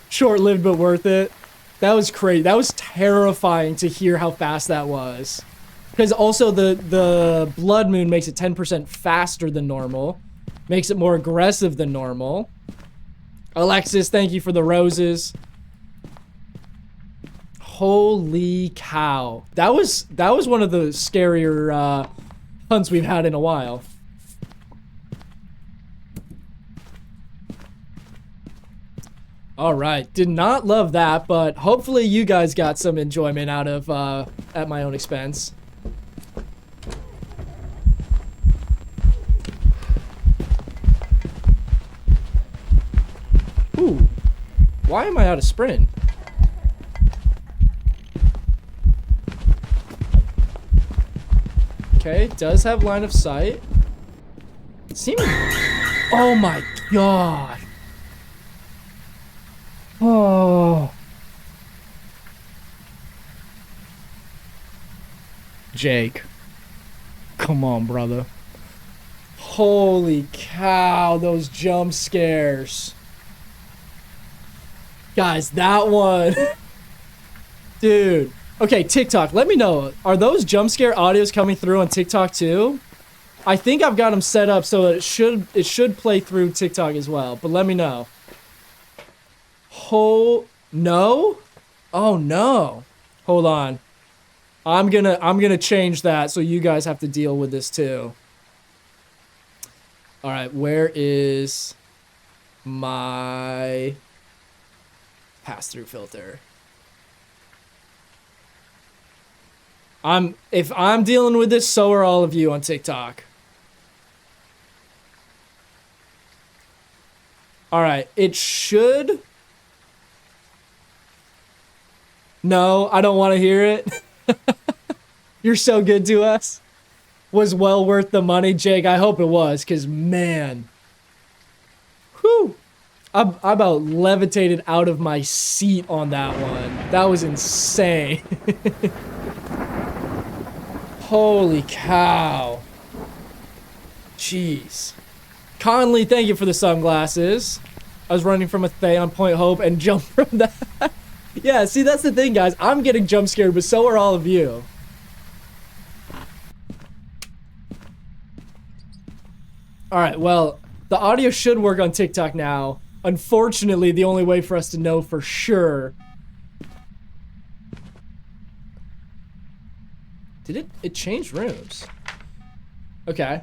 [SPEAKER 1] Short-lived but worth it. That was crazy. That was terrifying to hear how fast that was. Because also the Blood Moon makes it 10% faster than normal. Makes it more aggressive than normal. Alexis, thank you for the roses. Holy cow. That was one of the scarier hunts we've had in a while. All right, did not love that, but hopefully you guys got some enjoyment out of at my own expense. Ooh, why am I out of sprint? Okay, does have line of sight. Oh my god. Oh. Jake. Come on, brother. Holy cow, those jump scares. Guys, that one. Dude. Okay, TikTok, let me know. Are those jump scare audios coming through on TikTok too? I think I've got them set up so it should play through TikTok as well, but let me know. No? Oh no. Hold on. I'm gonna change that so you guys have to deal with this too. Alright, where is my pass-through filter? If I'm dealing with this, so are all of you on TikTok. Alright, it should... No, I don't want to hear it. You're so good to us. Was well worth the money, Jake. I hope it was, because, man. Whew. I about levitated out of my seat on that one. That was insane. Holy cow. Jeez. Conley, thank you for the sunglasses. I was running from a Thay on Point Hope and jumped from that. Yeah, see, that's the thing, guys. I'm getting jump scared, but so are all of you. Alright, well, the audio should work on TikTok now. Unfortunately, the only way for us to know for sure... Did it changed rooms? Okay.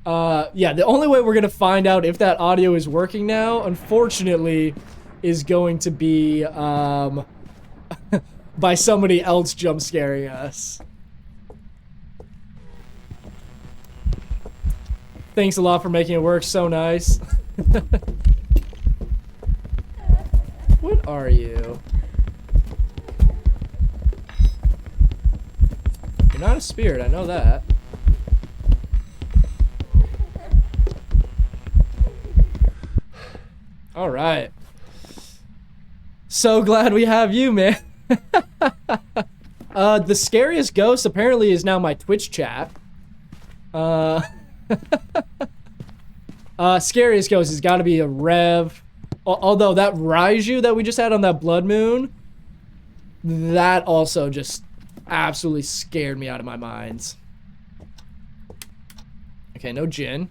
[SPEAKER 1] Yeah, the only way we're gonna find out if that audio is working now, unfortunately, is going to be, by somebody else jump scaring us. Thanks a lot for making it work, so nice. What are you? You're not a spirit, I know that. Alright. So glad we have you, man. The scariest ghost apparently is now my Twitch chat. Scariest ghost has got to be a Rev. Although that Raiju that we just had on that Blood Moon, that also just absolutely scared me out of my mind. Okay, no Jin.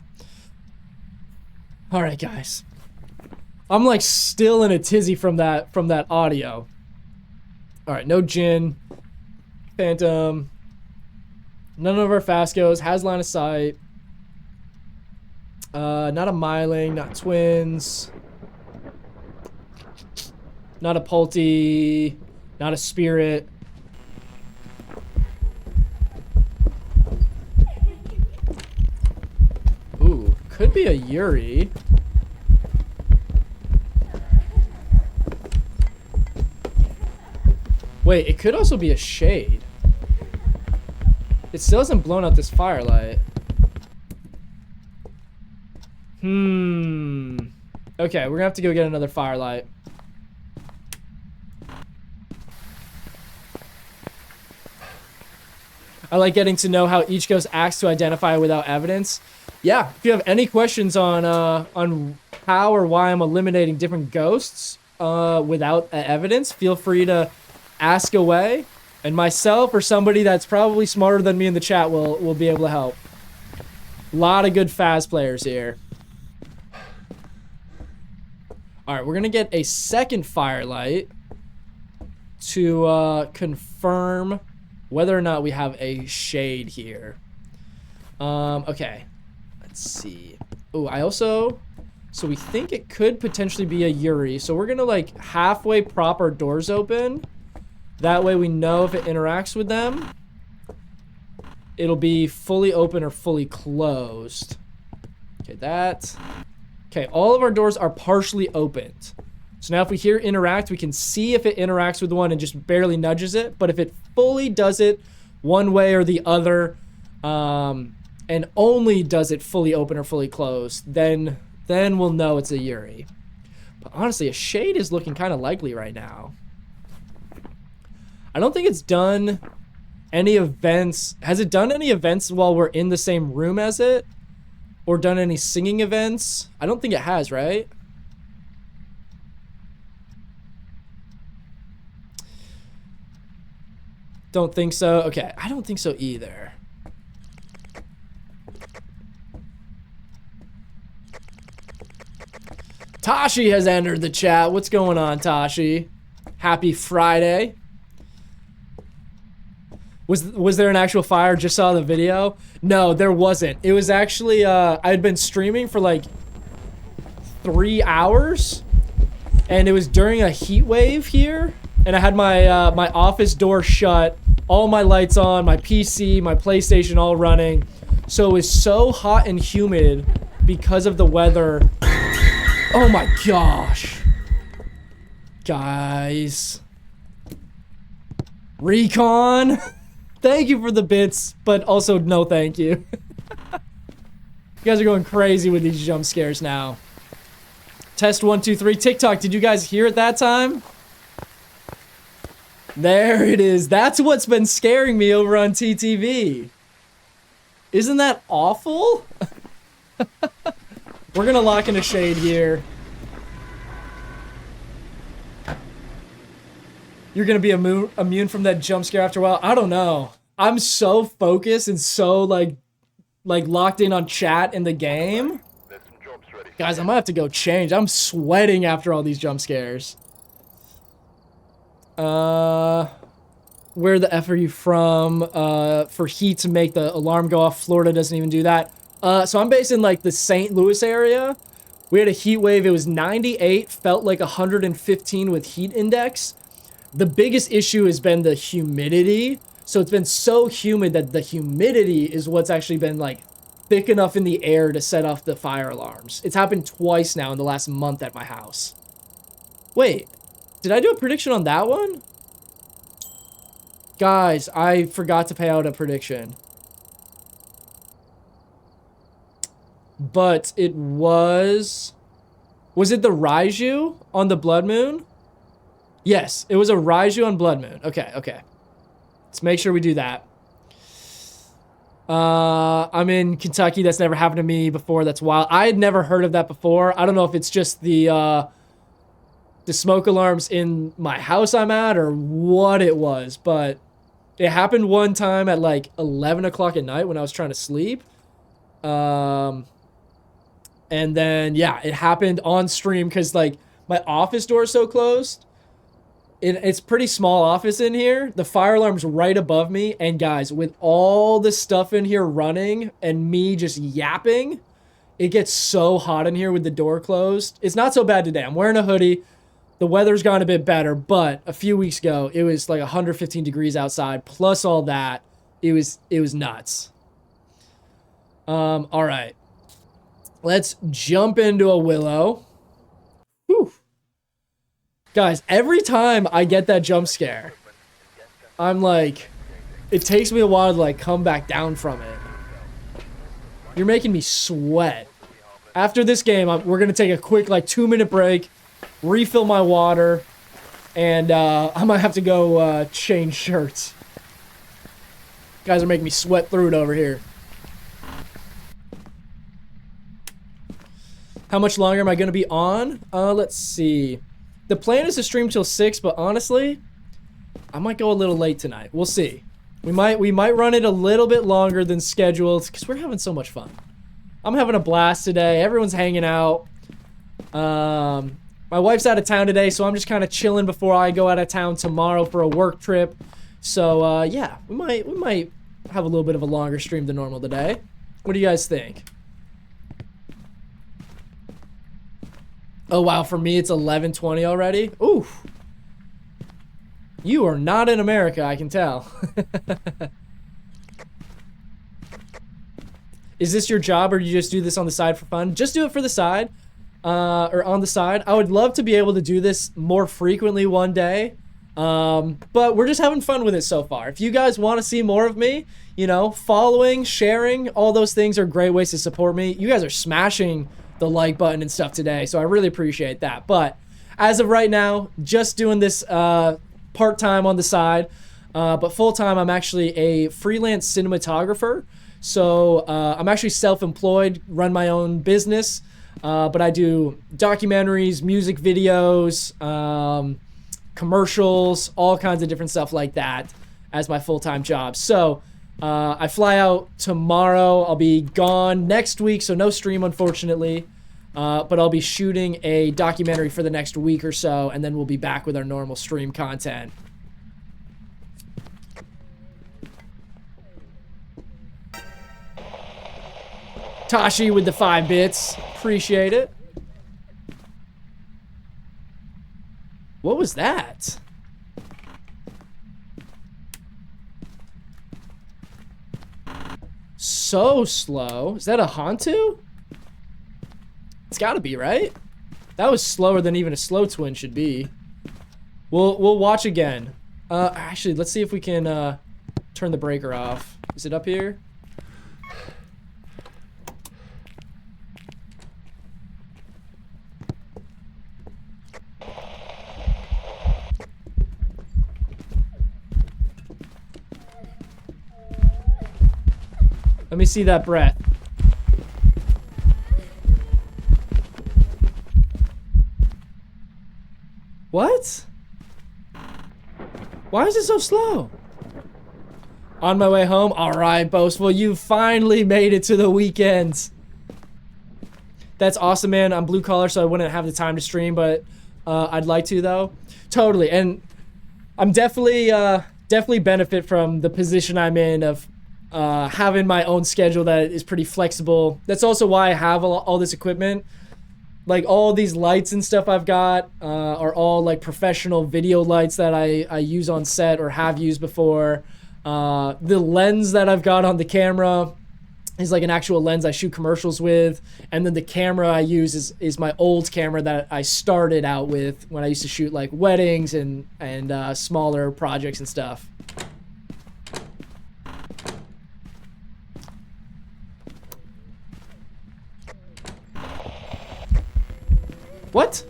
[SPEAKER 1] All right, guys. I'm like still in a tizzy from that audio. All right, no Jin. Phantom. None of our fast goes. Has line of sight. Not a Myling, not Twins. Not a Pulti. Not a Spirit. Ooh, could be a Yuri. Wait, it could also be a Shade. It still hasn't blown out this firelight. Okay, we're gonna have to go get another firelight. I like getting to know how each ghost acts to identify without evidence. Yeah, if you have any questions on how or why I'm eliminating different ghosts without evidence, feel free to ask away, and myself or somebody that's probably smarter than me in the chat will be able to help. A lot of good Phas players here. All right, we're gonna get a second firelight to confirm whether or not we have a Shade here. Okay, let's see. Oh, so we think it could potentially be a Yuri, so we're gonna like halfway prop our doors open. That way we know if it interacts with them, it'll be fully open or fully closed. Okay, okay, all of our doors are partially opened. So now if we hear interact, we can see if it interacts with one and just barely nudges it. But if it fully does it one way or the other, and only does it fully open or fully closed, then we'll know it's a Yuri. But honestly, a Shade is looking kind of likely right now. I don't think it's done any events. Has it done any events while we're in the same room as it? Or done any singing events? I don't think it has, right? Don't think so. Okay, I don't think so either. Tashi has entered the chat. What's going on, Tashi? Happy Friday. Was there an actual fire? Just saw the video. No, there wasn't. It was actually, I had been streaming for like 3 hours, and it was during a heat wave here, and I had my my office door shut, all my lights on, my PC, my PlayStation all running, so it was so hot and humid because of the weather. Oh my gosh. Guys. Recon. Thank you for the bits, but also no thank you. You guys are going crazy with these jump scares now. Test 1, 2, 3. TikTok, did you guys hear it that time? There it is. That's what's been scaring me over on TTV. Isn't that awful? We're gonna lock in a Shade here. You're gonna be immune from that jump scare after a while? I don't know. I'm so focused and so like locked in on chat in the game.
[SPEAKER 2] There's some jobs ready.
[SPEAKER 1] Guys, I might have to go change. I'm sweating after all these jump scares. Where the F are you from? For heat to make the alarm go off, Florida doesn't even do that. So I'm based in like the St. Louis area. We had a heat wave. It was 98, felt like 115 with heat index. The biggest issue has been the humidity. So it's been so humid that the humidity is what's actually been like thick enough in the air to set off the fire alarms. It's happened twice now in the last month at my house. Wait, did I do a prediction on that one? Guys, I forgot to pay out a prediction. But it was it the Raiju on the Blood Moon? Yes, it was a Raiju on Blood Moon. Okay, okay. Let's make sure we do that. I'm in Kentucky. That's never happened to me before. That's wild. I had never heard of that before. I don't know if it's just the smoke alarms in my house I'm at or what it was, but it happened one time at like 11 o'clock at night when I was trying to sleep. And then, yeah, it happened on stream because like my office door is so closed. It's pretty small office in here. The fire alarm's right above me. And guys, with all the stuff in here running and me just yapping, it gets so hot in here with the door closed. It's not so bad today. I'm wearing a hoodie. The weather's gone a bit better, but a few weeks ago, it was like 115 degrees outside. Plus all that, it was nuts. All right. Let's jump into a Willow. Whew. Guys, every time I get that jump scare, I'm like, it takes me a while to like come back down from it. You're making me sweat. After this game, we're going to take a quick like 2-minute break, refill my water, and I might have to go change shirts. Guys are making me sweat through it over here. How much longer am I going to be on? Let's see. The plan is to stream till 6, but honestly, I might go a little late tonight. We'll see. We might run it a little bit longer than scheduled because we're having so much fun. I'm having a blast today. Everyone's hanging out. My wife's out of town today, so I'm just kind of chilling before I go out of town tomorrow for a work trip. So yeah, we might have a little bit of a longer stream than normal today. What do you guys think? Oh, wow. For me, it's 11:20 already. Ooh. You are not in America, I can tell. Is this your job or do you just do this on the side for fun? Just do it for the side. Or on the side. I would love to be able to do this more frequently one day. But we're just having fun with it so far. If you guys want to see more of me, you know, following, sharing, all those things are great ways to support me. You guys are smashing the like button and stuff today, so I really appreciate that. But as of right now, just doing this part-time on the side, but full-time I'm actually a freelance cinematographer. So I'm actually self-employed, run my own business, but I do documentaries, music videos, commercials, all kinds of different stuff like that as my full-time job. So I fly out tomorrow. I'll be gone next week, so no stream, unfortunately. But I'll be shooting a documentary for the next week or so, and then we'll be back with our normal stream content. Tashi with the 5 bits. Appreciate it. What was that? So slow. Is that a Hantu? It's gotta be, right? That was slower than even a slow twin should be. We'll watch again. Actually, let's see if we can turn the breaker off. Is it up here? Let me see that breath. What? Why is it so slow? On my way home? Alright, Boastful, you finally made it to the weekend. That's awesome, man. I'm blue collar, so I wouldn't have the time to stream, but I'd like to, though. Totally, and I'm definitely benefit from the position I'm in of having my own schedule that is pretty flexible. That's also why I have all this equipment. Like, all these lights and stuff I've got are all, like, professional video lights that I use on set or have used before. The lens that I've got on the camera is, like, an actual lens I shoot commercials with. And then the camera I use is my old camera that I started out with when I used to shoot, like, weddings and smaller projects and stuff. What?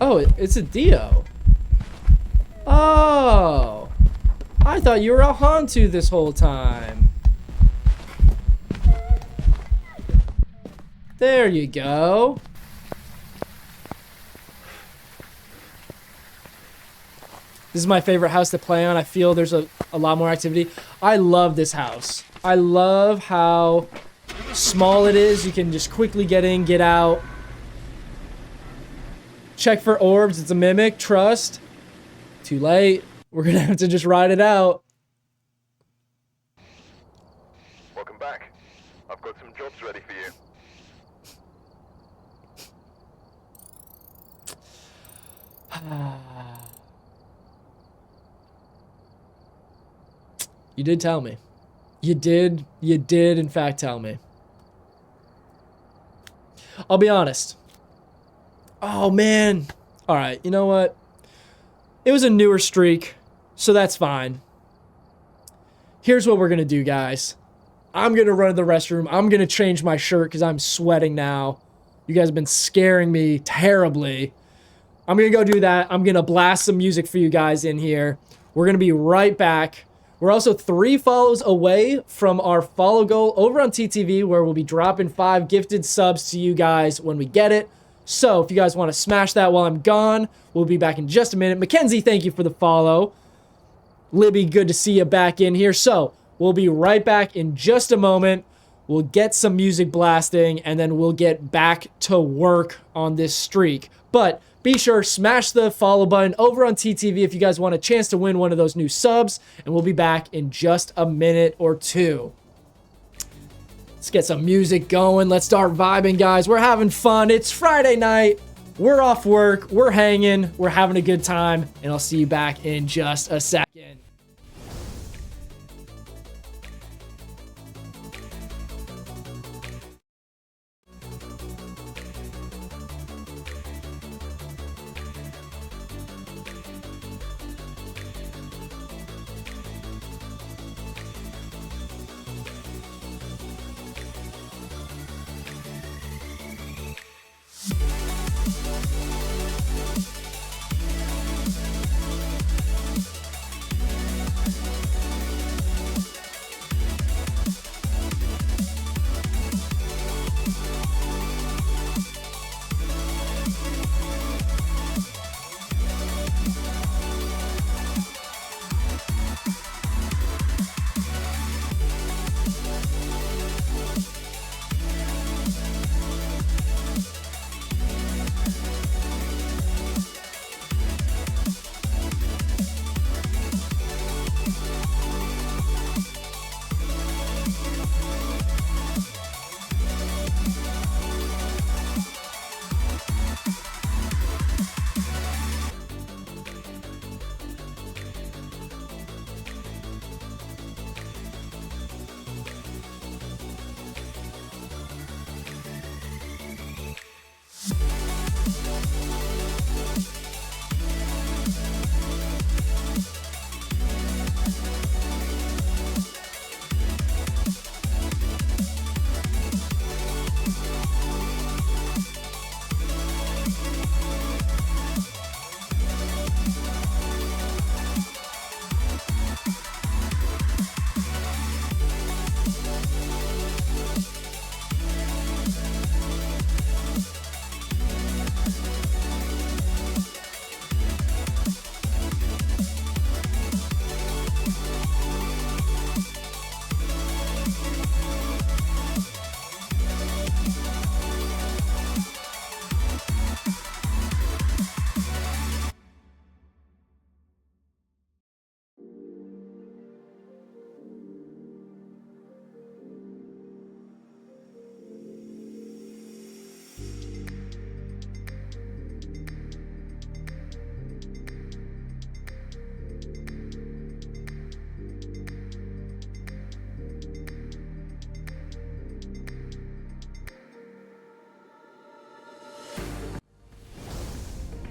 [SPEAKER 1] Oh, it's a Dio. Oh. I thought you were a Hantu this whole time. There you go. This is my favorite house to play on. I feel there's a lot more activity. I love this house. I love how small it is. You can just quickly get in, get out. Check for orbs. It's a mimic. Trust. Too late. We're gonna have to just ride it out.
[SPEAKER 2] Welcome back. I've got some jobs ready for you.
[SPEAKER 1] You did tell me. You did in fact tell me. I'll be honest. Oh man. All right, you know what? It was a newer streak, so that's fine. Here's what we're gonna do, guys. I'm gonna run to the restroom. I'm gonna change my shirt because I'm sweating now. You guys have been scaring me terribly. I'm gonna go do that. I'm gonna blast some music for you guys in here. We're gonna be right back. We're also 3 follows away from our follow goal over on TTV, where we'll be dropping 5 gifted subs to you guys when we get it. So if you guys want to smash that while I'm gone, we'll be back in just a minute. Mackenzie, thank you for the follow. Libby, good to see you back in here. So we'll be right back in just a moment. We'll get some music blasting, and then we'll get back to work on this streak. But be sure, smash the follow button over on TTV if you guys want a chance to win one of those new subs, and we'll be back in just a minute or two. Let's get some music going. Let's start vibing, guys. We're having fun. It's Friday night. We're off work. We're hanging. We're having a good time, and I'll see you back in just a second.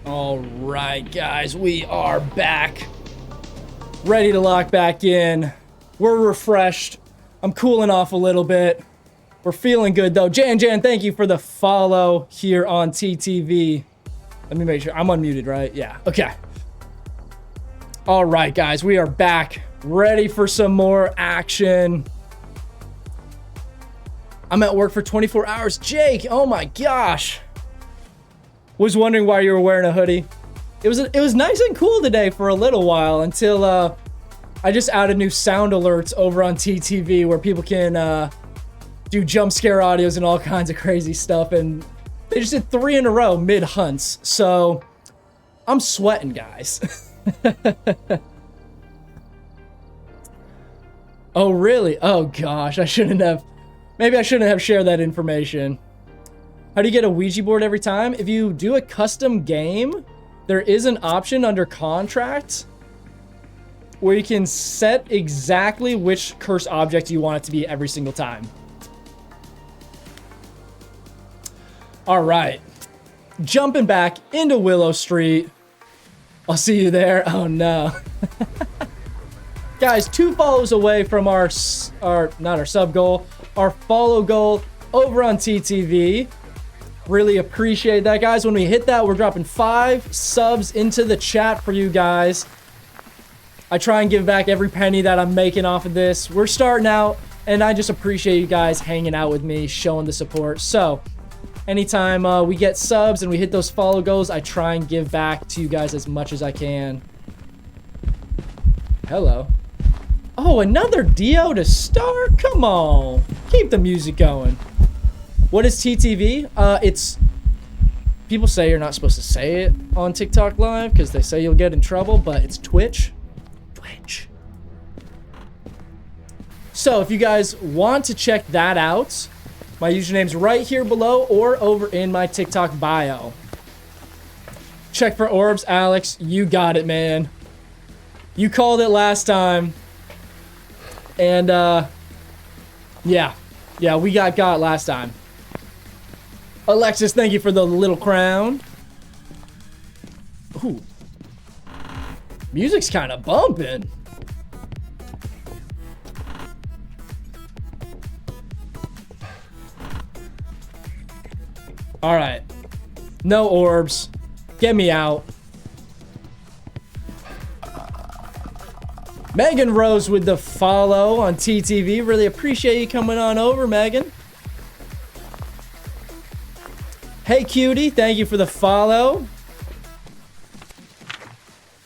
[SPEAKER 1] All right, guys, we are back. Ready to lock back in. We're refreshed. I'm cooling off a little bit. We're feeling good, though. Jan, thank you for the follow here on TTV. Let me make sure. I'm unmuted, right? Yeah. Okay. All right, guys, we are back. Ready for some more action. I'm at work for 24 hours. Jake, oh my gosh. Was wondering why you were wearing a hoodie. It was nice and cool today for a little while until I just added new sound alerts over on TTV where people can do jump scare audios and all kinds of crazy stuff, and they just did 3 in a row mid hunts. So I'm sweating, guys. Oh really? Oh gosh, maybe I shouldn't have shared that information. How do you get a Ouija board every time? If you do a custom game, there is an option under contract where you can set exactly which cursed object you want it to be every single time. All right, jumping back into Willow Street. I'll see you there. Oh no. Guys, 2 follows away from our not our sub goal, our follow goal over on TTV. Really appreciate that, guys. When we hit that, we're dropping 5 subs into the chat for you guys. I try and give back every penny that I'm making off of this. We're starting out, and I just appreciate you guys hanging out with me, showing the support. So anytime we get subs and we hit those follow goals, I try and give back to you guys as much as I can. Hello. Oh, another Dio to start? Come on. Keep the music going. What is TTV? It's... People say you're not supposed to say it on TikTok Live because they say you'll get in trouble, but it's Twitch. Twitch. So if you guys want to check that out, my username's right here below or over in my TikTok bio. Check for orbs, Alex. You got it, man. You called it last time. And, yeah, we got last time. Alexis, thank you for the little crown. Ooh. Music's kind of bumping. All right. No orbs. Get me out. Megan Rose with the follow on TTV. Really appreciate you coming on over, Megan. Hey, cutie. Thank you for the follow.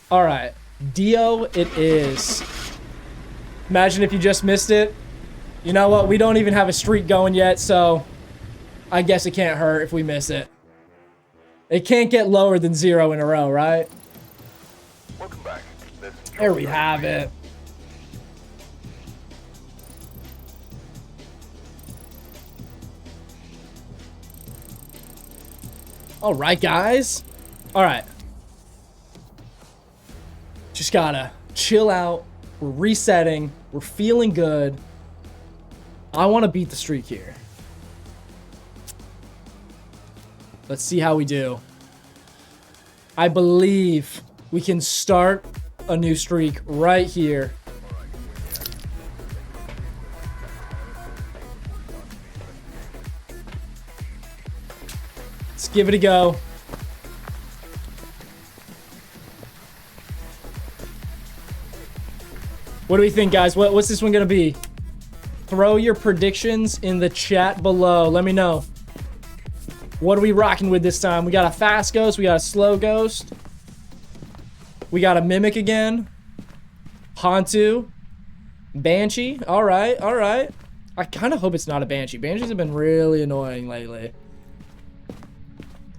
[SPEAKER 1] All right. Dio it is. Imagine if you just missed it. You know what? We don't even have a streak going yet, so I guess it can't hurt if we miss it. It can't get lower than 0 in a row, right?
[SPEAKER 2] Welcome back.
[SPEAKER 1] There we have it. All right, guys. All right. Just gotta chill out. We're resetting. We're feeling good. I want to beat the streak here. Let's see how we do. I believe we can start a new streak right here. Let's give it a go. What do we think, guys? What's this one gonna be? Throw your predictions in the chat below. Let me know. What are we rocking with this time? We got a fast ghost. We got a slow ghost. We got a mimic again. Hantu. Banshee. All right, all right. I kind of hope it's not a Banshee. Banshees have been really annoying lately.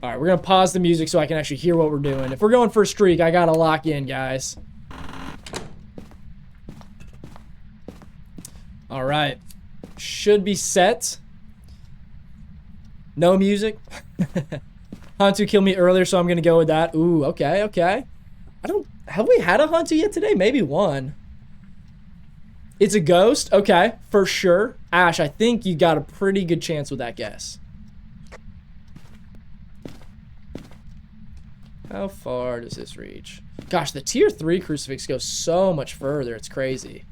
[SPEAKER 1] All right, we're going to pause the music so I can actually hear what we're doing. If we're going for a streak, I got to lock in, guys. All right. Should be set. No music. Hantu killed me earlier, so I'm going to go with that. Ooh, okay, okay. Have we had a Hantu yet today? Maybe one. It's a ghost? Okay, for sure. Ash, I think you got a pretty good chance with that guess. How far does this reach? Gosh, the tier 3 crucifix goes so much further. It's crazy.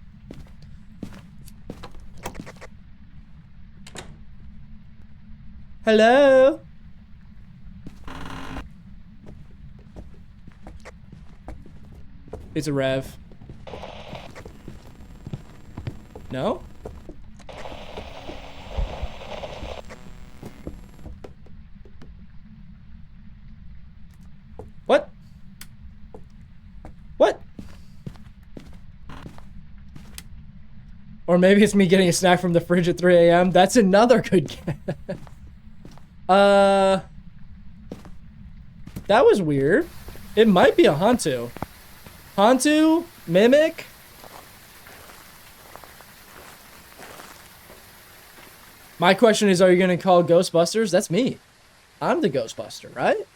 [SPEAKER 1] Hello? It's a rev. No? What? What? Or maybe it's me getting a snack from the fridge at 3 a.m. That's another good guess. That was weird. It might be a Hantu. Hantu? Mimic? My question is, are you gonna call Ghostbusters? That's me. I'm the Ghostbuster, right?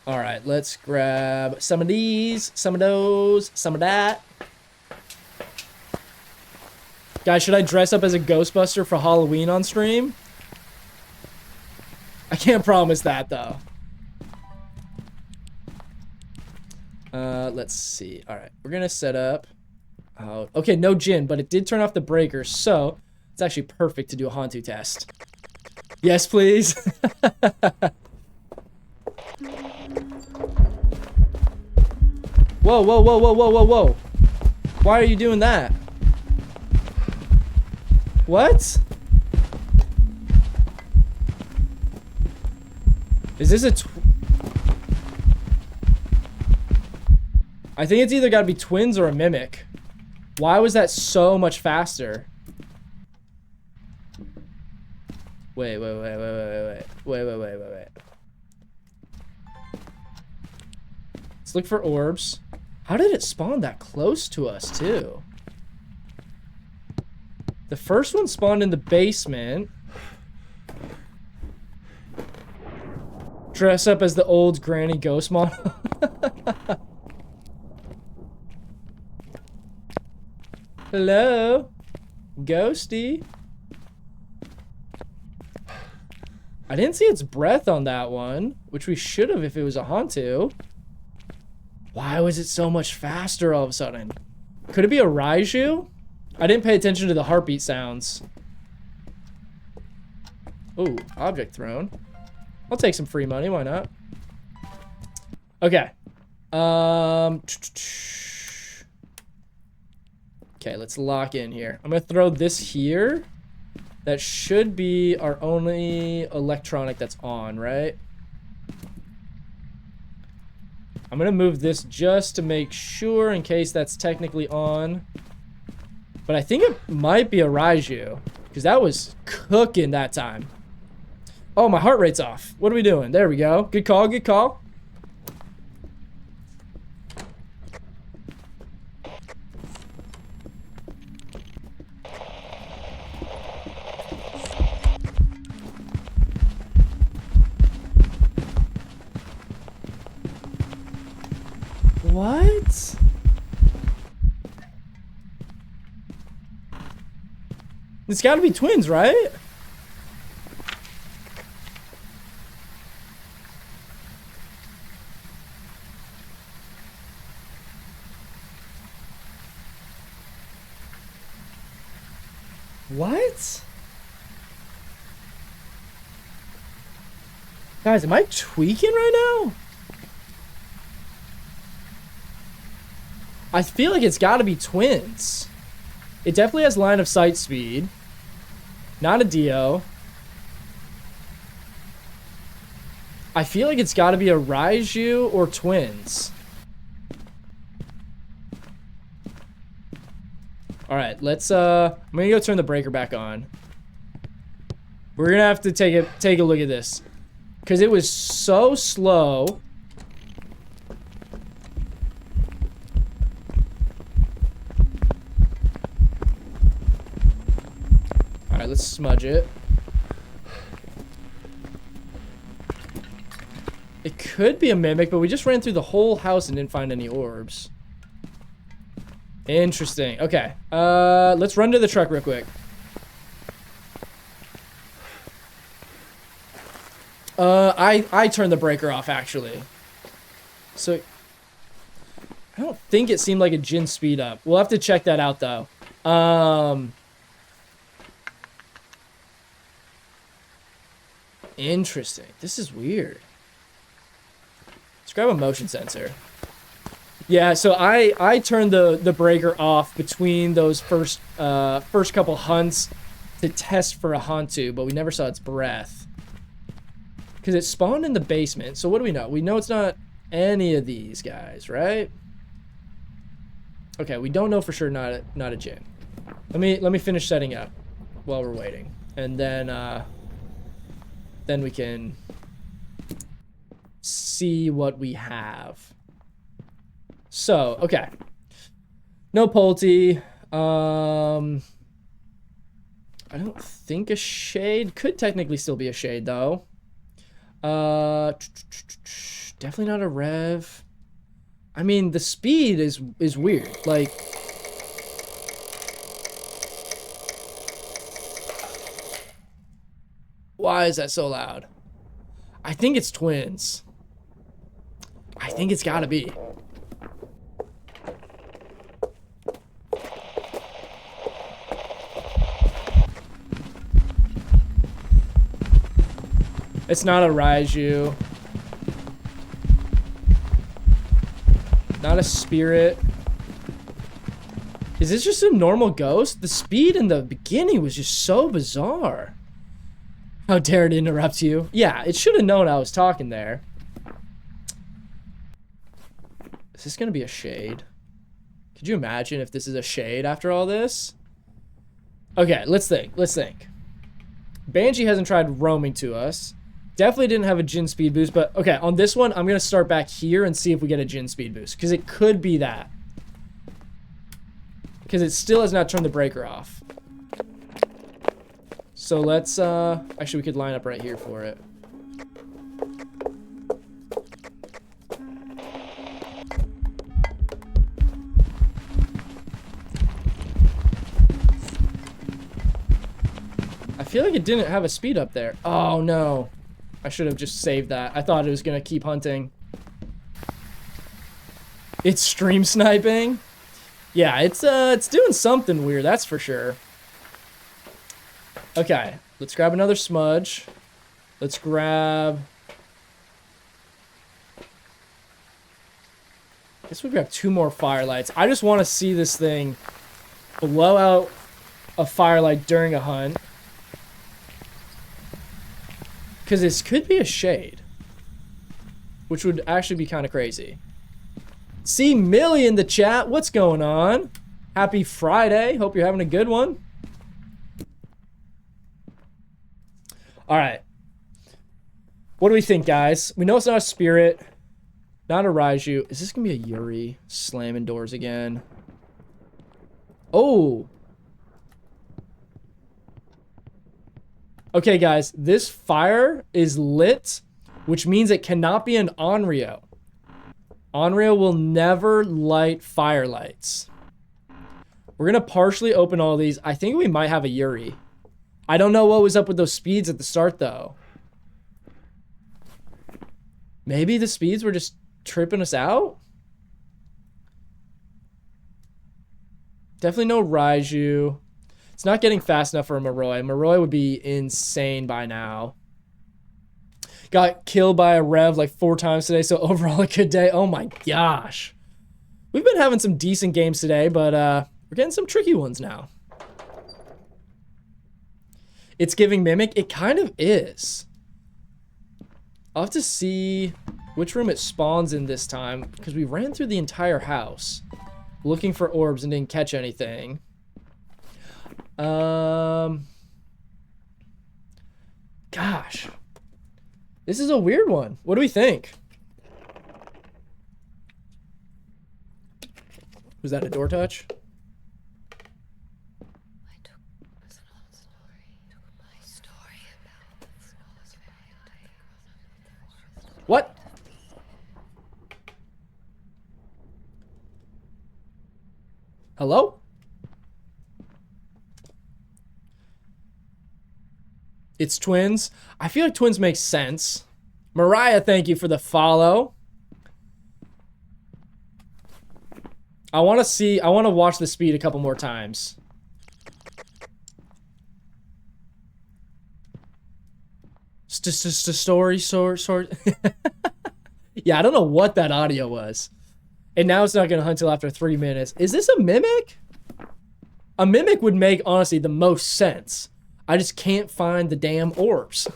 [SPEAKER 1] Alright, let's grab some of these, some of those, some of that. Guys, should I dress up as a Ghostbuster for Halloween on stream? I can't promise that, though. Let's see. Alright, we're gonna set up... okay, no Jinn, but it did turn off the breaker, so... It's actually perfect to do a Hantu test. Yes, please. Whoa, whoa, whoa, whoa, whoa, whoa, whoa. Why are you doing that? What? Is this a I think it's either gotta be twins or a mimic. Why was that so much faster? Wait. Let's look for orbs. How did it spawn that close to us, too? The first one spawned in the basement. Dress up as the old granny ghost model. Hello? Ghosty? I didn't see its breath on that one, which we should have if it was a Hantu. Why was it so much faster all of a sudden? Could it be a Raiju? I didn't pay attention to the heartbeat sounds. Ooh, object thrown. I'll take some free money, why not? Okay. Okay, let's lock in here. I'm gonna throw this here. That should be our only electronic that's on, right? I'm gonna move this just to make sure in case that's technically on. But I think it might be a Raiju, because that was cooking that time. Oh, my heart rate's off. What are we doing? There we go. Good call, good call. What? It's gotta be twins, right? What? Guys, am I tweaking right now? I feel like it's gotta be twins. It definitely has line of sight speed. Not a Dio. I feel like it's gotta be a Raiju or twins. Alright, let's I'm gonna go turn the breaker back on. We're gonna have to take a look at this. Cause it was so slow. Alright, let's smudge it. It could be a mimic, but we just ran through the whole house and didn't find any orbs. Interesting. Okay. Let's run to the truck real quick. I turned the breaker off, actually. So, I don't think it seemed like a Jinn speed up. We'll have to check that out, though. Interesting. This is weird. Let's grab a motion sensor. Yeah, so I turned the breaker off between those first couple hunts to test for a Hantu, but we never saw its breath. Because it spawned in the basement. So what do we know? We know it's not any of these guys, right? Okay, we don't know for sure not a Jinn. Let me finish setting up while we're waiting. And then we can see what we have. So, okay. No Pulte. I don't think a shade. Could technically still be a shade, though. Definitely not a rev. I mean, the speed is weird. Like, why is that so loud? I think it's twins. I think it's gotta be. It's not a Raiju. Not a spirit. Is this just a normal ghost? The speed in the beginning was just so bizarre. How dare it interrupt you? Yeah, it should have known I was talking there. Is this gonna be a shade? Could you imagine if this is a shade after all this? Okay, let's think. Banshee hasn't tried roaming to us. Definitely didn't have a Jinn speed boost, but okay, on this one, I'm gonna start back here and see if we get a Jinn speed boost, because it could be that. Because it still has not turned the breaker off. So let's, actually we could line up right here for it. I feel like it didn't have a speed up there. Oh no. I should have just saved that. I thought it was gonna keep hunting. It's stream sniping. Yeah, it's doing something weird, that's for sure. Okay, let's grab another smudge. Let's grab... I guess we grab 2 more firelights. I just want to see this thing blow out a firelight during a hunt. Because this could be a shade. Which would actually be kind of crazy. See Millie in the chat. What's going on? Happy Friday. Hope you're having a good one. Alright. What do we think, guys? We know it's not a spirit. Not a Raiju. Is this going to be a Yuri slamming doors again? Oh. Okay, guys, this fire is lit, which means it cannot be an Onryo. Onryo will never light firelights. We're going to partially open all these. I think we might have a Yuri. I don't know what was up with those speeds at the start, though. Maybe the speeds were just tripping us out? Definitely no Raiju. It's not getting fast enough for a Moroi. Moroi would be insane by now. Got killed by a Rev like 4 times today, so overall a good day. Oh my gosh. We've been having some decent games today, but we're getting some tricky ones now. It's giving Mimic. It kind of is. I'll have to see which room it spawns in this time, because we ran through the entire house looking for orbs and didn't catch anything. Gosh. This is a weird one. What do we think? Was that a door touch? What? Hello? It's twins. I feel like twins make sense. Mariah, thank you for the follow. I want to watch the speed a couple more times. Story. Yeah, I don't know what that audio was. And now it's not going to hunt till after 3 minutes. Is this a mimic? A mimic would make, honestly, the most sense. I just can't find the damn orbs.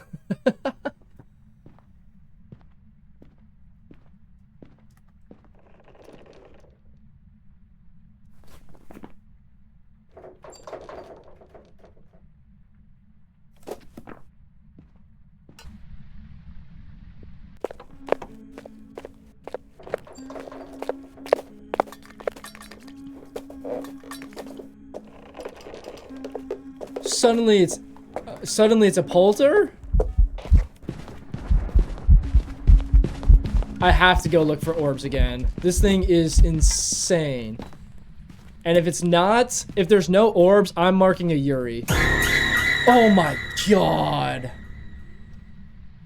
[SPEAKER 1] Suddenly it's a polter? I have to go look for orbs again. This thing is insane. And if it's not, if there's no orbs, I'm marking a Yuri. Oh my god.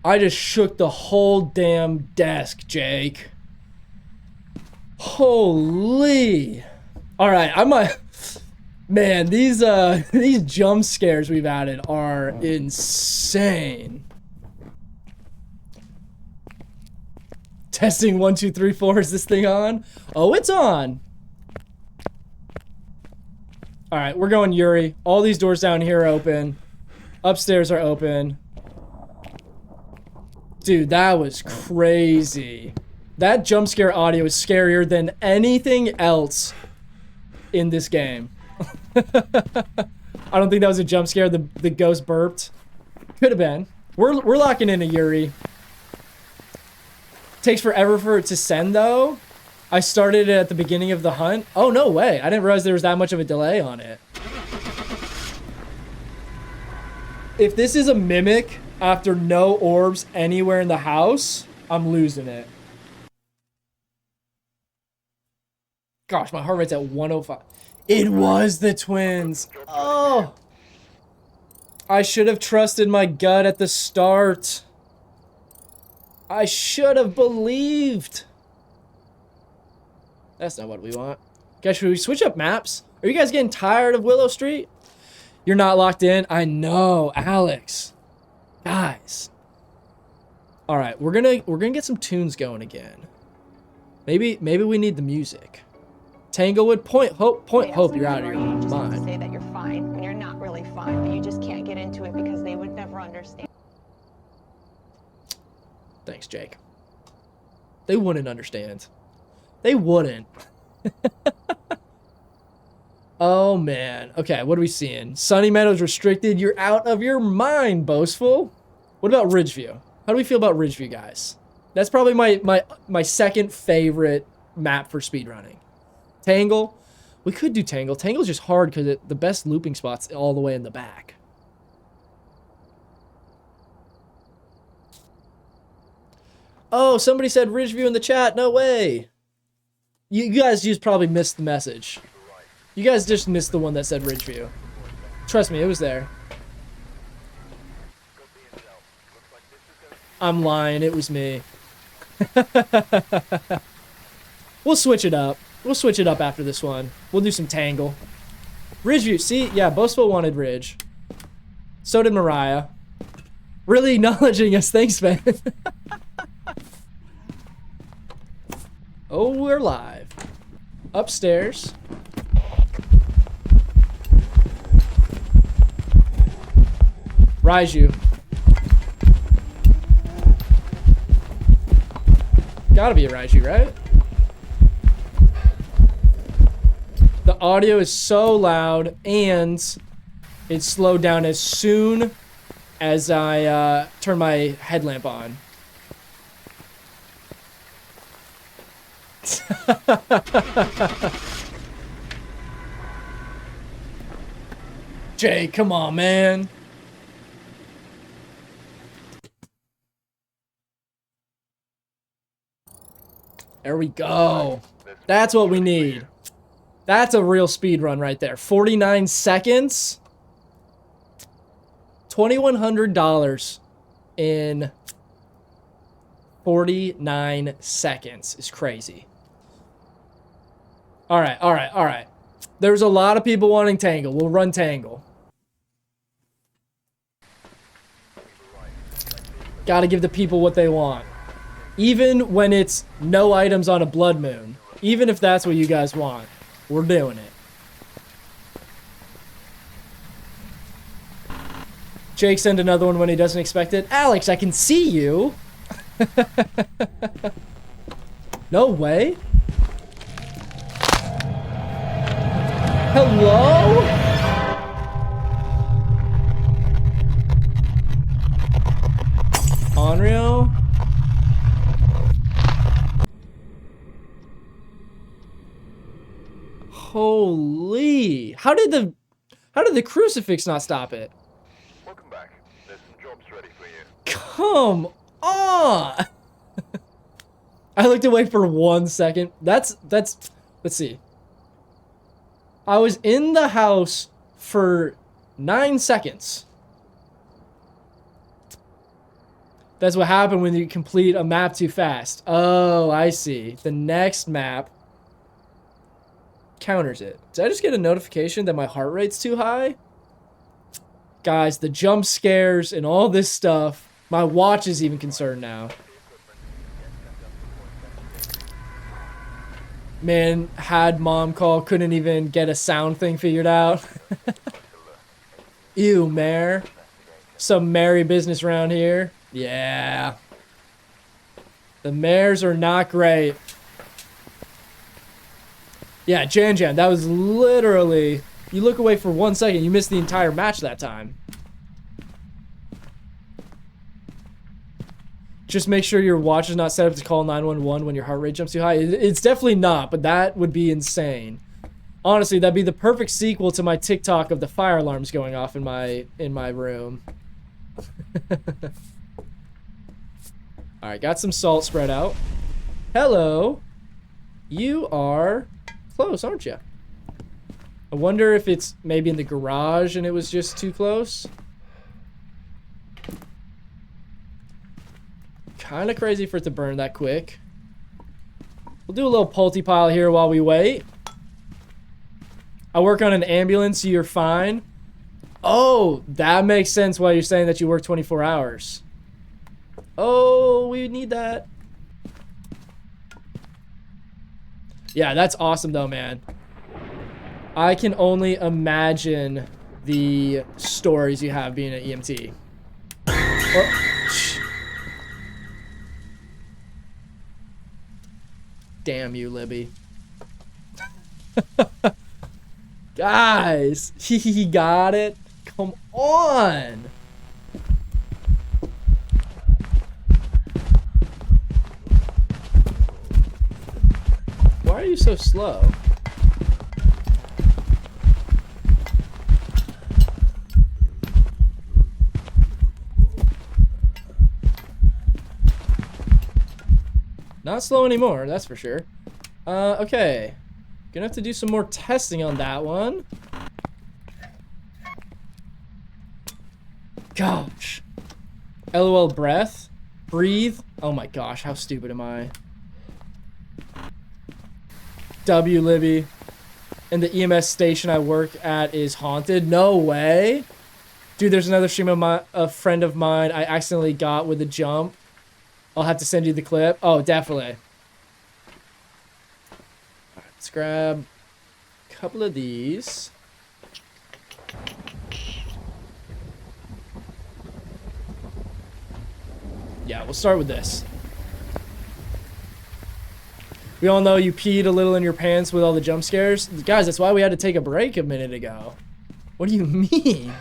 [SPEAKER 1] I just shook the whole damn desk, Jake. Holy. Alright, I might... Man, these jump scares we've added are insane. Testing 1, 2, 3, 4. Is this thing on? Oh, it's on. All right, we're going Yuri. All these doors down here are open. Upstairs are open. Dude, that was crazy. That jump scare audio is scarier than anything else in this game. I don't think that was a jump scare. The ghost burped. Could have been. We're locking in a Yuri. Takes forever for it to send though. I started it at the beginning of the hunt. Oh no way! I didn't realize there was that much of a delay on it. If this is a mimic after no orbs anywhere in the house, I'm losing it. Gosh, my heart rate's at 105. It was the twins. Oh. I should have trusted my gut at the start. I should have believed. That's not what we want. Guys, should we switch up maps? Are you guys getting tired of Willow Street? You're not locked in? I know, Alex. Guys. All right, we're gonna get some tunes going again. Maybe we need the music. Tanglewood, point hope, you're out of your mind.
[SPEAKER 3] Say that you're fine when you're not really fine, but you just can't get into it because they would never understand.
[SPEAKER 1] Thanks, Jake. They wouldn't understand. They wouldn't. Oh, man. Okay, what are we seeing? Sunny Meadows restricted. You're out of your mind, boastful. What about Ridgeview? How do we feel about Ridgeview, guys? That's probably my second favorite map for speedrunning. Tangle. We could do Tangle. Tangle's just hard because the best looping spot's all the way in the back. Oh, somebody said Ridgeview in the chat. No way. You guys just probably missed the message. You guys just missed the one that said Ridgeview. Trust me, it was there. I'm lying. It was me. We'll switch it up. We'll switch it up after this one. We'll do some Tangle. Ridgeview. See? Yeah, Boastful wanted Ridge. So did Mariah. Really acknowledging us. Thanks, man. Oh, we're live. Upstairs. Raiju. Gotta be a Raiju, right? The audio is so loud and it's slowed down as soon as I turn my headlamp on. Jay, come on, man. There we go. That's what we need. That's a real speed run right there. 49 seconds. $2,100 in 49 seconds is crazy. All right. There's a lot of people wanting Tangle. We'll run Tangle. Gotta give the people what they want. Even when it's no items on a blood moon. Even if that's what you guys want, we're doing it. Jake sent another one when he doesn't expect it. Alex, I can see you. No way. Hello? Onryo? Holy. How did the crucifix not stop it?
[SPEAKER 2] Welcome back. There's some jobs ready for you.
[SPEAKER 1] Come on. I looked away for 1 second. That's let's see. I was in the house for 9 seconds. That's what happened when you complete a map too fast. Oh, I see. The next map counters it. Did I just get a notification that my heart rate's too high? Guys, the jump scares and all this stuff. My watch is even concerned now. Man, had mom call, couldn't even get a sound thing figured out. Ew, Mare. Some merry business around here. Yeah. The mares are not great. Yeah, Jan, that was literally... You look away for 1 second, you missed the entire match that time. Just make sure your watch is not set up to call 911 when your heart rate jumps too high. It's definitely not, but that would be insane. Honestly, that'd be the perfect sequel to my TikTok of the fire alarms going off in my room. Alright, got some salt spread out. Hello. You are close, aren't you? I wonder if it's maybe in the garage and it was just too close. Kind of crazy for it to burn that quick. We'll do a little pulty pile here while we wait. I work on an ambulance, so you're fine. Oh, that makes sense why you're saying that you work 24 hours. Oh, we need that. Yeah, that's awesome though, man. I can only imagine the stories you have being an EMT. Damn you, Libby. Guys, he got it. Come on. Why are you so slow? Not slow anymore, that's for sure. Okay. Gonna have to do some more testing on that one. Gosh. LOL breath. Breathe. Oh my gosh, how stupid am I? W Libby. And the EMS station I work at is haunted. No way. Dude, there's another stream of a friend of mine I accidentally got with a jump. I'll have to send you the clip. Oh, definitely. Alright, let's grab a couple of these. Yeah, we'll start with this. We all know you peed a little in your pants with all the jump scares. Guys, that's why we had to take a break a minute ago. What do you mean?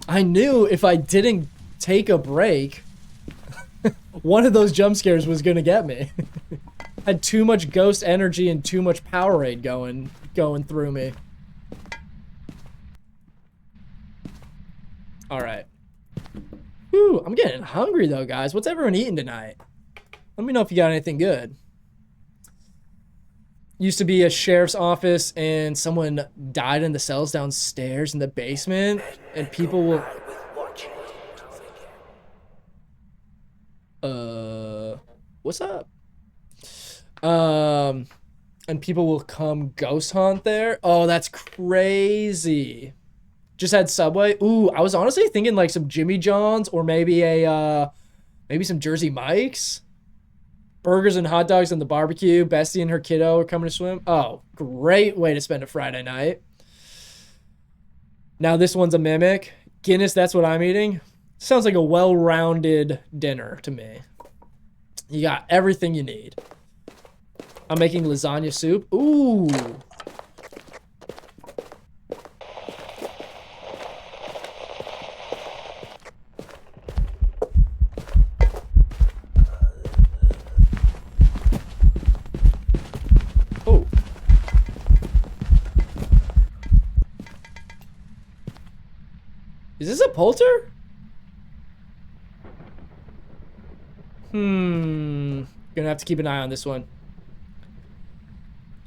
[SPEAKER 1] I knew if I didn't take a break, one of those jump scares was gonna get me. Had too much ghost energy and too much Powerade going through me. Alright. Whew, I'm getting hungry though, guys. What's everyone eating tonight? Let me know if you got anything good. Used to be a sheriff's office and someone died in the cells downstairs in the basement and people will... What's up? And people will come ghost hunt there. Oh, that's crazy. Just had Subway. Ooh, I was honestly thinking like some Jimmy John's or maybe a Maybe some Jersey Mike's? Burgers and hot dogs on the barbecue. Bestie and her kiddo are coming to swim. Oh, great way to spend a Friday night. Now this one's a mimic. Guinness, that's what I'm eating. Sounds like a well-rounded dinner to me. You got everything you need. I'm making lasagna soup. Ooh. Oh. Is this a polter? Gonna have to keep an eye on this one.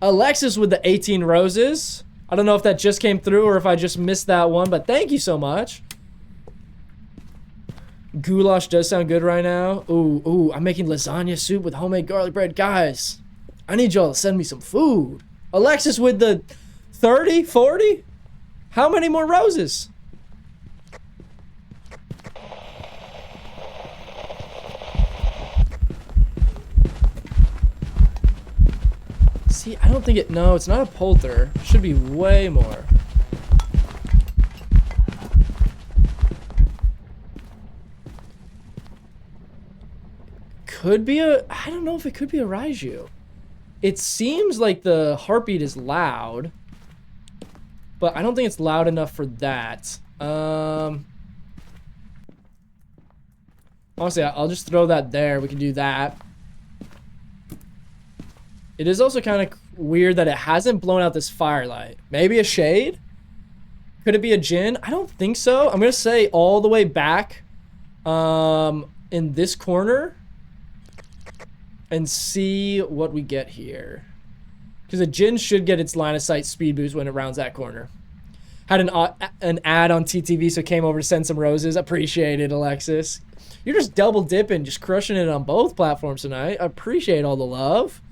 [SPEAKER 1] Alexis with the 18 roses. I don't know if that just came through or if I just missed that one, but thank you so much. Goulash does sound good right now. Ooh, I'm making lasagna soup with homemade garlic bread. Guys, I need y'all to send me some food. Alexis with the 30, 40? How many more roses? See, I don't think it... No, it's not a polter. It should be way more. Could be a... I don't know if it could be a Raiju. It seems like the heartbeat is loud. But I don't think it's loud enough for that. Honestly, I'll just throw that there. We can do that. It is also kind of weird that it hasn't blown out this firelight. Maybe a shade? Could it be a Jinn? I don't think so. I'm going to say all the way back in this corner and see what we get here. Because a Jinn should get its line of sight speed boost when it rounds that corner. Had an ad on TTV, so came over to send some roses. Appreciate it, Alexis. You're just double dipping, just crushing it on both platforms tonight. I appreciate all the love.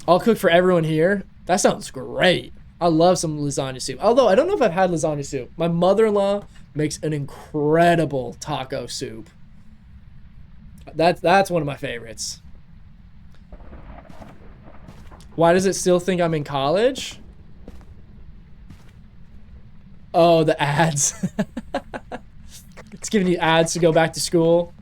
[SPEAKER 1] I'll cook for everyone here. That sounds great. I love some lasagna soup. Although, I don't know if I've had lasagna soup. My mother-in-law makes an incredible taco soup. That's one of my favorites. Why does it still think I'm in college? Oh, the ads. It's giving you ads to go back to school.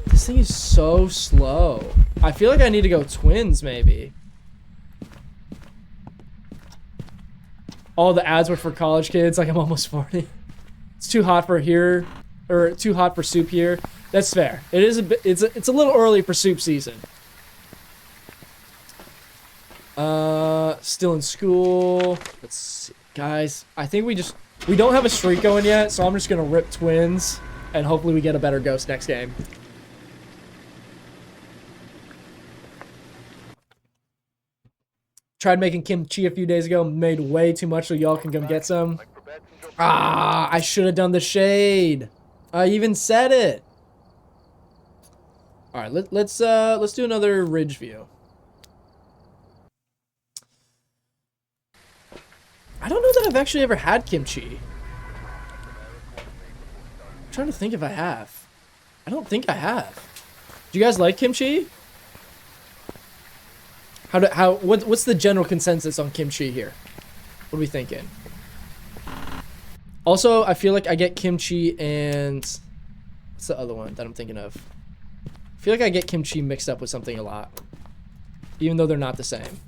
[SPEAKER 1] This thing is so slow. I feel like I need to go twins, maybe. All the ads were for college kids, like I'm almost 40. It's too hot for here, or too hot for soup here. That's fair. It is a bit, it's a little early for soup season. Still in school. Let's see. Guys, I think we don't have a streak going yet, so I'm just gonna rip twins, and hopefully we get a better ghost next game. Tried making kimchi a few days ago, made way too much so y'all can come get some. Ah, I should have done the shade. I even said it. All right, let's do another ridge view. I don't know that I've actually ever had kimchi. I'm trying to think if I have. I don't think I have. Do you guys like kimchi? What's the general consensus on kimchi here? What are we thinking? Also, I feel like I get kimchi and what's the other one that I'm thinking of? I feel like I get kimchi mixed up with something a lot, even though they're not the same.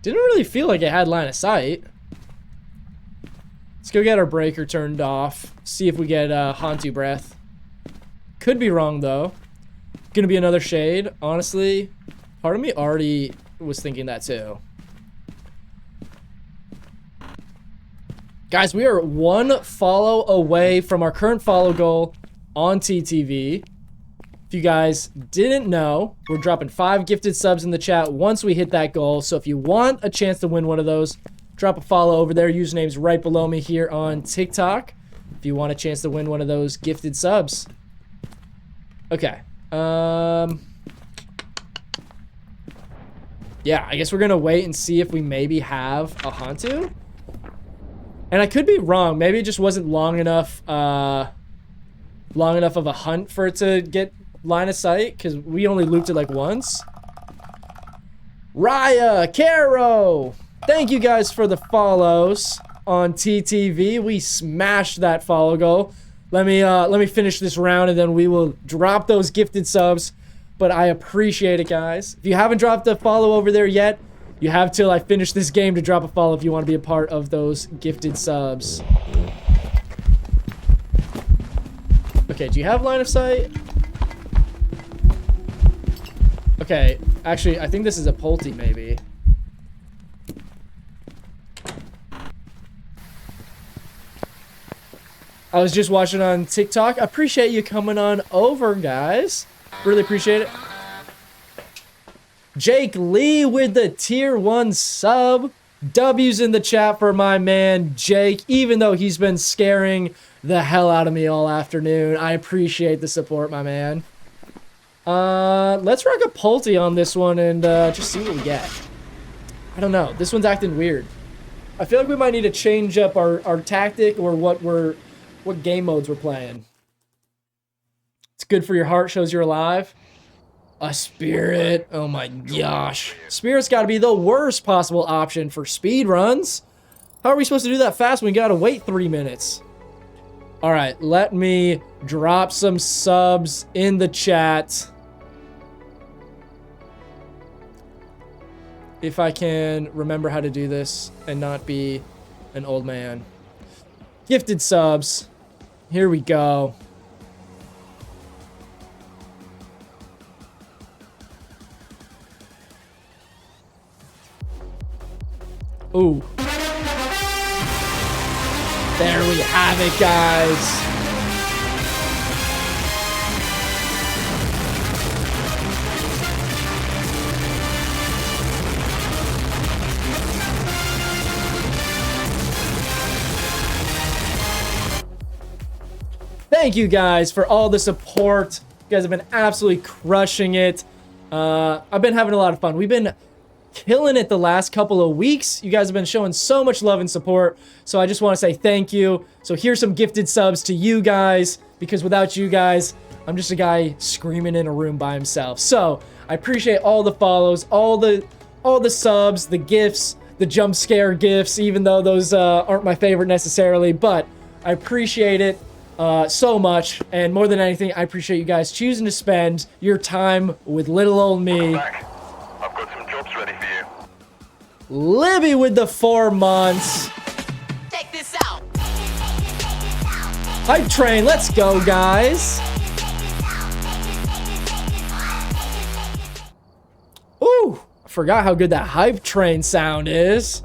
[SPEAKER 1] Didn't really feel like it had line of sight. Let's go get our breaker turned off. See if we get Hantu breath. Could be wrong though. Gonna be another shade. Honestly, part of me already was thinking that too. Guys, we are 1 follow away from our current follow goal on TTV. If you guys didn't know, we're dropping 5 gifted subs in the chat once we hit that goal. So if you want a chance to win one of those, drop a follow over there. Username's right below me here on TikTok if you want a chance to win one of those gifted subs. Okay. Yeah, I guess we're gonna wait and see if we maybe have a Hantu. And I could be wrong. Maybe it just wasn't long enough of a hunt for it to get line of sight, because we only looped it like once. Raya, Caro, thank you guys for the follows on TTV. We smashed that follow goal. Let me finish this round and then we will drop those gifted subs. But I appreciate it, guys. If you haven't dropped a follow over there yet, you have till I finish this game to drop a follow if you want to be a part of those gifted subs. Okay, do you have line of sight? Okay, actually, I think this is a Pulte, maybe. I was just watching on TikTok. Appreciate you coming on over, guys. Really appreciate it. Jake Lee with the tier 1 sub. W's in the chat for my man Jake, even though he's been scaring the hell out of me all afternoon. I appreciate the support, my man. Let's rock a Pulte on this one and just see what we get. I don't know. This one's acting weird. I feel like we might need to change up our tactic or what game modes we're playing. It's good for your heart, shows you're alive. A spirit. Oh my gosh. Spirit's got to be the worst possible option for speed runs. How are we supposed to do that fast when we got to wait 3 minutes? All right, let me drop some subs in the chat. If I can remember how to do this and not be an old man. Gifted subs. Here we go. Ooh. There we have it, guys. Thank you guys for all the support. You guys have been absolutely crushing it. I've been having a lot of fun. We've been killing it the last couple of weeks. You guys have been showing so much love and support. So I just want to say thank you. So here's some gifted subs to you guys, because without you guys, I'm just a guy screaming in a room by himself. So I appreciate all the follows, all the subs, the gifts, the jump scare gifts, even though those aren't my favorite necessarily, but I appreciate it so much. And more than anything, I appreciate you guys choosing to spend your time with little old me.
[SPEAKER 2] I've got some jobs ready for you.
[SPEAKER 1] Libby with the 4 months.
[SPEAKER 4] Check this out.
[SPEAKER 1] Hype train, let's go, guys. Ooh, I forgot how good that hype train sound is.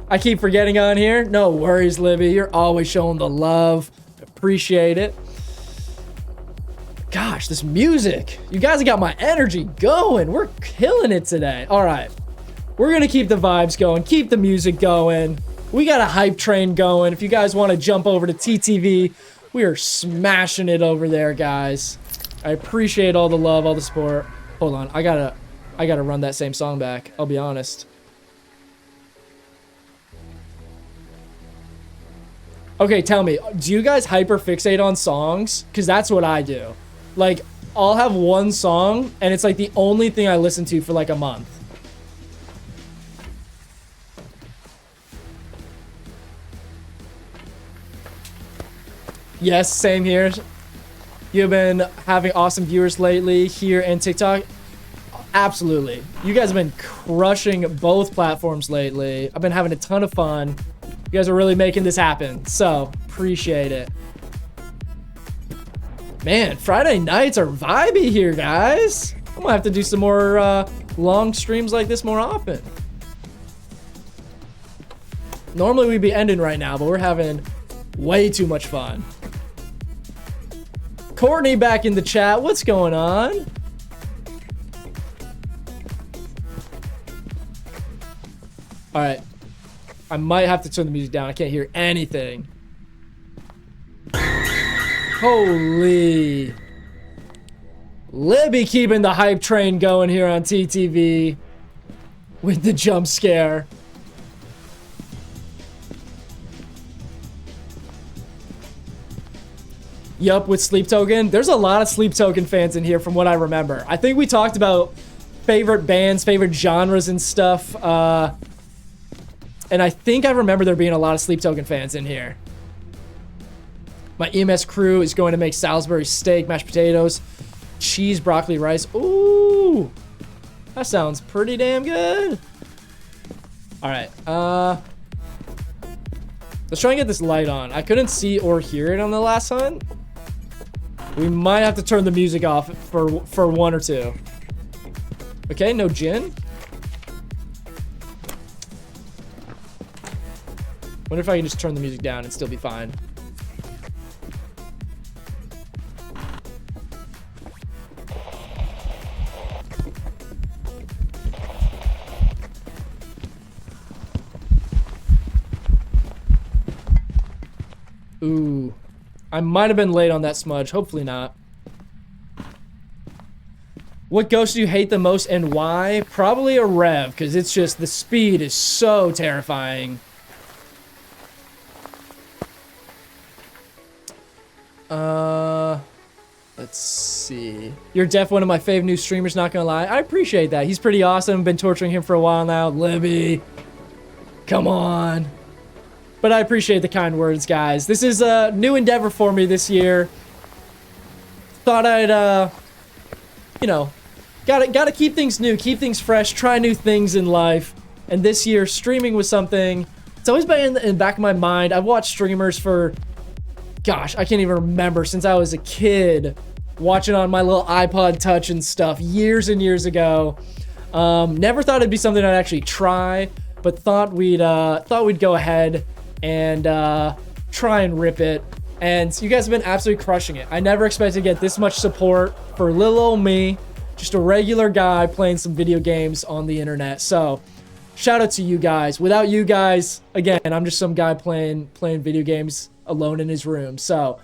[SPEAKER 1] I keep forgetting on here. No worries, Libby. You're always showing the love. Appreciate it. Gosh, this music. You guys have got my energy going. We're killing it today. All right. We're going to keep the vibes going. Keep the music going. We got a hype train going. If you guys want to jump over to TTV, we are smashing it over there, guys. I appreciate all the love, all the support. Hold on. I gotta run that same song back. I'll be honest. Okay, tell me, do you guys hyper fixate on songs? Because that's what I do. Like, I'll have one song, and it's like the only thing I listen to for like a month. Yes, same here. You've been having awesome viewers lately here and TikTok. Absolutely. You guys have been crushing both platforms lately. I've been having a ton of fun. You guys are really making this happen, so appreciate it. Man, Friday nights are vibey here, guys. I'm gonna have to do some more long streams like this more often. Normally we'd be ending right now, but we're having way too much fun. Courtney back in the chat. What's going on? All right. I might have to turn the music down. I can't hear anything. Holy. Libby keeping the hype train going here on TTV with the jump scare. Yup, with Sleep Token. There's a lot of Sleep Token fans in here from what I remember. I think we talked about favorite bands, favorite genres and stuff. And I think I remember there being a lot of Sleep Token fans in here. My EMS crew is going to make Salisbury steak, mashed potatoes, cheese, broccoli, rice. Ooh, that sounds pretty damn good. All right, let's try and get this light on. I couldn't see or hear it on the last hunt. We might have to turn the music off for one or two. Okay, no gin. Wonder if I can just turn the music down and still be fine. Ooh. I might have been late on that smudge. Hopefully not. What ghost do you hate the most and why? Probably a Rev, because it's just the speed is so terrifying. Let's see. You're def one of my fave new streamers, not gonna lie. I appreciate that. He's pretty awesome. Been torturing him for a while now. Libby. Come on. But I appreciate the kind words, guys. This is a new endeavor for me this year. Thought I'd, you know, gotta keep things new, keep things fresh, try new things in life. And this year, streaming was something. It's always been in the back of my mind. I've watched streamers for, gosh, I can't even remember, since I was a kid, watching on my little iPod Touch and stuff years and years ago. Never thought it'd be something I'd actually try, but thought we'd go ahead and try and rip it. And you guys have been absolutely crushing it. I never expected to get this much support for little old me, just a regular guy playing some video games on the internet. So shout out to you guys. Without you guys, again, I'm just some guy playing video games alone in his room. So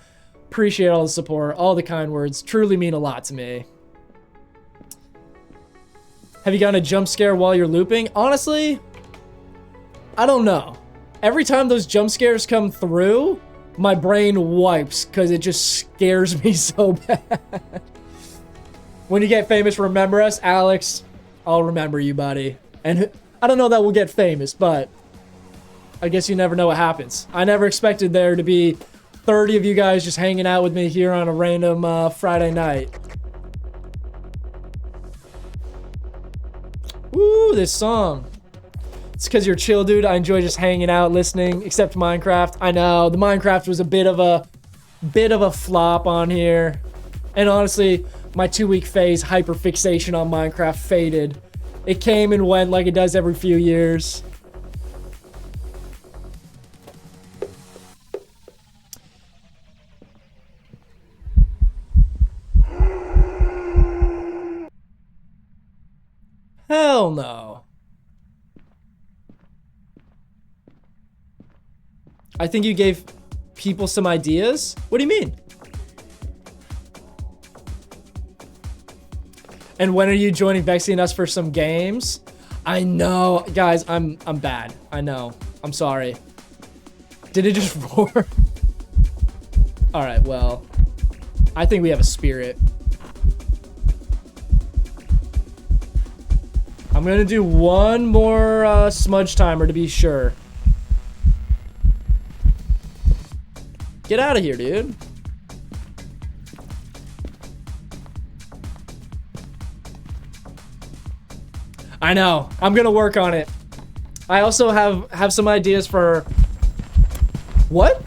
[SPEAKER 1] appreciate all the support, all the kind words. Truly mean a lot to me. Have you gotten a jump scare while you're looping? Honestly, I don't know. Every time those jump scares come through, my brain wipes because it just scares me so bad. When you get famous, remember us. Alex, I'll remember you, buddy. And I don't know that we'll get famous, but I guess you never know what happens. I never expected there to be 30 of you guys just hanging out with me here on a random Friday night. Woo, this song. It's because you're chill, dude. I enjoy just hanging out, listening, except Minecraft. I know, the Minecraft was a bit of a flop on here. And honestly, my 2-week phase hyperfixation on Minecraft faded. It came and went like it does every few years. Hell no. I think you gave people some ideas? What do you mean? And when are you joining Vexy and us for some games? I know, guys, I'm bad. I know. I'm sorry. Did it just roar? All right, well, I think we have a spirit. I'm gonna do one more smudge timer to be sure. Get out of here, dude. I know. I'm gonna work on it. I also have some ideas for... What?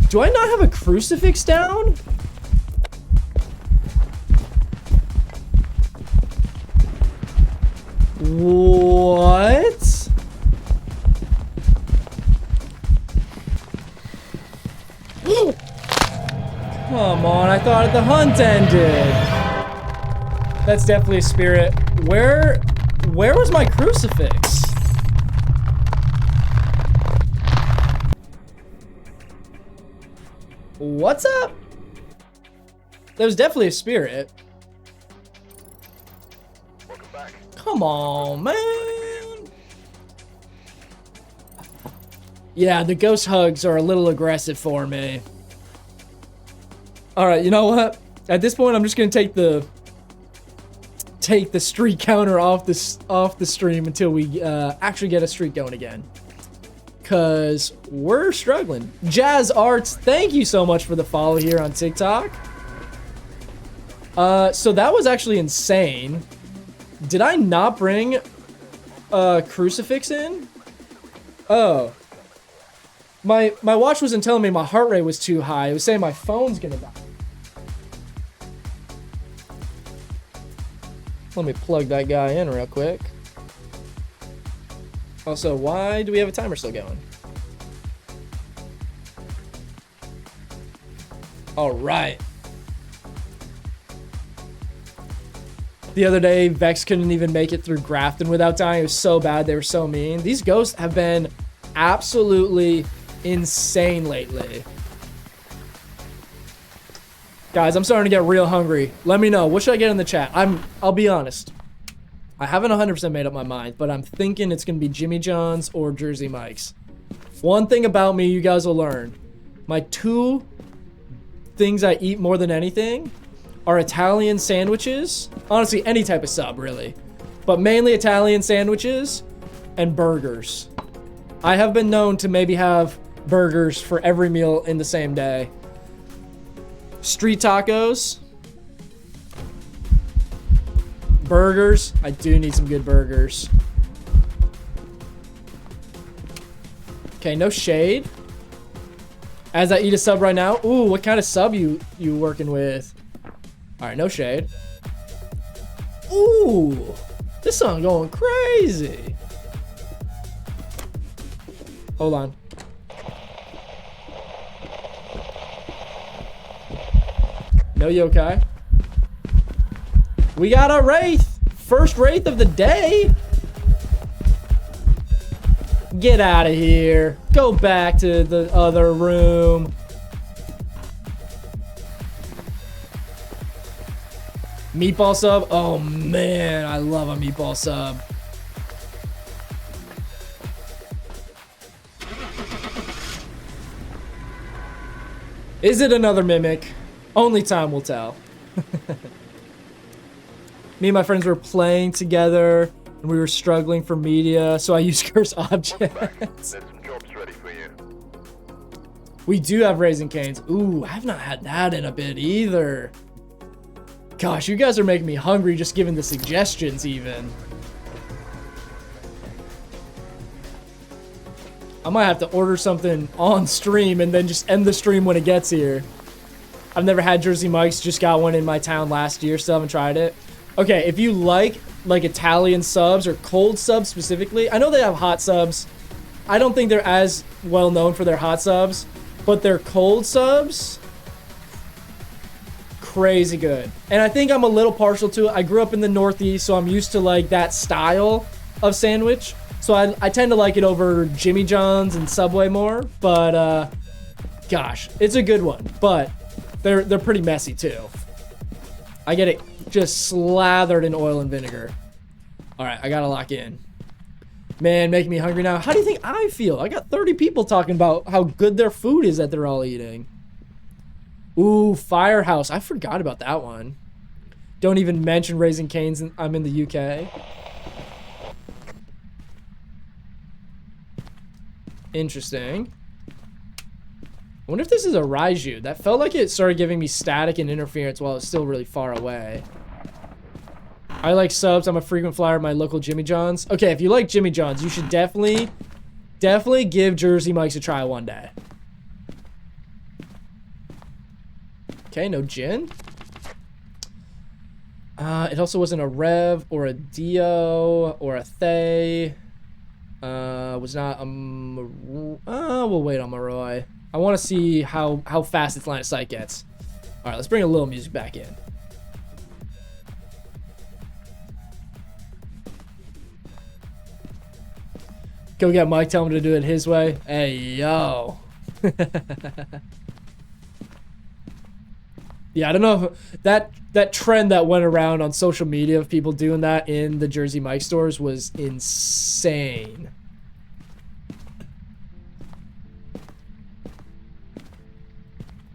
[SPEAKER 1] Do I not have a crucifix down? What? But the hunt ended. That's definitely a spirit. Where was my crucifix? What's up? There was definitely a spirit.
[SPEAKER 2] Welcome back.
[SPEAKER 1] Come on, man. Yeah, the ghost hugs are a little aggressive for me. All right, you know what? At this point, I'm just gonna take the streak counter off the stream until we actually get a streak going again. Cause we're struggling. Jazz Arts, thank you so much for the follow here on TikTok. So that was actually insane. Did I not bring a crucifix in? Oh. My watch wasn't telling me my heart rate was too high. It was saying my phone's gonna die. Let me plug that guy in real quick. Also, why do we have a timer still going? All right. The other day, Vex couldn't even make it through Grafton without dying. It was so bad. They were so mean. These ghosts have been absolutely insane lately. Guys, I'm starting to get real hungry. Let me know. What should I get in the chat? I'll be honest. I haven't 100% made up my mind, but I'm thinking it's going to be Jimmy John's or Jersey Mike's. One thing about me, you guys will learn. My two things I eat more than anything are Italian sandwiches. Honestly, any type of sub, really. But mainly Italian sandwiches and burgers. I have been known to maybe have burgers for every meal in the same day. Street tacos. Burgers. I do need some good burgers. Okay, no shade. As I eat a sub right now. Ooh, what kind of sub you working with? All right, no shade. Ooh, this song going crazy. Hold on. No yokai. We got a Wraith. First Wraith of the day. Get out of here. Go back to the other room. Meatball sub. Oh man, I love a meatball sub. Is it another mimic? Only time will tell. Me and my friends were playing together and we were struggling for media, so I used curse objects.
[SPEAKER 2] There's some jobs ready for you.
[SPEAKER 1] We do have Raising Canes. Ooh, I've not had that in a bit either. Gosh, you guys are making me hungry just giving the suggestions even. I might have to order something on stream and then just end the stream when it gets here. I've never had Jersey Mike's, just got one in my town last year, still haven't tried it. Okay, if you like Italian subs or cold subs specifically, I know they have hot subs. I don't think they're as well known for their hot subs, but their cold subs, crazy good. And I think I'm a little partial to it. I grew up in the Northeast, so I'm used to like that style of sandwich. So I tend to like it over Jimmy John's and Subway more, but gosh, it's a good one. But they're pretty messy too. I get it just slathered in oil and vinegar. All right, I gotta lock in. Man, making me hungry now. How do you think I feel? I got 30 people talking about how good their food is that they're all eating. Ooh, Firehouse. I forgot about that one. Don't even mention Raising Cane's. I'm in the UK. Interesting. I wonder if this is a Raiju. That felt like it started giving me static and interference while it's still really far away. I like subs. I'm a frequent flyer at my local Jimmy John's. Okay, if you like Jimmy John's, you should definitely give Jersey Mike's a try one day. Okay, no gin. It also wasn't a Rev or a Dio or a Thay. Was not a... we'll wait on Maroi. I want to see how fast its line of sight gets. All right, let's bring a little music back in. Go get Mike, tell him to do it his way. Hey, yo. Yeah, I don't know if that trend that went around on social media of people doing that in the Jersey Mike stores was insane.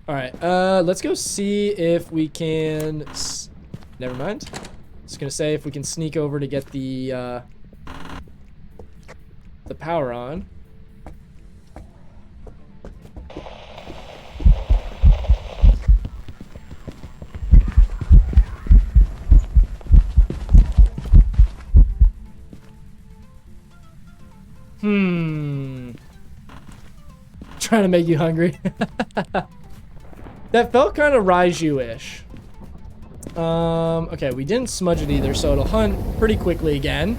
[SPEAKER 1] All right, let's go see if we can. Never mind. Just gonna say if we can sneak over to get the power on. Trying to make you hungry. That felt kind of Raiju-ish. Okay, we didn't smudge it either, so it'll hunt pretty quickly again.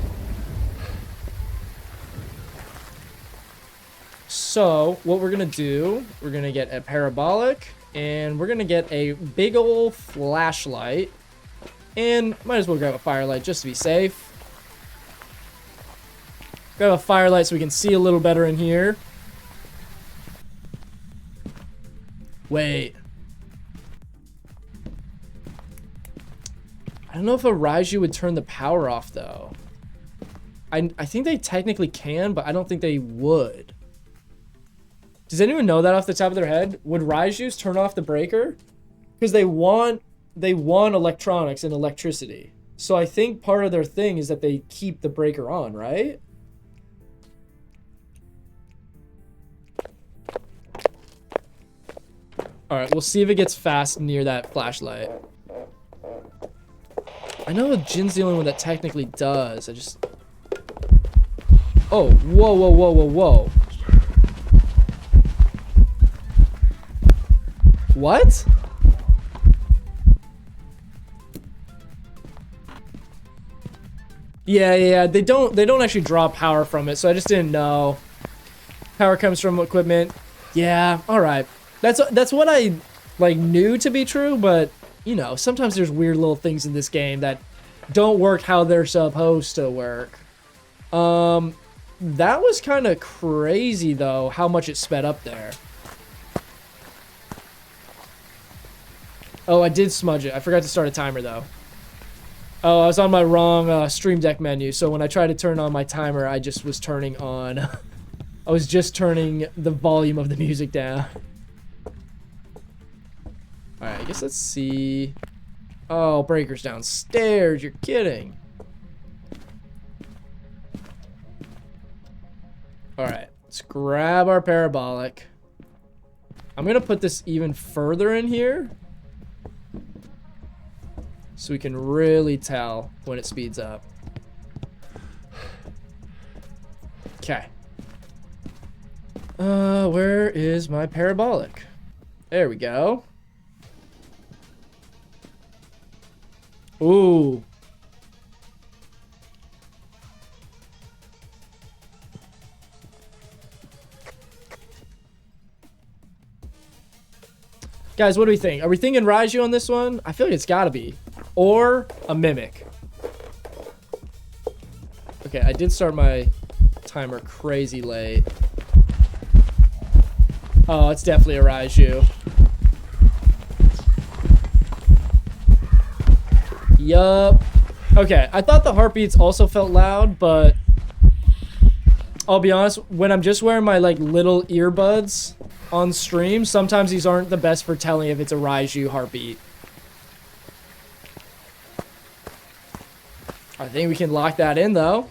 [SPEAKER 1] So, what we're gonna do, we're gonna get a parabolic, and we're gonna get a big old flashlight. And might as well grab a firelight just to be safe. Grab a firelight so we can see a little better in here. Wait. I don't know if a Raiju would turn the power off, though. I think they technically can, but I don't think they would. Does anyone know that off the top of their head? Would Raijus turn off the breaker? Because they want electronics and electricity. So I think part of their thing is that they keep the breaker on, right? All right, we'll see if it gets fast near that flashlight. I know Jin's the only one that technically does. I just... Oh, whoa, whoa, whoa, whoa, whoa. What? Yeah, they don't actually draw power from it, so I just didn't know. Power comes from equipment. Yeah, all right. That's what I like knew to be true, but you know, sometimes there's weird little things in this game that don't work how they're supposed to work. That was kind of crazy though, how much it sped up there. Oh, I did smudge it. I forgot to start a timer though. Oh, I was on my wrong Stream Deck menu, so when I tried to turn on my timer, I just was turning on... I was just turning the volume of the music down. Alright, I guess let's see... Oh, breaker's downstairs. You're kidding. Alright, let's grab our parabolic. I'm gonna put this even further in here, so we can really tell when it speeds up. Okay. Where is my parabolic? There we go. Ooh. Guys, what do we think? Are we thinking Raiju on this one? I feel like it's gotta be. Or a Mimic. Okay, I did start my timer crazy late. Oh, it's definitely a Raiju. Yup. Okay, I thought the heartbeats also felt loud, but I'll be honest, when I'm just wearing my like little earbuds on stream, sometimes these aren't the best for telling if it's a Raiju heartbeat. I think we can lock that in though.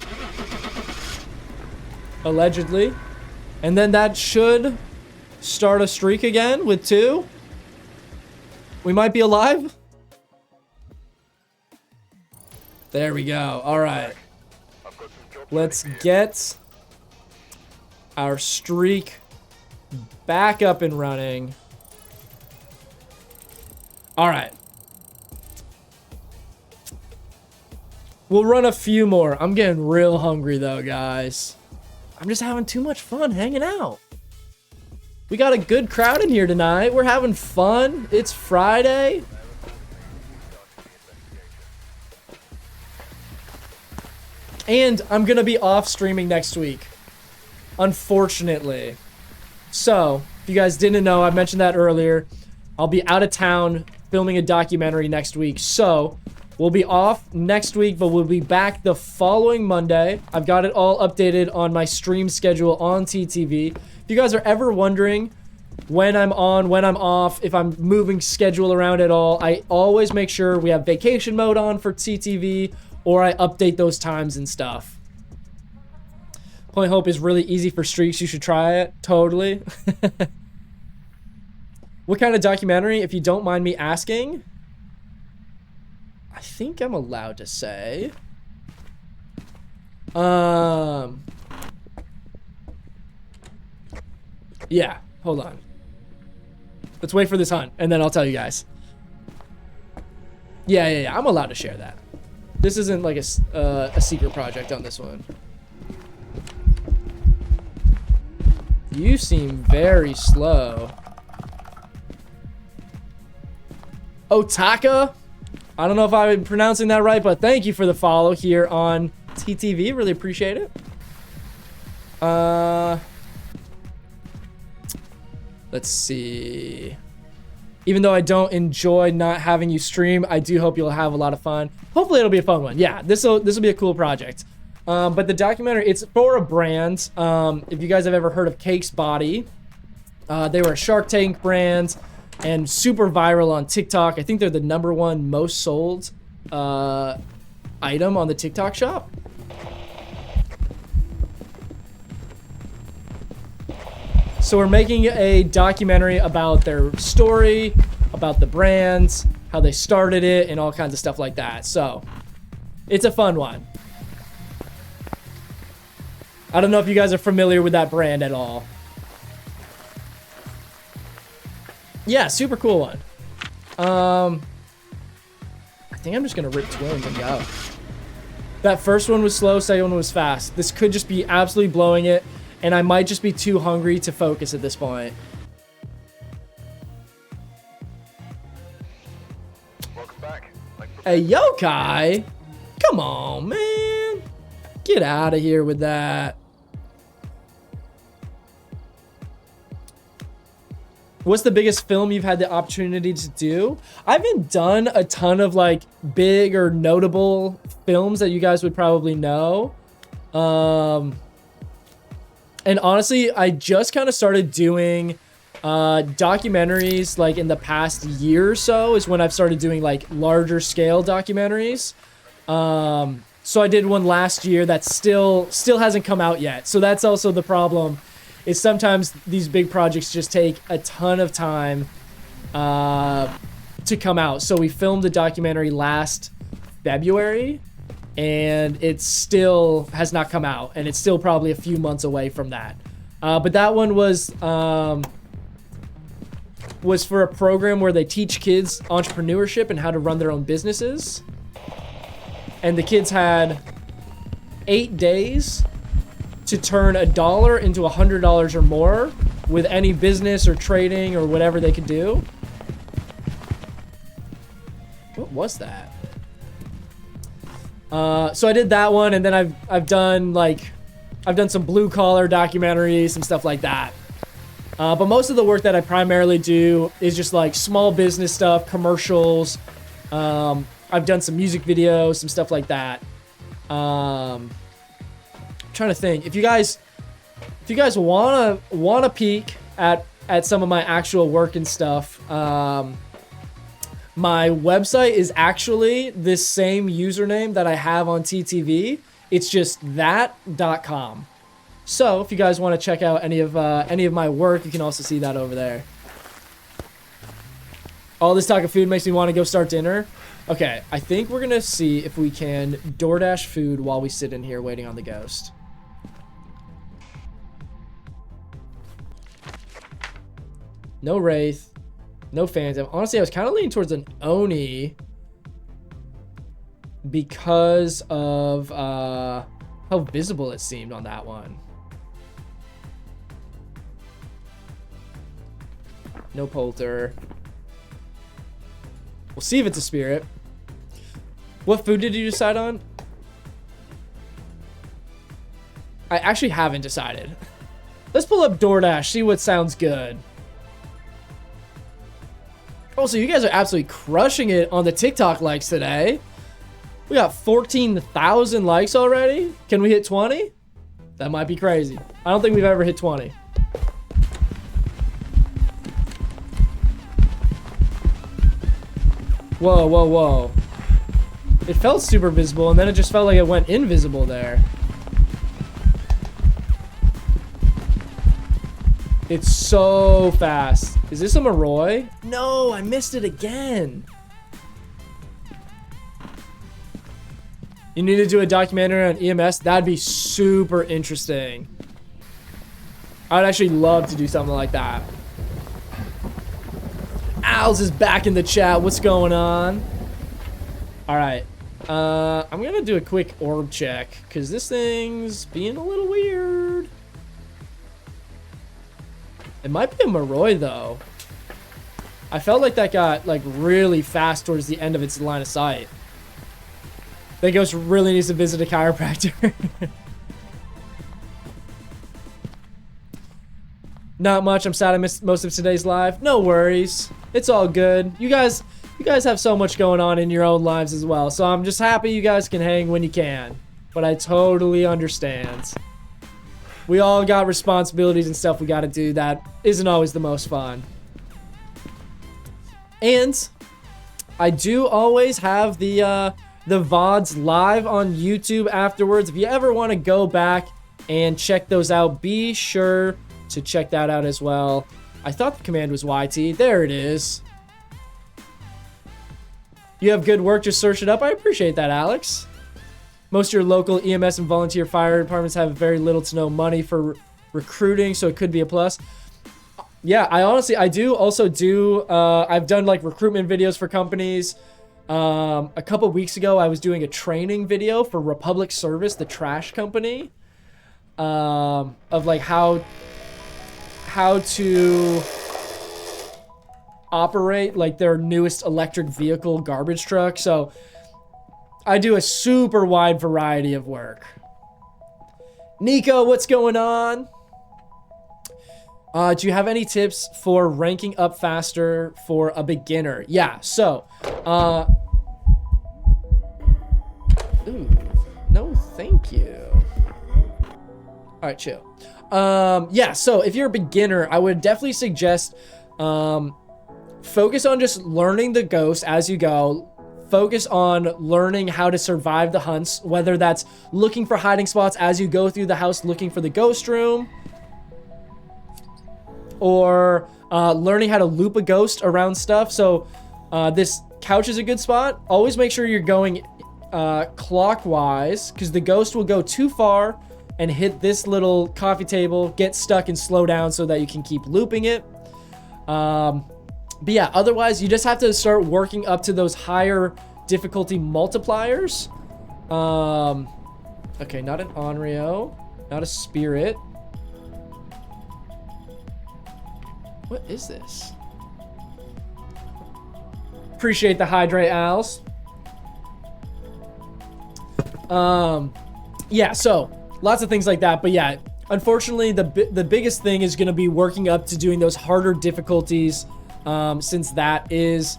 [SPEAKER 1] Allegedly. And then that should start a streak again with 2. We might be alive. There we go. All right. Let's get our streak back up and running. All right. We'll run a few more. I'm getting real hungry though, guys. I'm just having too much fun hanging out. We got a good crowd in here tonight. We're having fun. It's Friday. And I'm going to be off streaming next week, unfortunately. So, if you guys didn't know, I mentioned that earlier. I'll be out of town filming a documentary next week. So, we'll be off next week, but we'll be back the following Monday. I've got it all updated on my stream schedule on TTV. If you guys are ever wondering when I'm on, when I'm off, if I'm moving schedule around at all, I always make sure we have vacation mode on for TTV, or I update those times and stuff. Point Hope is really easy for streaks. You should try it. Totally. What kind of documentary, if you don't mind me asking? I think I'm allowed to say. Yeah, hold on. Let's wait for this hunt, and then I'll tell you guys. Yeah, I'm allowed to share that. This isn't like a secret project on this one. You seem very slow. Otaka? I don't know if I'm pronouncing that right, but thank you for the follow here on TTV. Really appreciate it. Let's see. Even though I don't enjoy not having you stream, I do hope you'll have a lot of fun. Hopefully it'll be a fun one. Yeah, this will be a cool project. But the documentary, it's for a brand. If you guys have ever heard of Cake's Body, they were a Shark Tank brand and super viral on TikTok. I think they're the #1 most sold item on the TikTok shop. So we're making a documentary about their story, about the brands, how they started it, and all kinds of stuff like that. So it's a fun one. I don't know if you guys are familiar with that brand at all. Yeah, super cool one. I think I'm just gonna rip twins and go. That first one was slow, second one was fast. This could just be absolutely blowing it, and I might just be too hungry to focus at this point.
[SPEAKER 2] Welcome back.
[SPEAKER 1] Hey, Yokai! Come on, man! Get out of here with that. What's the biggest film you've had the opportunity to do? I haven't done a ton of like big or notable films that you guys would probably know. And honestly, I just kind of started doing documentaries like in the past year or so is when I've started doing like larger scale documentaries. So I did one last year that still hasn't come out yet. So that's also the problem, is sometimes these big projects just take a ton of time to come out. So we filmed the documentary last February, and it still has not come out, and it's still probably a few months away from that. But that one was for a program where they teach kids entrepreneurship and how to run their own businesses. And the kids had 8 days to turn $1 into $100 or more with any business or trading or whatever they could do. What was that? So I did that one, and then I've done some blue collar documentaries and stuff like that. But most of the work that I primarily do is just like small business stuff, commercials. I've done some music videos, some stuff like that. I'm trying to think. If you guys wanna peek at some of my actual work and stuff, my website is actually this same username that I have on TTV. It's just that.com. So if you guys want to check out any of my work, you can also see that over there. All this talk of food makes me want to go start dinner. Okay, I think we're gonna see if we can DoorDash food while we sit in here waiting on the ghost. No Wraith, no Phantom. Honestly, I was kind of leaning towards an Oni because of how visible it seemed on that one. No polter. We'll see if it's a spirit. What food did you decide on? I actually haven't decided. Let's pull up DoorDash, see what sounds good. Also, you guys are absolutely crushing it on the TikTok likes today. We got 14,000 likes already. Can we hit 20? That might be crazy. I don't think we've ever hit 20. Whoa, whoa, whoa. It felt super visible, and then it just felt like it went invisible there. It's so fast. Is this a Moroi? No, I missed it again. You need to do a documentary on EMS? That'd be super interesting. I'd actually love to do something like that. Al's is back in the chat. What's going on? All right. I'm going to do a quick orb check because this thing's being a little weird. It might be a Moroi, though. I felt like that got, like, really fast towards the end of its line of sight. That ghost really needs to visit a chiropractor. Not much. I'm sad I missed most of today's live. No worries. It's all good. You guys have so much going on in your own lives as well. So I'm just happy you guys can hang when you can. But I totally understand. We all got responsibilities and stuff we got to do that isn't always the most fun. And I do always have the VODs live on YouTube afterwards. If you ever want to go back and check those out, be sure to check that out as well. I thought the command was YT. There it is. You have good work. Just search it up. I appreciate that, Alex. Most of your local EMS and volunteer fire departments have very little to no money for recruiting, so it could be a plus. Yeah, I do also do, I've done like recruitment videos for companies. A couple weeks ago, I was doing a training video for Republic Service, the trash company, of like how to operate like their newest electric vehicle garbage truck. So I do a super wide variety of work. Nico, what's going on? Do you have any tips for ranking up faster for a beginner? Yeah, so, ooh, no thank you. All right, chill. Yeah, so if you're a beginner, I would definitely suggest, focus on just learning the ghost as you go. Focus on learning how to survive the hunts, whether that's looking for hiding spots as you go through the house, looking for the ghost room, or learning how to loop a ghost around stuff. So this couch is a good spot. Always make sure you're going clockwise, because the ghost will go too far and hit this little coffee table, get stuck and slow down so that you can keep looping it. But yeah, otherwise you just have to start working up to those higher difficulty multipliers. Okay, not an Onryo, not a spirit. What is this? Appreciate the hydrate, Als. Yeah, so lots of things like that. But yeah, unfortunately, the biggest thing is going to be working up to doing those harder difficulties, since that is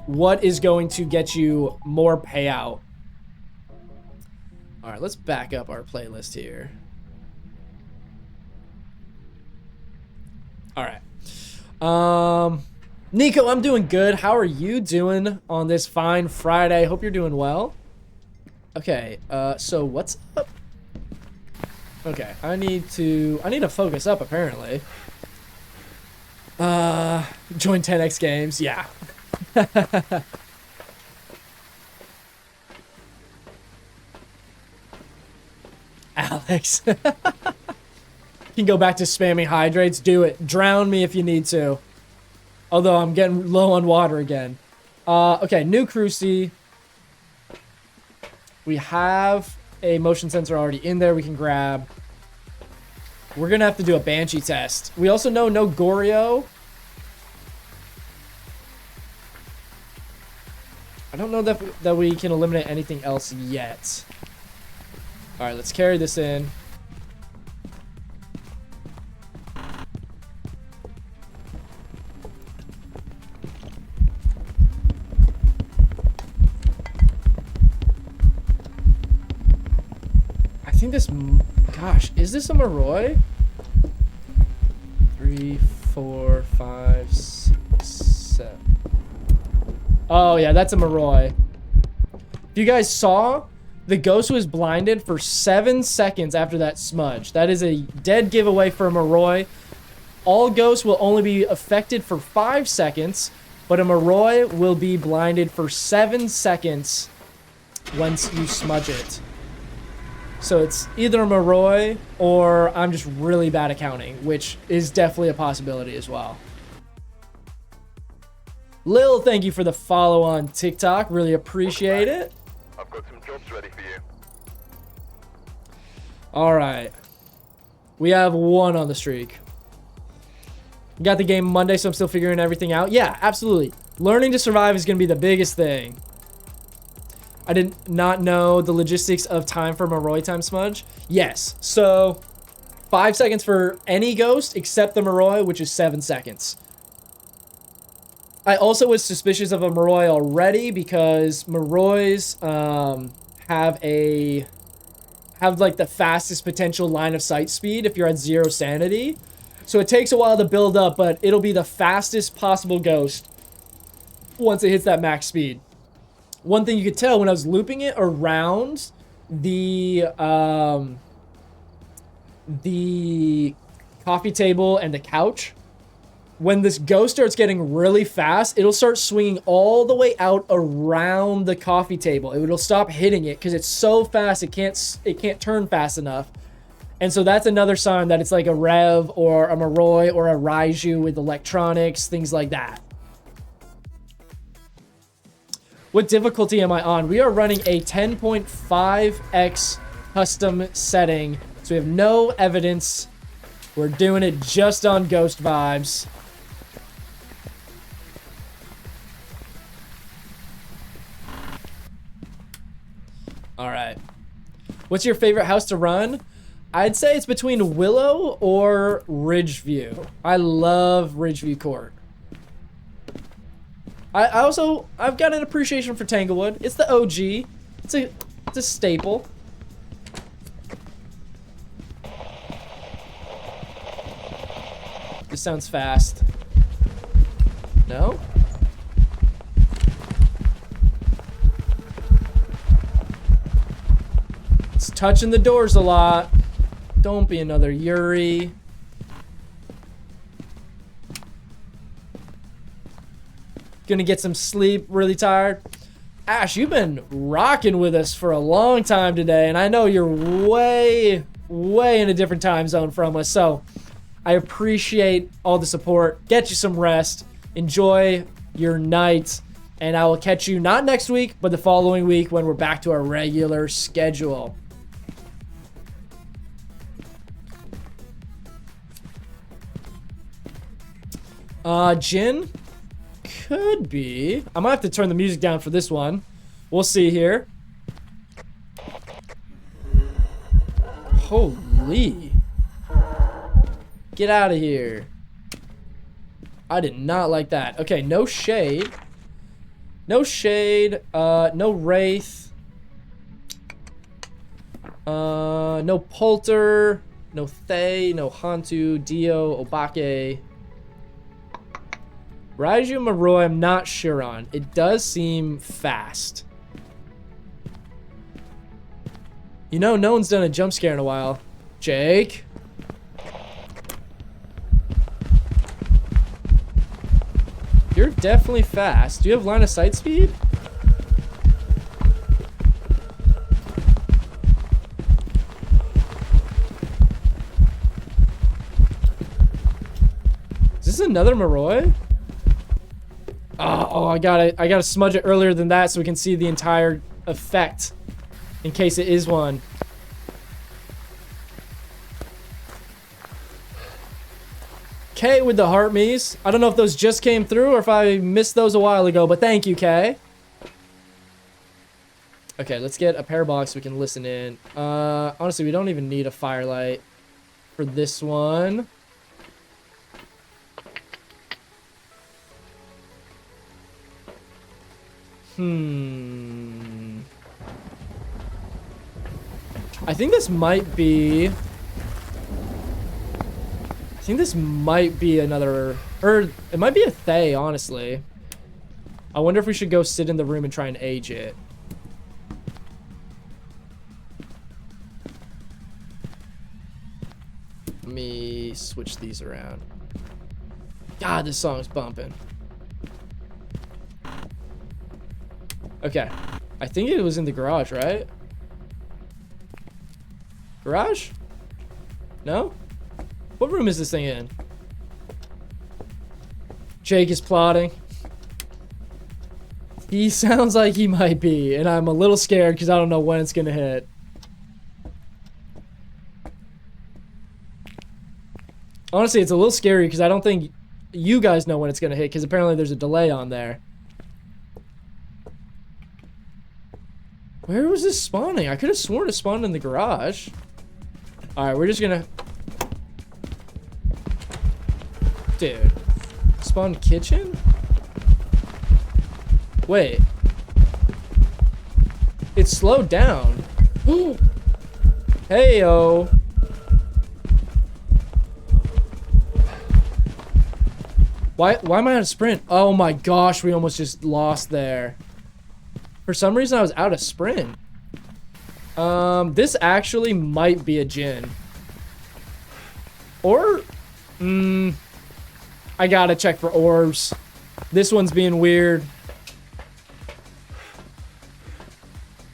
[SPEAKER 1] what is going to get you more payout. All right, let's back up our playlist here. All right. Nico, I'm doing good. How are you doing on this fine Friday? Hope you're doing well. Okay, so what's up? Okay, I need to focus up apparently. Join 10x games, yeah. Alex. You can go back to spamming hydrates. Do it. Drown me if you need to. Although I'm getting low on water again. Okay, new Cruci. We have a motion sensor already in there we can grab. We're going to have to do a Banshee test. We also know no Goryo. don't know that we can eliminate anything else yet. All right, let's carry this in. I think this, gosh, is this a Moroi? 3, 4, 5, 6, 7. Oh yeah, that's a Moroi. If you guys saw, the ghost was blinded for 7 seconds after that smudge. That is a dead giveaway for a Moroi. All ghosts will only be affected for 5 seconds, but a Moroi will be blinded for 7 seconds once you smudge it. So it's either a Moroi or I'm just really bad at counting, which is definitely a possibility as well. Lil, thank you for the follow on TikTok. Really appreciate it.
[SPEAKER 2] I've got some jobs ready for you.
[SPEAKER 1] All right. We have 1 on the streak. Got the game Monday, so I'm still figuring everything out. Yeah, absolutely. Learning to survive is going to be the biggest thing. I did not know the logistics of time for Moroi time smudge. Yes. So 5 seconds for any ghost except the Moroi, which is 7 seconds. I also was suspicious of a Moroi already because Morois have like the fastest potential line of sight speed if you're at 0 sanity. So it takes a while to build up, but it'll be the fastest possible ghost once it hits that max speed. One thing you could tell when I was looping it around the coffee table and the couch, when this ghost starts getting really fast, it'll start swinging all the way out around the coffee table. It'll stop hitting it because it's so fast it can't turn fast enough. And so that's another sign that it's like a Rev or a Moroi or a Raiju with electronics, things like that. What difficulty am I on? We are running a 10.5x custom setting, so we have no evidence. We're doing it just on ghost vibes. All right. What's your favorite house to run? I'd say it's between Willow or Ridgeview. I love Ridgeview Court. I've got an appreciation for Tanglewood. It's the OG. It's a staple. This sounds fast. No? It's touching the doors a lot. Don't be another Yuri. Gonna get some sleep, really tired. Ash, you've been rocking with us for a long time today, and I know you're way in a different time zone from us, so I appreciate all the support. Get you some rest. Enjoy your night, and I will catch you not next week, but the following week when we're back to our regular schedule. Jin? Could be. I might have to turn the music down for this one. We'll see here. Holy. Get out of here. I did not like that. Okay, no shade. No shade. No Wraith. No Polter. No Thay. No Hantu. Dio. Obake. Raiju Moroi, I'm not sure on. It does seem fast. You know, no one's done a jump scare in a while. Jake? You're definitely fast. Do you have line of sight speed? Is this another Moroi? Oh, I gotta smudge it earlier than that so we can see the entire effect in case it is one. K with the heart me's. I don't know if those just came through or if I missed those a while ago, but thank you, K. Okay, let's get a pair box so we can listen in. Honestly, we don't even need a firelight for this one. I think this might be... I think this might be another... Or it might be a Thay, honestly. I wonder if we should go sit in the room and try and age it. Let me switch these around. God, this song's bumping. Okay. I think it was in the garage, right? Garage? No? What room is this thing in? Jake is plotting. He sounds like he might be, and I'm a little scared because I don't know when it's gonna hit. Honestly, it's a little scary because I don't think you guys know when it's gonna hit because apparently there's a delay on there. Where was this spawning? I could have sworn it spawned in the garage. Alright, we're just gonna... Dude. Spawn kitchen? Wait. It slowed down. Hey-o. Why am I out of sprint? Oh my gosh, we almost just lost there. For some reason, I was out of sprint. This actually might be a Jinn. Or, I gotta check for orbs. This one's being weird.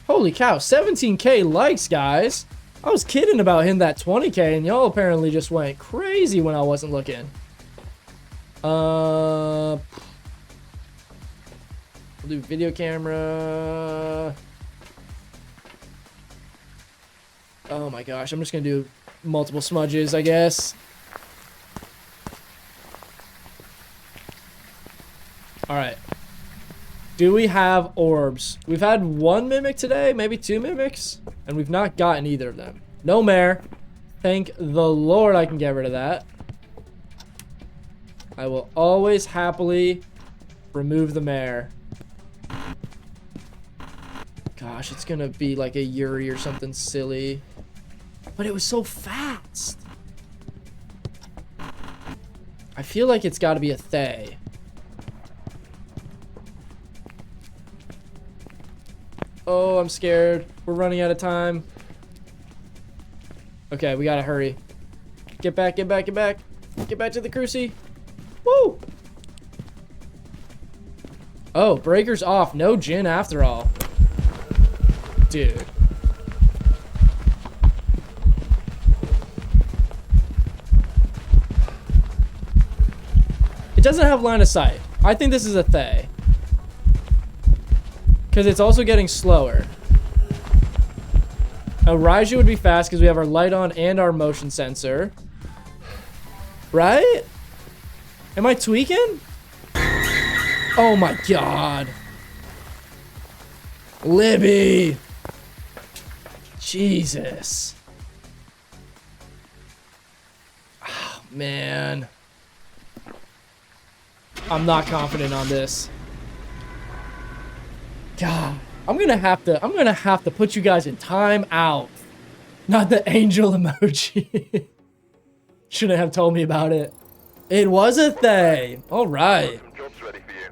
[SPEAKER 1] Holy cow, 17K likes, guys. I was kidding about hitting that 20K, and y'all apparently just went crazy when I wasn't looking. We'll do video camera. Oh my gosh, I'm just gonna do multiple smudges, I guess. Alright. Do we have orbs? We've had one mimic today, maybe two mimics, and we've not gotten either of them. No mare. Thank the Lord I can get rid of that. I will always happily remove the mare. Gosh, it's gonna be like a Yuri or something silly. But it was so fast. I feel like it's gotta be a Thay. Oh, I'm scared. We're running out of time. Okay, we gotta hurry. Get back, get back, get back. Get back to the cruci. Woo! Oh, breaker's off. No Jinn after all. Dude. It doesn't have line of sight. I think this is a Thay. Because it's also getting slower. Raiju would be fast because we have our light on and our motion sensor. Right? Am I tweaking? Oh my god. Libby. Jesus. Oh, man. I'm not confident on this. God, I'm gonna have to put you guys in time out. Not the angel emoji. Shouldn't have told me about it. It was a Thay. All right.
[SPEAKER 2] Some jobs ready for you.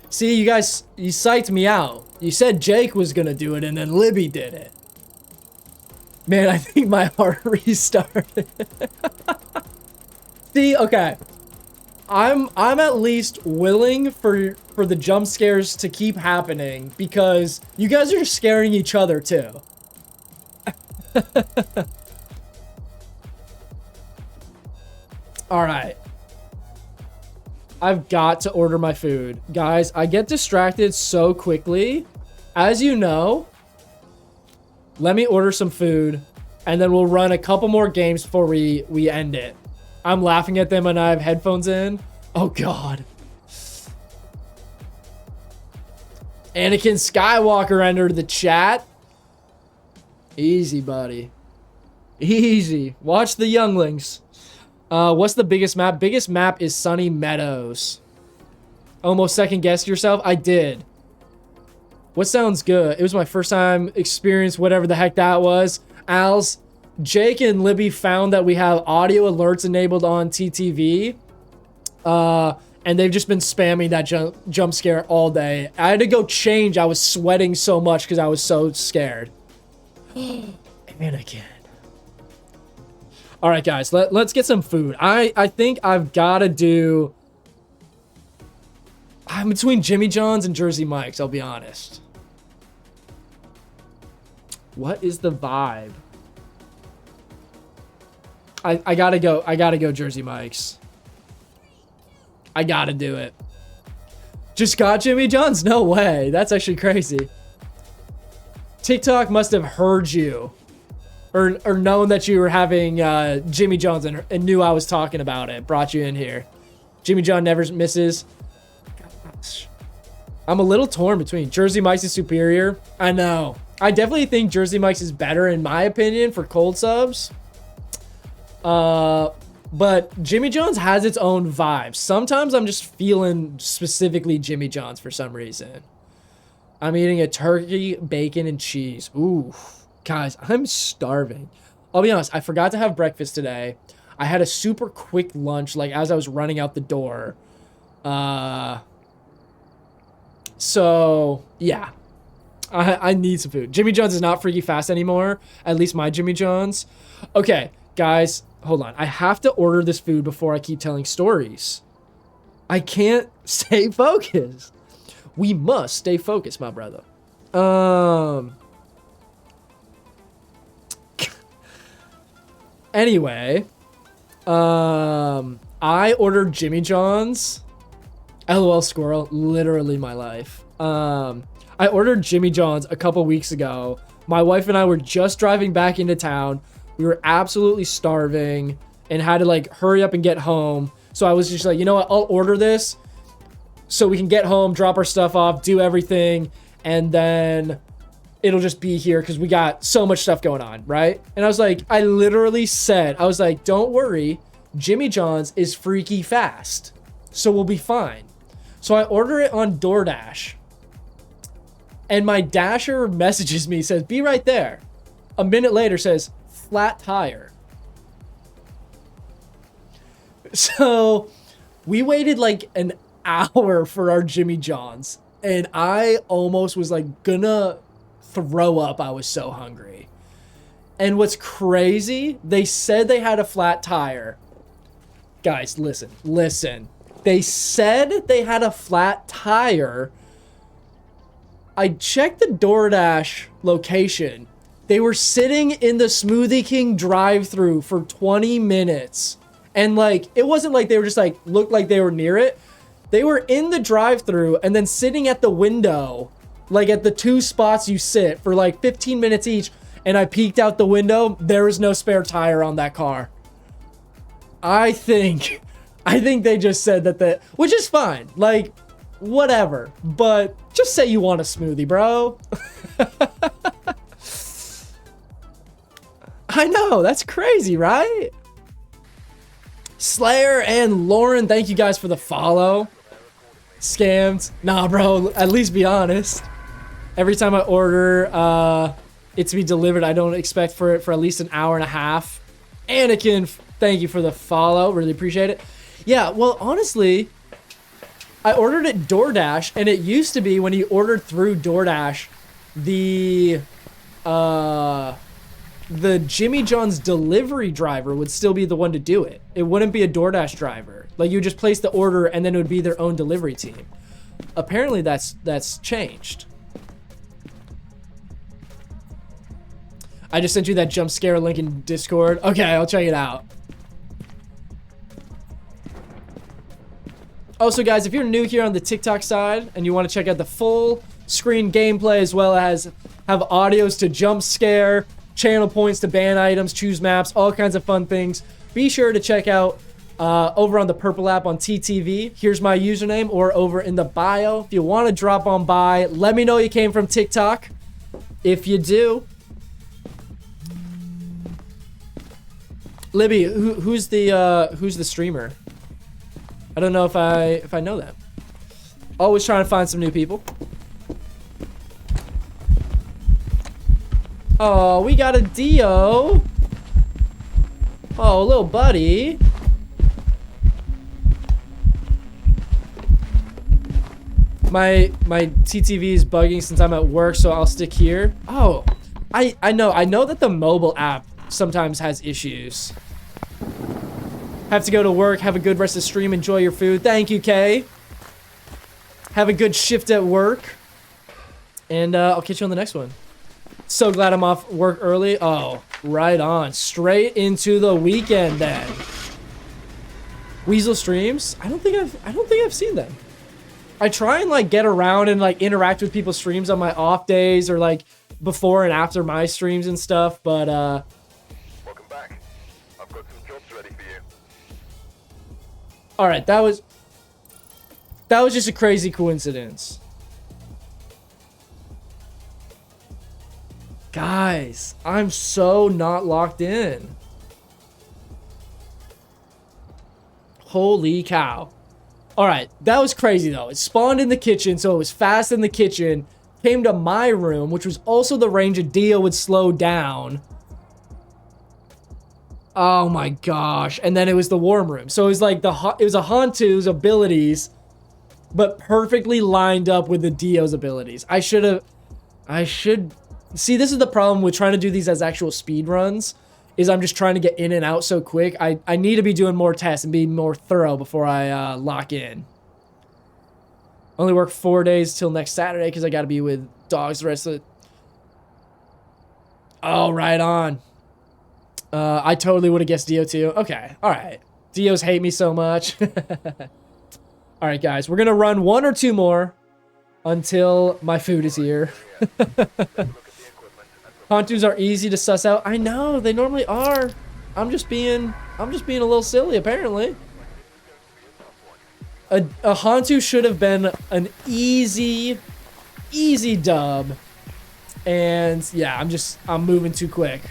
[SPEAKER 1] See, you guys, you psyched me out. You said Jake was gonna do it, and then Libby did it. Man, I think my heart restarted. See, okay. I'm at least willing for the jump scares to keep happening because you guys are scaring each other too. All right. I've got to order my food. Guys, I get distracted so quickly. As you know, let me order some food and then we'll run a couple more games before we end it. I'm laughing at them when I have headphones in. Oh God. Anakin Skywalker entered the chat. Easy, buddy. Easy. Watch the younglings. What's the biggest map? Biggest map is Sunny Meadows. Almost second guessed yourself? I did. What sounds good? It was my first time experience whatever the heck that was. Al's, Jake and Libby found that we have audio alerts enabled on TTV. And they've just been spamming that jump scare all day. I had to go change. I was sweating so much because I was so scared. Anakin. All right, guys, let's get some food. I think I've got to do... I'm between Jimmy John's and Jersey Mike's, I'll be honest. What is the vibe? I gotta go Jersey Mike's. I gotta do it. Just got Jimmy John's? No way. That's actually crazy. TikTok must have heard you. Or known that you were having Jimmy John's and knew I was talking about it. Brought you in here. Jimmy John never misses. Gosh. I'm a little torn between. Jersey Mike's is superior. I know. I definitely think Jersey Mike's is better in my opinion for cold subs. But Jimmy John's has its own vibe. Sometimes I'm just feeling specifically Jimmy John's for some reason. I'm eating a turkey, bacon, and cheese. Ooh. Guys, I'm starving. I'll be honest, I forgot to have breakfast today. I had a super quick lunch, like, as I was running out the door. So, yeah. I need some food. Jimmy John's is not Freaky Fast anymore. At least my Jimmy John's. Okay, guys, hold on. I have to order this food before I keep telling stories. I can't stay focused. We must stay focused, my brother. Anyway, I ordered Jimmy John's. LOL Squirrel, literally my life. I ordered Jimmy John's a couple weeks ago. My wife and I were just driving back into town. We were absolutely starving and had to like hurry up and get home. So I was just like, you know what? I'll order this so we can get home, drop our stuff off, do everything, and then it'll just be here because we got so much stuff going on, right? And I was like, I literally said, I was like, don't worry, Jimmy John's is freaky fast, so we'll be fine. So I order it on DoorDash, and my Dasher messages me, says, be right there. A minute later says, flat tire. So we waited like an hour for our Jimmy John's, and I almost was like gonna throw up. I was so hungry. And what's crazy, they said they had a flat tire. Guys, listen. They said they had a flat tire. I checked the DoorDash location. They were sitting in the Smoothie King drive-thru for 20 minutes. And like, it wasn't like they were just like, looked like they were near it. They were in the drive-thru and then sitting at the window, like at the two spots you sit for like 15 minutes each. And I peeked out the window. There was no spare tire on that car. I think they just said that which is fine. Like, whatever. But just say you want a smoothie, bro. I know, that's crazy, right? Slayer and Lauren, thank you guys for the follow. Scammed. Nah, bro, at least be honest. Every time I order it to be delivered, I don't expect for it for at least an hour and a half. Anakin, thank you for the follow. Really appreciate it. Yeah, well, honestly, I ordered it DoorDash, and it used to be when you ordered through DoorDash, the Jimmy John's delivery driver would still be the one to do it. It wouldn't be a DoorDash driver. Like, you just place the order, and then it would be their own delivery team. Apparently, that's changed. I just sent you that jump scare link in Discord. Okay, I'll check it out. Also, guys, if you're new here on the TikTok side and you want to check out the full screen gameplay as well as have audios to jump scare, channel points to ban items, choose maps, all kinds of fun things, be sure to check out over on the purple app on TTV. Here's my username, or over in the bio. If you want to drop on by, let me know you came from TikTok. If you do. Libby, who's the streamer? I don't know if I know that. Always trying to find some new people. Oh, we got a Dio. Oh, little buddy. My TTV is bugging since I'm at work, so I'll stick here. Oh, I know that the mobile app sometimes has issues. Have to go to work. Have a good rest of the stream. Enjoy your food. Thank you, Kay. Have a good shift at work. And I'll catch you on the next one. So glad I'm off work early. Oh, right on. Straight into the weekend then. Weasel streams? I don't think I've seen them. I try and like get around and like interact with people's streams on my off days or like before and after my streams and stuff, but
[SPEAKER 2] Welcome back. I've got some jobs ready for you.
[SPEAKER 1] all right, that was just a crazy coincidence. Guys, I'm so not locked in. Holy cow. All right, that was crazy though. It spawned in the kitchen, so it was fast in the kitchen. Came to my room, which was also the range a Dio would slow down. Oh my gosh. And then it was the warm room. So it was like it was a Hantu's abilities, but perfectly lined up with the Dio's abilities. I should see, this is the problem with trying to do these as actual speed runs, is I'm just trying to get in and out so quick. I need to be doing more tests and be more thorough before I lock in. Only work 4 days till next Saturday because I got to be with dogs the rest of it. Oh, right on. I totally would have guessed Dio too. Okay, all right. Dios hate me so much. All right, guys, we're going to run 1 or 2 more until my food is here. Hantus are easy to suss out. I know, they normally are. I'm just being a little silly, apparently. A Hantu should have been an easy dub. And yeah, I'm moving too quick.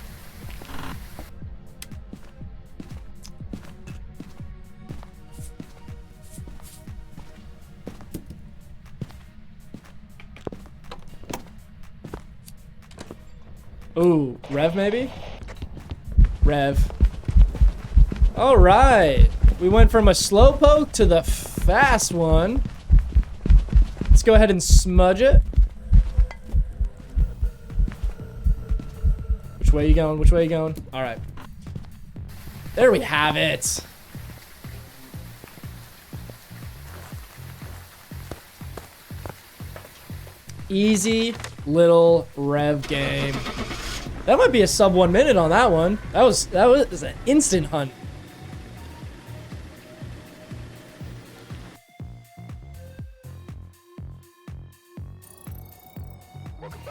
[SPEAKER 1] Ooh, Rev maybe? Rev. All right. We went from a slowpoke to the fast one. Let's go ahead and smudge it. Which way you going? Which way you going? All right. There we have it. Easy little Rev game. That might be a sub 1 minute on that one. That was an instant hunt.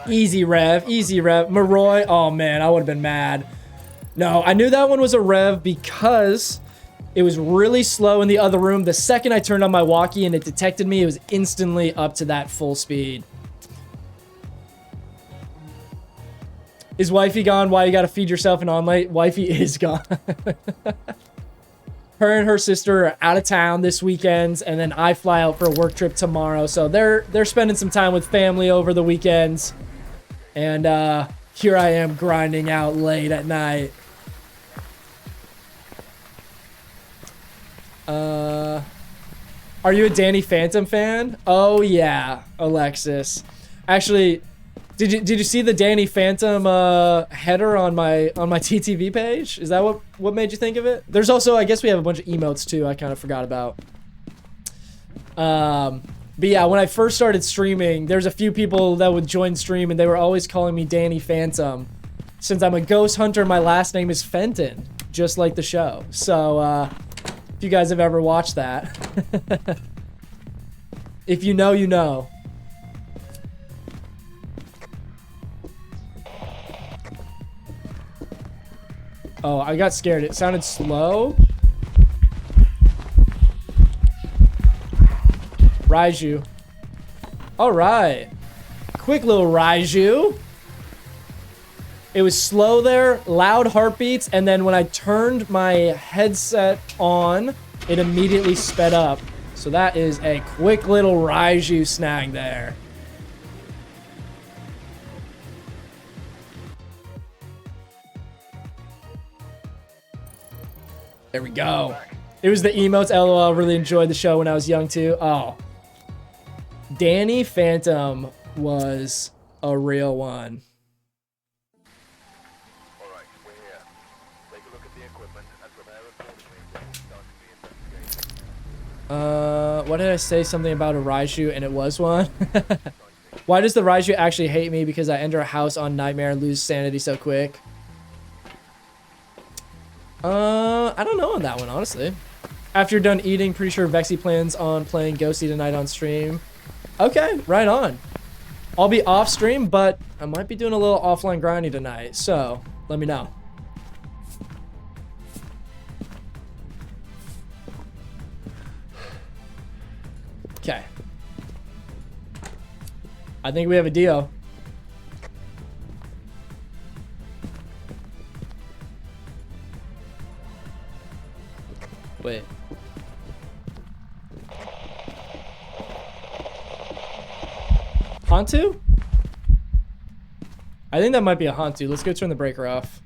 [SPEAKER 1] Easy Rev, easy Rev. Maroy, oh man, I would have been mad. No, I knew that one was a Rev because it was really slow in the other room. The second I turned on my walkie and it detected me, it was instantly up to that full speed. Is wifey gone? Why you gotta feed yourself an omelet? Wifey is gone. Her and her sister are out of town this weekend, and then I fly out for a work trip tomorrow. So they're spending some time with family over the weekends. And here I am grinding out late at night. Are you a Danny Phantom fan? Oh yeah, Alexis. Actually, did you see the Danny Phantom header on my TTV page? Is that what made you think of it? There's also, I guess we have a bunch of emotes too. I kind of forgot about. But yeah, when I first started streaming, there's a few people that would join stream and they were always calling me Danny Phantom. Since I'm a ghost hunter, my last name is Fenton, just like the show. So if you guys have ever watched that, if you know, you know. Oh, I got scared. It sounded slow. Raiju. All right. Quick little Raiju. It was slow there, loud heartbeats, and then when I turned my headset on, it immediately sped up. So that is a quick little Raiju snag there. There we go. It was the emotes. LOL. Really enjoyed the show when I was young too. Oh. Danny Phantom was a real one.
[SPEAKER 2] Alright, we're here. Take a look at the equipment and prepare accordingly. Start the investigation.
[SPEAKER 1] What did I say? Something about a Raiju and it was one? Why does the Raiju actually hate me? Because I enter a house on Nightmare and lose sanity so quick. I don't know on that one, honestly. After you're done eating, pretty sure Vexy plans on playing Ghosty tonight on stream. Okay, right on. I'll be off stream, but I might be doing a little offline grinding tonight, so let me know. Okay. I think we have a deal. Wait. Hantu? I think that might be a Hantu. Let's go turn the breaker off.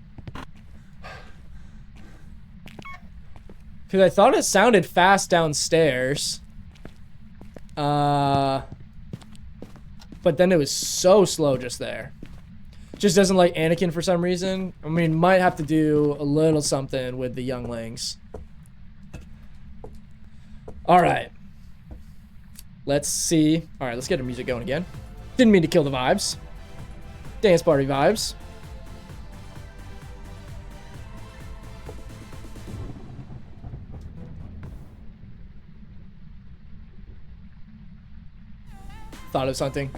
[SPEAKER 1] Because I thought it sounded fast downstairs. But then it was so slow just there. Just doesn't like Anakin for some reason. I mean, might have to do a little something with the younglings. Alright. Let's see. Alright, let's get the music going again. Didn't mean to kill the vibes. Dance party vibes. Thought of something.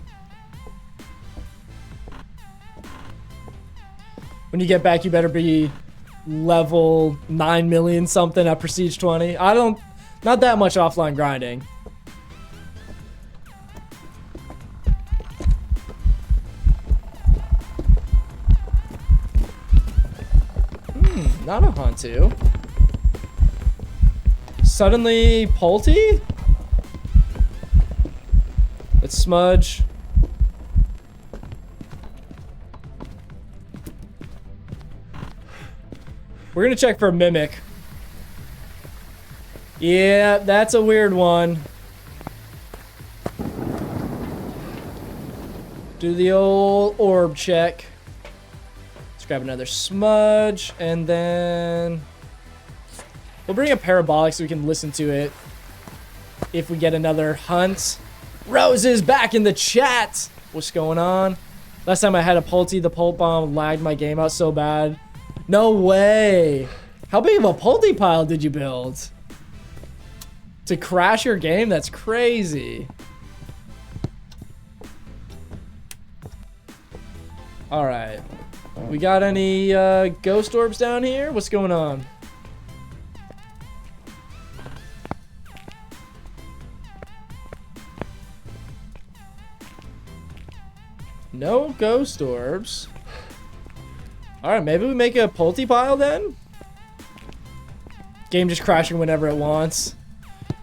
[SPEAKER 1] When you get back, you better be level 9 million something at Prestige 20. Not that much offline grinding. Not a Hantu. Suddenly Polty? Let's smudge. We're gonna check for a mimic. Yeah, that's a weird one. Do the old orb check. Let's grab another smudge, and then we'll bring a parabolic so we can listen to it if we get another hunt. Rose is back in the chat. What's going on? Last time I had a Polty, the Pult Bomb lagged my game out so bad. No way. How big of a Polty pile did you build? To crash your game? That's crazy. Alright. We got any ghost orbs down here? What's going on? No ghost orbs. Alright, maybe we make a Polty pile then? Game just crashing whenever it wants.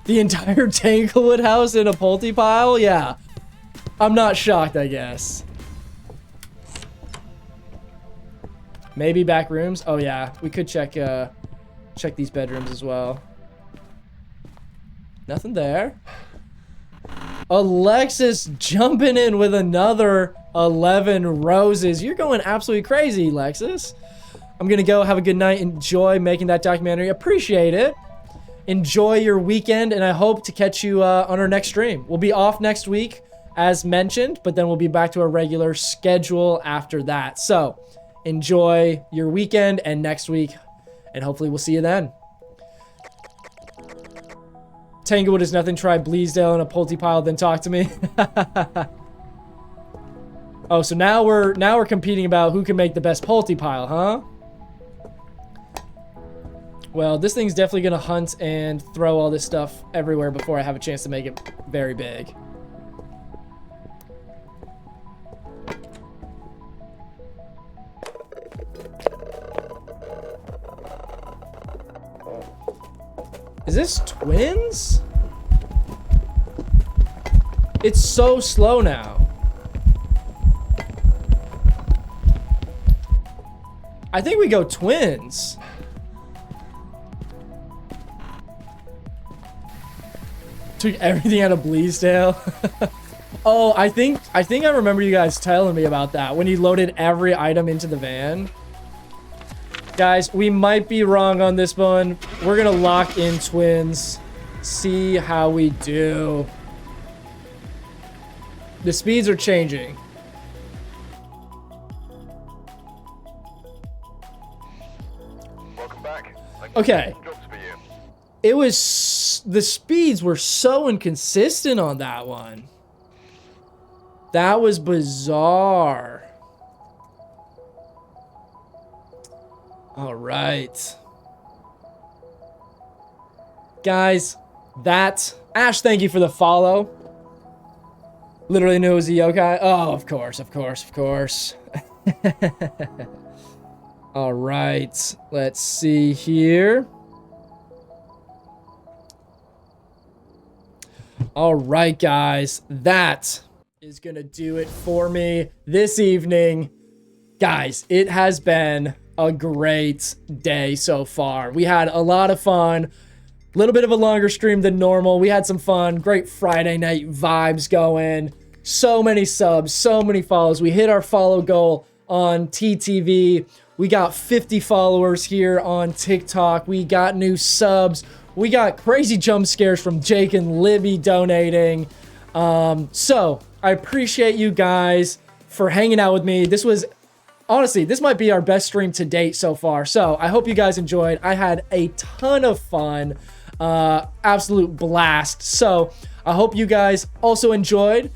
[SPEAKER 1] The entire Tanglewood house in a Polty pile? Yeah. I'm not shocked, I guess. Maybe back rooms? Oh yeah, we could check these bedrooms as well. Nothing there. Alexis jumping in with another 11 roses. You're going absolutely crazy, Alexis. I'm gonna go have a good night. Enjoy making that documentary. Appreciate it. Enjoy your weekend, and I hope to catch you on our next stream. We'll be off next week, as mentioned, but then we'll be back to our regular schedule after that. So enjoy your weekend and next week, and hopefully we'll see you then. Tanglewood is nothing. Try Bleasdale and a Polty pile, then talk to me. Oh, so now we're competing about who can make the best Polty pile, huh? Well, this thing's definitely gonna hunt and throw all this stuff everywhere before I have a chance to make it very big. Is this twins? It's so slow now. I think we go twins. Took everything out of Bleasdale. Oh, I think I remember you guys telling me about that when you loaded every item into the van. Guys, we might be wrong on this one. We're gonna lock in twins. See how we do. The speeds are changing.
[SPEAKER 2] Welcome back.
[SPEAKER 1] Okay.
[SPEAKER 2] Jobs for you.
[SPEAKER 1] It was... the speeds were so inconsistent on that one. That was bizarre. All right. Guys, that... Ash, thank you for the follow. Literally knew it was a yokai. Oh, of course, of course, of course. All right. Let's see here. All right, guys. That is going to do it for me this evening. Guys, it has been a great day so far. We had a lot of fun. A little bit of a longer stream than normal. We had some fun. Great Friday night vibes going. So many subs, so many follows. We hit our follow goal on TTV. We got 50 followers here on TikTok. We got new subs. We got crazy jump scares from Jake and Libby donating. So I appreciate you guys for hanging out with me. This was, honestly, this might be our best stream to date so far. So I hope you guys enjoyed. I had a ton of fun. Absolute blast. So I hope you guys also enjoyed.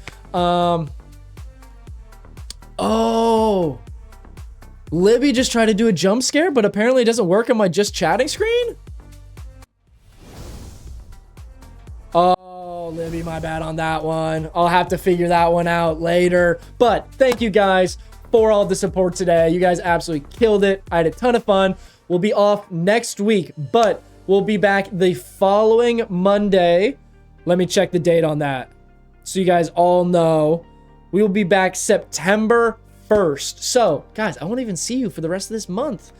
[SPEAKER 1] Oh, Libby just tried to do a jump scare, but apparently it doesn't work on my just chatting screen. Oh, Libby, my bad on that one. I'll have to figure that one out later. But thank you guys for all the support today. You guys absolutely killed it. I had a ton of fun. We'll be off next week, but we'll be back the following Monday. Let me check the date on that, so you guys all know. We will be back September 1st. So, guys, I won't even see you for the rest of this month.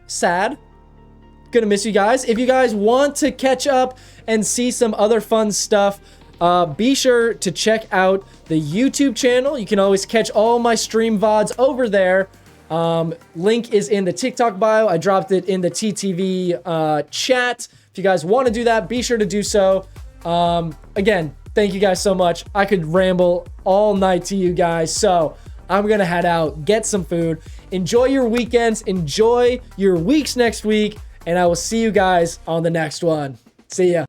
[SPEAKER 1] Sad. Gonna miss you guys. If you guys want to catch up and see some other fun stuff, be sure to check out the YouTube channel. You can always catch all my stream VODs over there. Link is in the TikTok bio. I dropped it in the TTV chat. If you guys want to do that, be sure to do so. Again, thank you guys so much. I could ramble all night to you guys, so I'm gonna head out, get some food. Enjoy your weekends, enjoy your weeks next week, and I will see you guys on the next one. See ya.